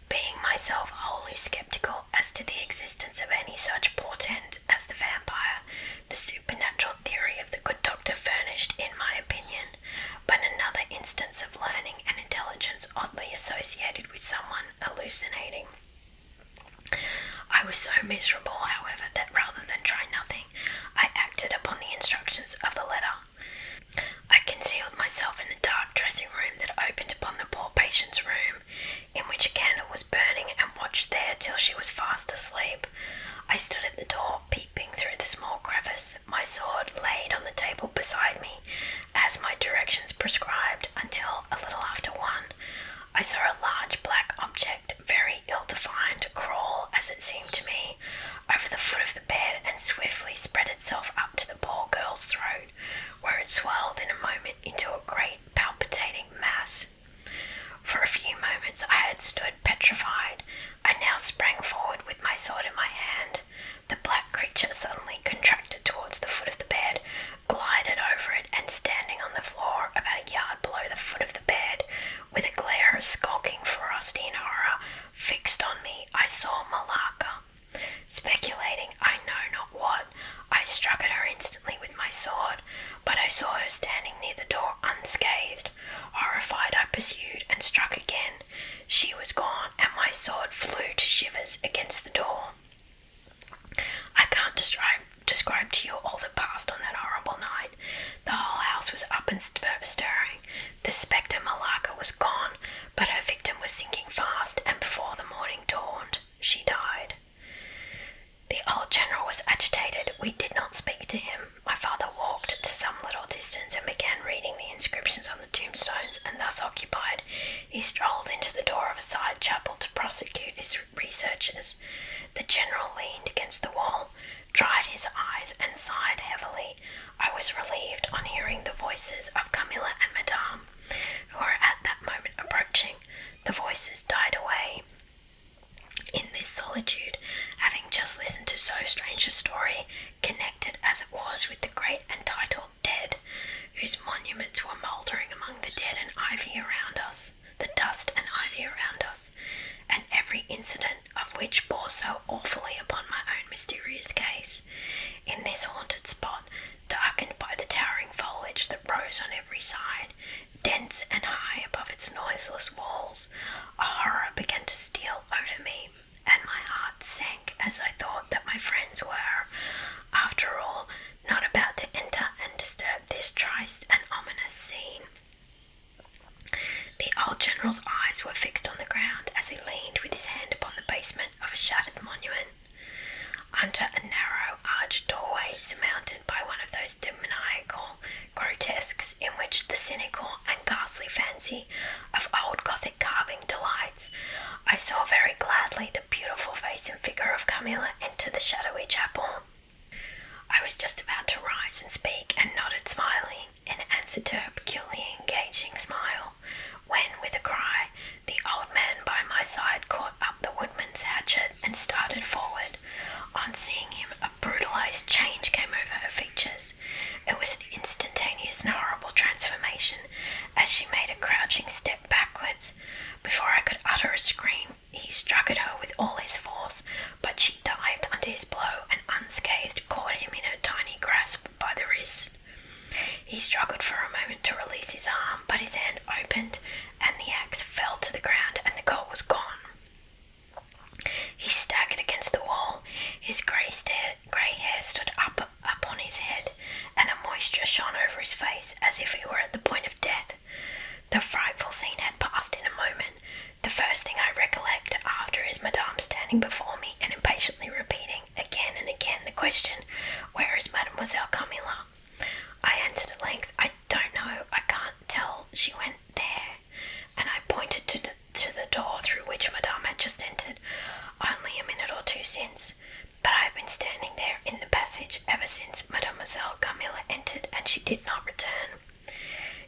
Being myself wholly sceptical as to the existence of any such portent as the vampire, the supernatural theory of the good doctor furnished, in my opinion, but another instance of learning and intelligence oddly associated with someone hallucinating. I was so miserable, however, that rather than try nothing, I acted upon the instructions of the letter. I concealed myself in the dark dressing room that opened upon the poor patient's room, in which a candle was burning, and watched there till she was fast asleep. I stood at the door, peeping through the small crevice, my sword laid on the table beside me, as my directions prescribed, until, a little after 1, I saw a large black object, very ill-defined, crawl, as it seemed to me, over the foot of the bed, and swiftly spread itself up to the poor girl's throat, where it swelled in a moment into a great palpitating mass. For a few moments I had stood petrified. I now sprang forward with my sword in my hand. The black creature suddenly contracted towards the foot of the bed, glided over it, and standing on the floor about a yard below the foot of the bed, with a glare of skulking ferocity and horror fixed on me, I saw Malacca. Speculating I know not what, I struck at her instantly with my sword, but I saw her standing near the door unscathed. Horrified, I pursued and struck again. She was gone, and my sword flew to shivers against the door. I can't describe to you all that passed on that horrible night. The whole house was up and stirring. The spectre Malacca was gone, but her victim was sinking fast, and before the morning dawned, she died. The old general was agitated. We did not speak to him. My father walked to some little distance and began reading the inscriptions on the tombstones, and thus occupied, he strolled into the door of a side chapel to prosecute his researches. The general leaned against the wall, dried his eyes, and sighed heavily. I was relieved on hearing the voices of Carmilla and Madame, who were at that moment approaching. The voices died away. In this solitude, having just listened to so strange a story, connected as it was with the great entitled dead, whose monuments were mouldering among the dead and ivy around us, the dust and ivy around us, and every incident of which bore so awfully upon my own mysterious case, in this haunted spot, darkened by the towering foliage that rose on every side, dense and high above its noiseless walls, a horror began to steal over me, and my heart sank as I thought that my friends were, after all, not about to enter and disturb this triste and ominous scene. The old general's eyes were fixed on the ground as he leaned with his hand upon the basement of a shattered monument. Under a narrow arched doorway surmounted by one of those demoniacal grotesques in which the cynical and ghastly fancy of old Gothic carving delights, I saw very gladly the beautiful face and figure of Carmilla enter the shadowy chapel. I was just about to rise and speak, and nodded smiling in answer to her peculiarly engaging smile, when, with a cry, the old man by my side caught up the woodman's hatchet and started forward. On seeing him, a brutalized change came over her features. It was an instantaneous and horrible transformation, as she made a crouching step backwards. Before I could utter a scream, he struck at her with all his force, but she dived under his blow and He struggled for a moment to release his arm, but his hand opened and the axe fell to the ground and the gold was gone. He staggered against the wall. His grey hair stood up on his head, and a moisture shone over his face as if he were at the point of death. The frightful scene had passed in a moment. The first thing I recollect after is Madame standing before me and impatiently repeating again and again the question, "Where is Mademoiselle Carmilla?" I answered at length, "I don't know, I can't tell, she went there," and I pointed to the door through which Madame had just entered, only a minute or two since, but I have been standing there in the passage ever since Mademoiselle Carmilla entered, and she did not return.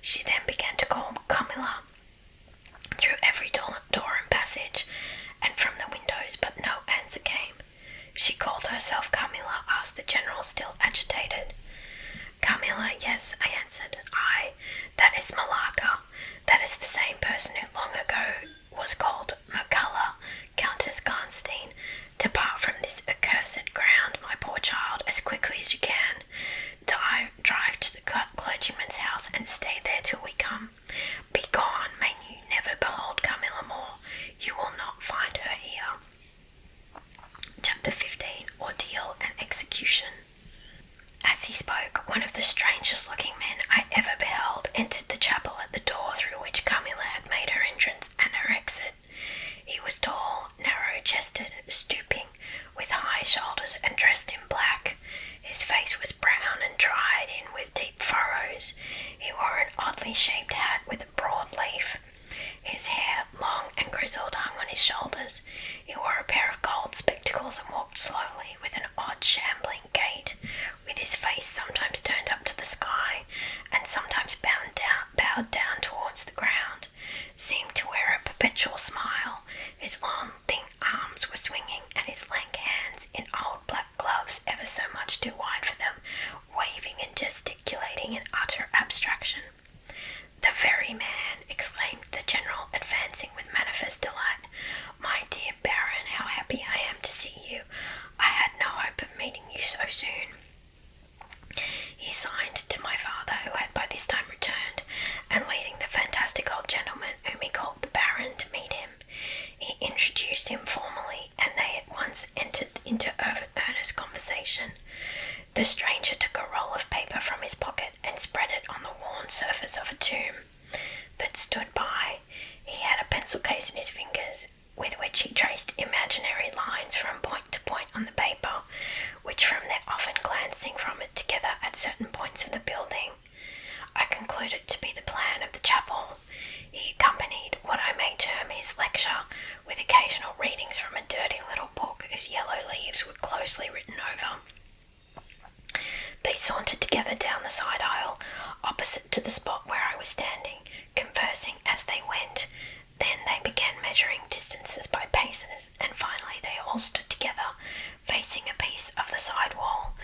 She then began to call Carmilla through every door and passage, and from the windows, but no answer came. "She called herself Carmilla?" asked the General, still agitated. "Carmilla, yes," I answered. That is Malacca. That is the same person who long ago was called Mircalla, Countess Karnstein. Depart from this accursed ground, my poor child, as quickly as you can. Drive to the clergyman's house and stay there till we come. Be gone, may you never behold Carmilla more. You will not find her here." Chapter 15. Ordeal and Execution. As he spoke, one of the strangest-looking men I ever beheld entered the chapel at the door through which Carmilla had made her entrance and her exit. He was tall, narrow-chested, stooping, with high shoulders and dressed in black. His face was brown and dried in with deep furrows. He wore an oddly shaped hat with a broad leaf. His hair, long and grizzled, hung on his shoulders. He wore a pair of gold spectacles and walked slowly with an odd shambling gait, with his face sometimes turned up to the sky and sometimes bowed down towards the ground, seemed to wear a perpetual smile. His long, thin arms were swinging, and his lank hands, in old black gloves ever so much too wide for them, waving and gesticulating in utter abstraction. "The very man!" exclaimed the General, advancing with manifest delight. "My dear Baron, how happy I am to see you. I had no hope of meeting you so soon." He signed to my father, who had by this time returned, and leading the fantastic old gentleman, whom he called the Baron, to meet him, he introduced him formally, and they at once entered into earnest conversation. The stranger took a roll of paper from his pocket and spread it on the worn surface of a tomb that stood by. He had a pencil case in his fingers, with which he traced imaginary lines from point to point on the paper, which from their often glancing from it together at certain points of the building, I concluded to be the plan of the chapel. He accompanied what I may term his lecture with occasional readings from a dirty little book whose yellow leaves were closely written over. They sauntered together down the side aisle, opposite to the spot where I was standing, conversing as they went. Then they began measuring distances by paces, and finally they all stood together, facing a piece of the side wall,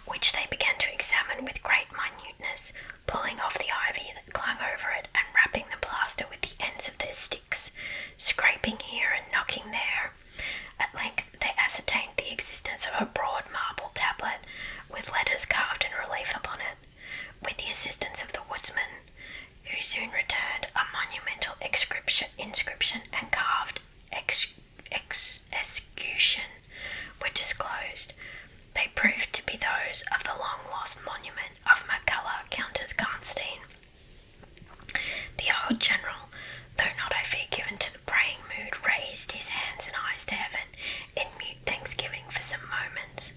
which they began to examine with great minuteness, pulling off the ivy that clung over it and rapping the plaster with the ends of their sticks, scraping here and knocking there. At length they ascertained the existence of a broad marble tablet with letters carved in relief upon it. With the assistance of the woodsman, who soon returned, a monumental inscription and carved escutcheon were disclosed. They proved to be those of the long-lost monument of Mircalla, Countess Karnstein. The old General, though not, I fear, given to the praying mood, raised his hands and eyes to heaven in mute thanksgiving for some moments.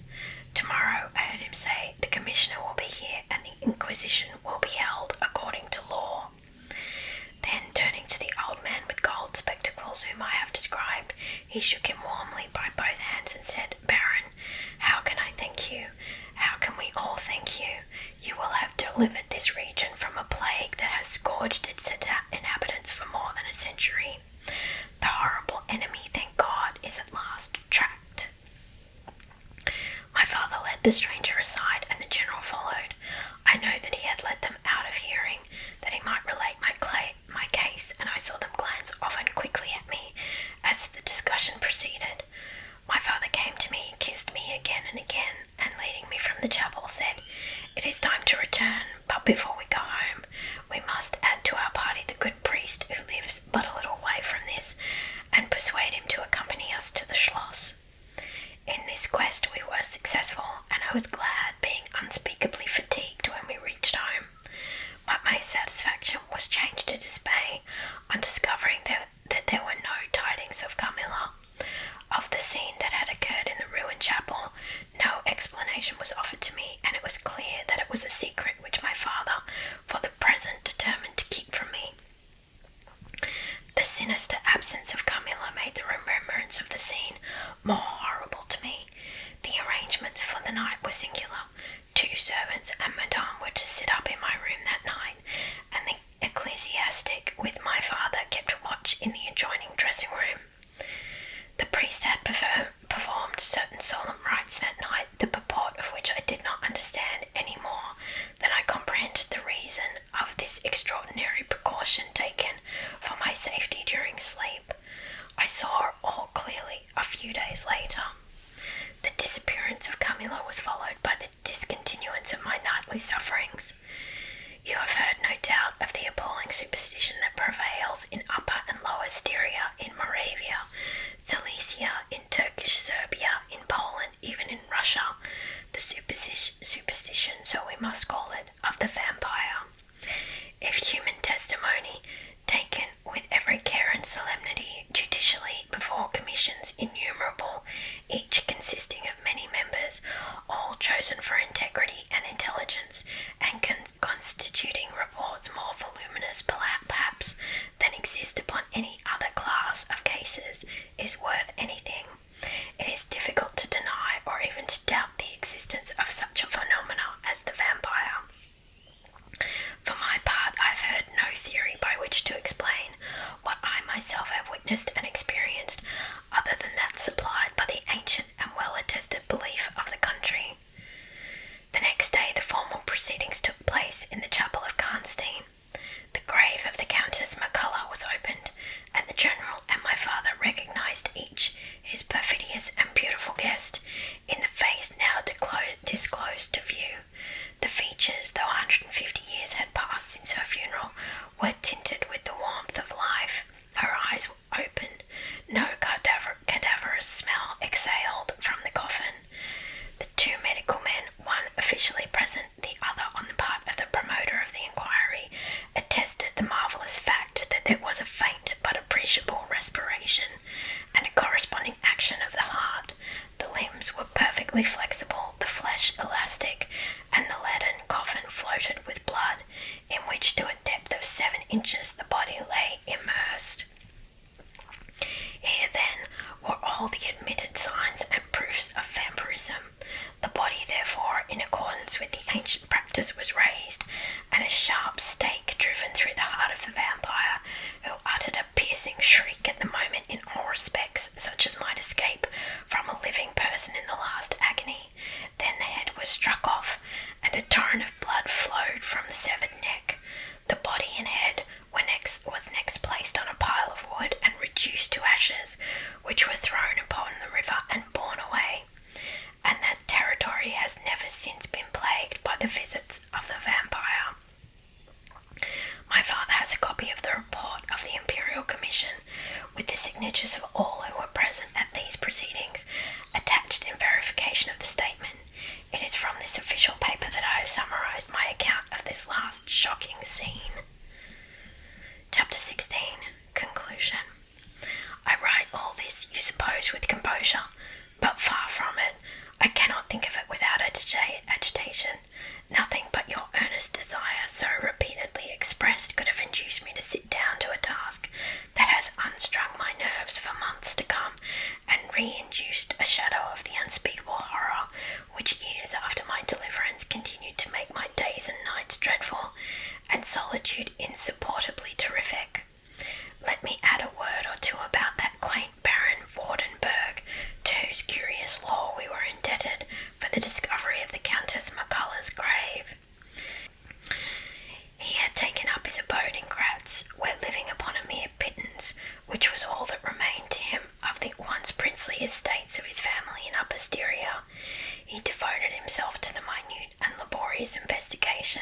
"Tomorrow," I heard him say, "the Commissioner will be here, and the Inquisition will be held according to law." Then, turning to the old man with gold spectacles whom I have described, he shook him warmly by both hands and said, "Baron, how can I thank you? How can we all thank you? You will have delivered this region from a plague that has scourged its inhabitants for more than a century. The horrible enemy, thank God, is at last tracked." My father led the stranger aside, and the General followed. I know that he had led them out of hearing, that he might relate my case, and I saw them glance often quickly at me as the discussion proceeded. My father came to me, kissed me again and again, and leading me from the chapel, said, "It is time to return, but before we go, quest we were successful, and I was glad, being unspeakably fatigued when we reached home. But my satisfaction was changed to dismay on discovering that there were no tidings of Carmilla. Of the scene that had occurred in the ruined chapel, no explanation was offered to me, and it was clear that it was a secret which my father, for the present, determined to keep from me. The sinister absence of Carmilla made the remembrance of the scene more horrible to me. The arrangements for the night were singular. 2 servants and Madame were to sit up in my room that night, and the ecclesiastic, with my father, kept watch in the adjoining dressing room. The priest had performed certain solemn rites that night, the purport of which I did not understand any more than I comprehended the reason of this extraordinary precaution taken for my safety during sleep. I saw all clearly a few days later. The disappearance of Carmilla was followed by the discontinuance of my nightly sufferings. You have heard, no doubt, of the appalling superstition that prevails in Upper and Lower Styria, in Moravia, Silesia, in Turkish Serbia, in Poland, even in Russia, the superstition, so we must call it, of the vampire. If human testimony, taken with every care and solemnity, judicially before commissions innumerable, each consisting of many members, all chosen for integrity and intelligence, and constituting reports more voluminous perhaps than exist upon any other class of cases, is worth anything, it is difficult to deny or even to doubt the existence of such a phenomena as the vampire. For my part, I have heard no theory by which to explain what I myself have witnessed and experienced, other than that supplied by the ancient and well-attested belief of the country. The next day the formal proceedings took place in the chapel of Karnstein. The grave of the Countess McCullough was opened, and the General and my father recognised each his perfidious and beautiful guest in the face now disclosed to view. The features, though 150 years had passed since her funeral, were tinted with the warmth of life. Her eyes were open. No cadaverous smell exhaled from the coffin. The 2 medical men, one officially present, the other on the part of the promoter of the inquiry, attested the marvellous fact that there was a faint but appreciable respiration, and a corresponding action of the heart. The limbs were perfectly flexible, the flesh elastic, and the leaden coffin floated with blood, in which to a depth of 7 inches the body lay immersed. Here, then, were all the admitted signs and proofs of vampirism. The body, therefore, in accordance with the ancient practice, was raised, and a sharp stake driven through the heart of the vampire, who uttered a piercing shriek at the moment in all respects such as might escape from a living person in the last agony. Then the head was struck off, and a torrent of blood flowed from the severed neck. The body and head was next placed on a pile of wood and reduced to ashes, which were thrown upon the river and borne away. And that territory has never since been plagued by the visits of the vampire. My father has a copy of the report of the Imperial Commission, with the signatures of all who were present at these proceedings, attached in verification of the statement. It is from this official paper that I have summarised my account of this last shocking scene. Chapter 16. Conclusion. I write all this, you suppose, with composure, but far from it. I cannot think of it without agitation. Nothing but your earnest desire, so repeatedly expressed, could have induced me to sit down to a task that has unstrung my nerves for months to come, and re-induced a shadow of the unspeakable horror which years after my deliverance continued to make my days and nights dreadful, and solitude insupportably terrific. Let me add a word or two about that quaint Baron Vordenburg, to whose curious lore we were indebted for the discovery of the Countess McCullough's grave. He had taken up his abode in Graz, where, living upon a mere pittance, which was all that remained to him of the once princely estates of his family in Upper Styria, he devoted himself to the minute and laborious investigation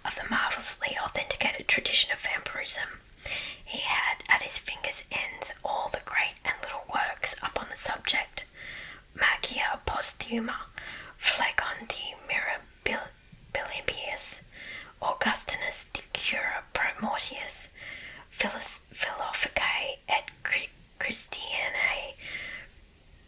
of the marvellously authenticated tradition of vampirism. He had at his fingers' ends all the great and little works upon the subject. Magia post Postuma, Phlegon de Mirabilibius, Augustinus de Cura Pro Mortius, Philophicae et Christianae,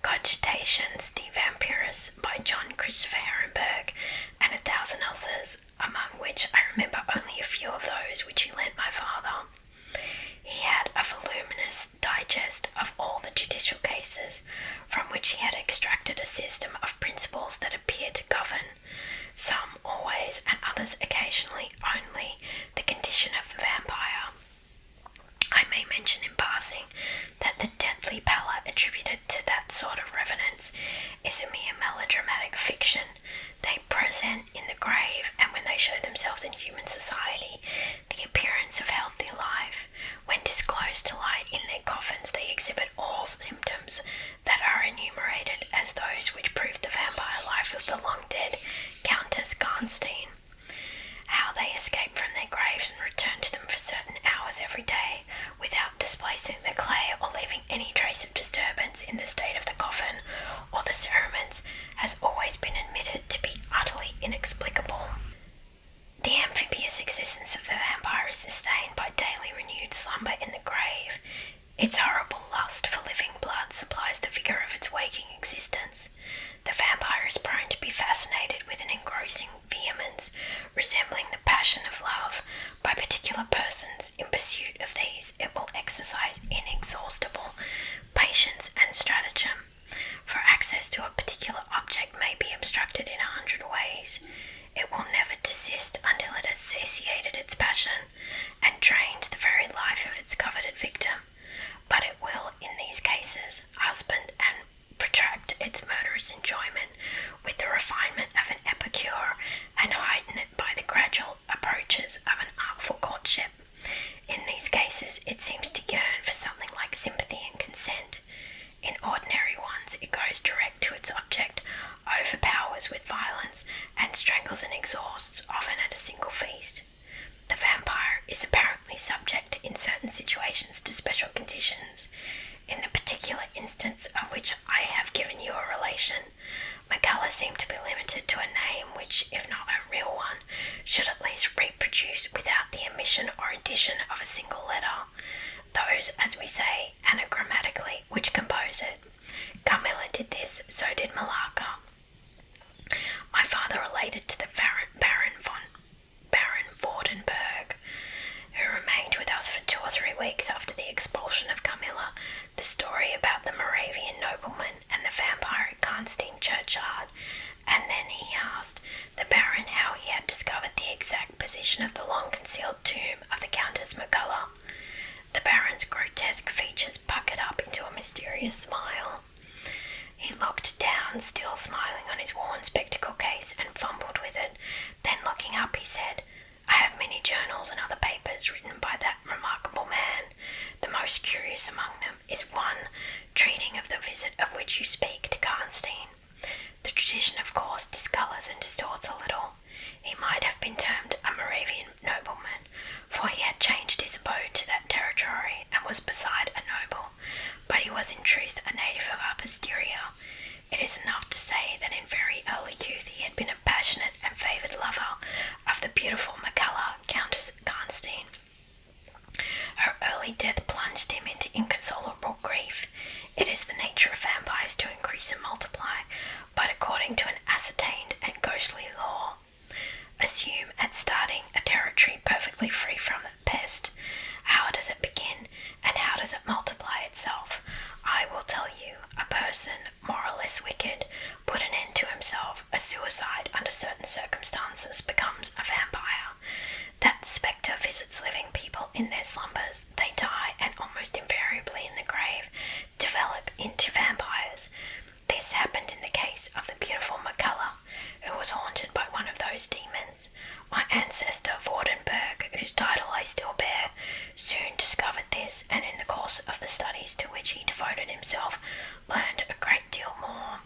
Cogitations de Vampiris by John Christopher Herrenberg, and 1,000 others, among which I remember only a few of those which he lent my father. He had a voluminous digest of all the judicial cases, from which he had extracted a system of principles that appear to govern, some always and others occasionally only, the condition of the vampire. I may mention in passing that the deadly pallor attributed to that sort of revenants is a mere melodramatic fiction. They present in the grave, and when they show themselves in human society, the appearance of healthy life. When disclosed to light in their coffins, they exhibit all symptoms that are enumerated as those which prove the vampire life of the long-dead Countess Garnstein. How they escape from their graves and return to them for certain hours every day, without displacing the clay or leaving any trace of disturbance in the state of the coffin or the cerements, has always been admitted to be utterly inexplicable. The amphibious existence of the vampire is sustained by daily renewed slumber in the grave. Its horrible lust for living blood supplies the vigour of its waking existence. The vampire is prone to be fascinated with an engrossing vehemence, resembling the passion of love, by particular persons. In pursuit of these, it will exercise inexhaustible patience and stratagem, for access to a particular object may be obstructed in 100 ways. It will never desist until it has satiated its passion and drained the very life of its coveted victim, but it will, in these cases, husband and protract its murderous enjoyment with the refinement of an epicure, and heighten it by the gradual approaches of an artful courtship. In these cases it seems to yearn for something like sympathy and consent. In ordinary ones it goes direct to its object, overpowers with violence, and strangles and exhausts, often at a single feast. The vampire is apparently subject in certain situations to special conditions. In the particular instance of which I have given you a relation, McCullough seemed to be limited to a name which, if not a real one, should at least reproduce without the omission or addition of a single letter those, as we say, anagrammatically, which compose it. Carmilla did this, so did Malacca. My father related to the Baron Vordenberg, who remained with us for 2 or 3 weeks after the expulsion of Carmilla, the story about the Moravian nobleman and the vampire at Karnstein churchyard, and then he asked the Baron how he had discovered the exact position of the long-concealed tomb of the Countess McCullough. The Baron's grotesque features puckered up into a mysterious smile. He looked down, still smiling on his worn spectacle case, and fumbled with it. Then, looking up, he said, "I have many journals and other papers written by that remarkable man. The most curious among them is one treating of the visit of which you speak to Karnstein. The tradition, of course, discolours and distorts a little. He might have been termed a Moravian nobleman, for he had changed his abode to that territory, and was beside a noble, but he was in truth a native of our posterior. It is enough to say that in very early youth he had been a passionate and favoured lover of the beautiful McCullough, Countess Karnstein. Her early death plunged him into inconsolable grief. It is the nature of vampires to increase and multiply, but according to an ascertained and ghostly law. Assume at starting a territory perfectly free from the pest. How does it begin, and how does it multiply itself? I will tell you. A person, more or less wicked, put an end to himself. A suicide, under certain circumstances, becomes a vampire. That spectre visits living people in their slumbers. They die, and almost invariably in the grave, develop into vampires. This happened in the case of the beautiful McCullough, who was haunted by one of those demons. My ancestor Vordenberg, whose title I still bear, soon discovered this, and in the course of the studies to which he devoted himself, learned a great deal more.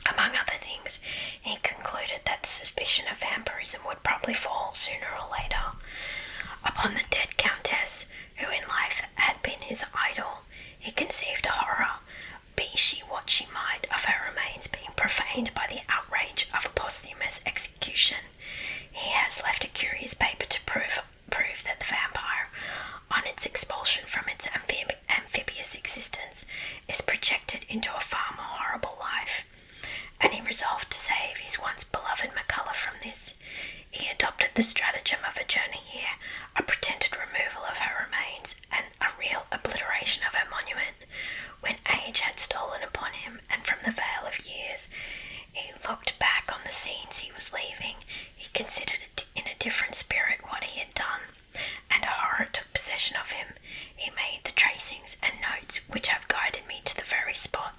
Among other things, he concluded that suspicion of vampirism would probably fall sooner or later upon the dead countess, who in life had been his idol. He conceived a horror be she what she might, of her remains being profaned by the outrage of a posthumous execution. He has left a curious paper to prove that the vampire, on its expulsion from its amphibious existence, is projected into a far more horrible life, and he resolved to save his once beloved McCullough from this. He adopted the stratagem of a journey here, a pretended removal of her remains, and a real obliteration of her monument. When age had stolen upon him, and from the veil of years he looked back on the scenes he was leaving, he considered in a different spirit what he had done, and a horror took possession of him. He made the tracings and notes which have guided me to the very spot,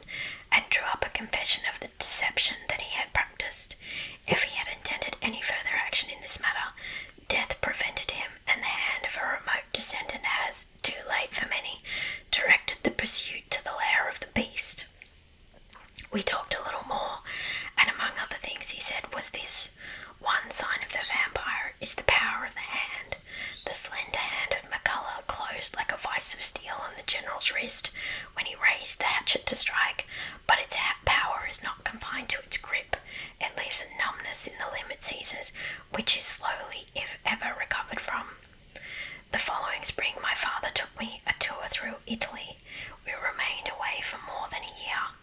and drew up a confession of the deception that he had practised. If he had intended any further action in this matter, death prevented him, and the hand of a remote descendant has, too late for many, directed the pursuit to the lair of the beast. We talked a little more, and among other things he said was this: one sign of the vampire is the power of the hand. The slender hand of McCullough closed like a vice of steel on the general's wrist when he raised the hatchet to strike, but its power is not confined to its grip. It leaves a numbness in the limb it seizes, which is slowly, if ever, recovered from. The following spring my father took me a tour through Italy. We remained away for more than a year.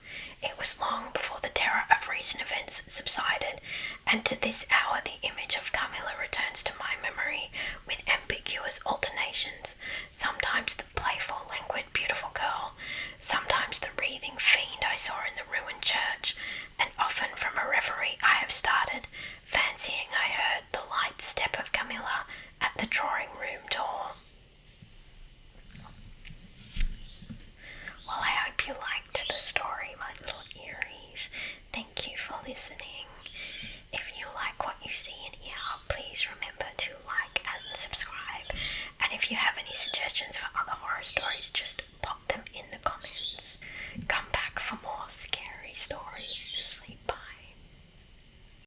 It was long before the terror of recent events subsided, and to this hour the image of Carmilla returns to my memory with ambiguous alternations. Sometimes the playful, languid, beautiful girl, sometimes the wreathing fiend I saw in the ruined church, and often from a reverie I have started, fancying I heard the light step of Carmilla at the drawing-room door. Well, I hope you liked the story, my little Eeries. Thank you for listening. If you like what you see and hear, please remember to like and subscribe. And if you have any suggestions for other horror stories, just